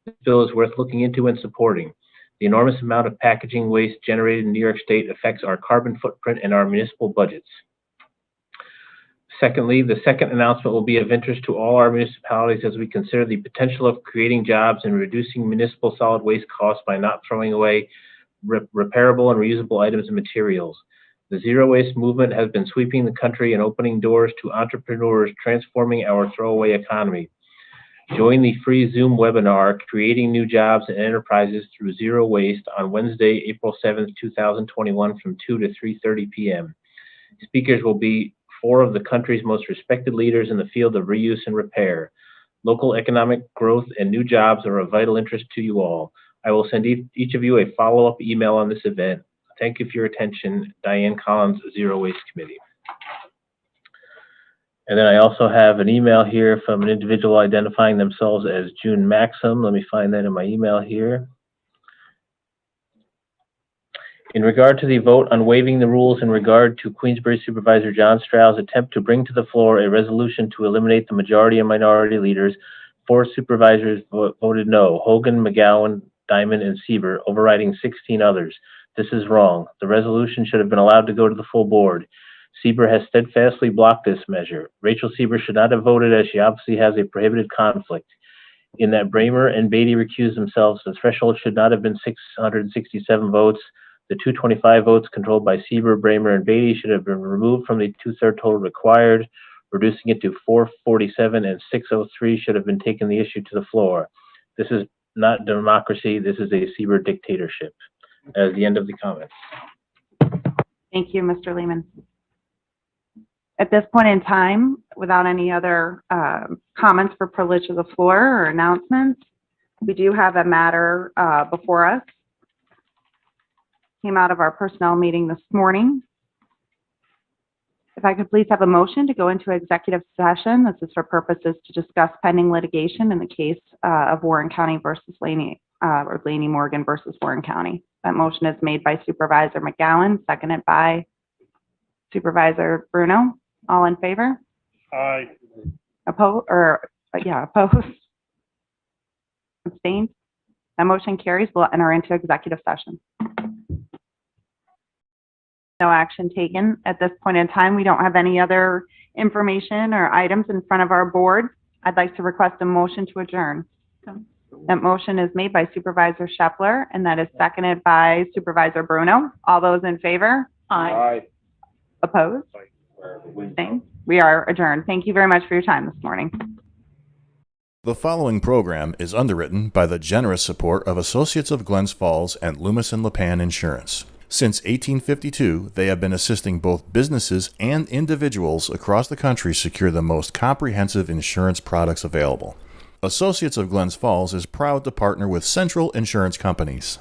This bill is worth looking into and supporting. The enormous amount of packaging waste generated in New York State affects our carbon footprint and our municipal budgets. Secondly, the second announcement will be of interest to all our municipalities as we consider the potential of creating jobs and reducing municipal solid waste costs by not throwing away repairable and reusable items and materials. The zero waste movement has been sweeping the country and opening doors to entrepreneurs, transforming our throwaway economy. Join the free Zoom webinar, Creating New Jobs and Enterprises Through Zero Waste, on Wednesday, April 7th, 2021 from 2 to 3:30 p.m. Speakers will be 4 of the country's most respected leaders in the field of reuse and repair. Local economic growth and new jobs are of vital interest to you all. I will send each of you a follow-up email on this event. Thank you for your attention. Diane Collins, Zero Waste Committee. And then I also have an email here from an individual identifying themselves as June Maxim. Let me find that in my email here. In regard to the vote on waiving the rules in regard to Queensbury Supervisor John Strau's attempt to bring to the floor a resolution to eliminate the majority and minority leaders, 4 supervisors voted no: Hogan, McGowan, Diamond, and Sieber, overriding 16 others. This is wrong. The resolution should have been allowed to go to the full board. Sieber has steadfastly blocked this measure. Rachel Sieber should not have voted, as she obviously has a prohibited conflict. In that Bramer and Beatty recused themselves, the threshold should not have been 667 votes. The 225 votes controlled by Sieber, Bramer, and Beatty should have been removed from the 2/3 total required, reducing it to 447, and 603 should have been taken the issue to the floor. This is not democracy. This is a Sieber dictatorship. That is the end of the comments. Thank you, Mr. Lehman. At this point in time, without any other comments for privilege of the floor or announcements, we do have a matter before us. Came out of our personnel meeting this morning. If I could please have a motion to go into executive session. This is for purposes to discuss pending litigation in the case of Warren County versus Laney, or Laney Morgan versus Warren County. That motion is made by Supervisor McGowan, seconded by Supervisor Bruno. All in favor? Aye. Opposed? Abstained? That motion carries. We'll enter into executive session. No action taken at this point in time. We don't have any other information or items in front of our board. I'd like to request a motion to adjourn. That motion is made by Supervisor Shepler, and that is seconded by Supervisor Bruno. All those in favor? Aye. Opposed? Abstained? We are adjourned. Thank you very much for your time this morning. The following program is underwritten by the generous support of Associates of Glens Falls and Loomis & Lipan Insurance. Since 1852, they have been assisting both businesses and individuals across the country secure the most comprehensive insurance products available. Associates of Glens Falls is proud to partner with Central Insurance Companies.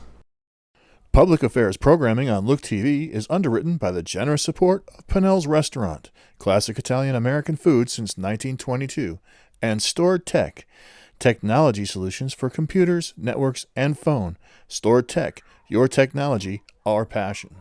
Public Affairs programming on Look TV is underwritten by the generous support of Pinnell's Restaurant, classic Italian-American food since 1922, and Stored Tech, technology solutions for computers, networks, and phone. Stored Tech, your technology, our passion.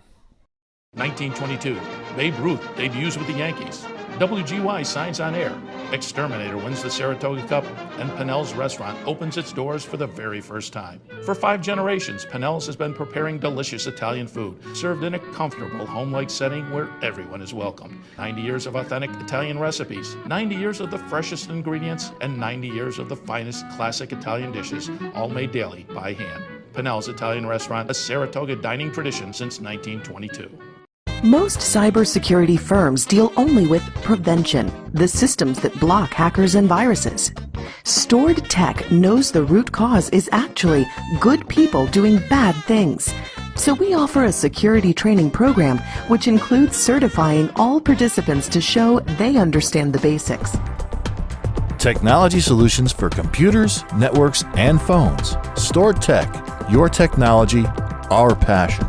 1922, Babe Ruth debuts with the Yankees. WGY signs on air. Exterminator wins the Saratoga Cup, and Pinnell's Restaurant opens its doors for the very first time. For 5 generations, Pinnell's has been preparing delicious Italian food, served in a comfortable, home-like setting where everyone is welcome. 90 years of authentic Italian recipes, 90 years of the freshest ingredients, and 90 years of the finest classic Italian dishes, all made daily by hand. Pinnell's Italian Restaurant, a Saratoga dining tradition since 1922. Most cybersecurity firms deal only with prevention, the systems that block hackers and viruses. Stored Tech knows the root cause is actually good people doing bad things. So we offer a security training program which includes certifying all participants to show they understand the basics. Technology solutions for computers, networks, and phones. Stored Tech, your technology, our passion.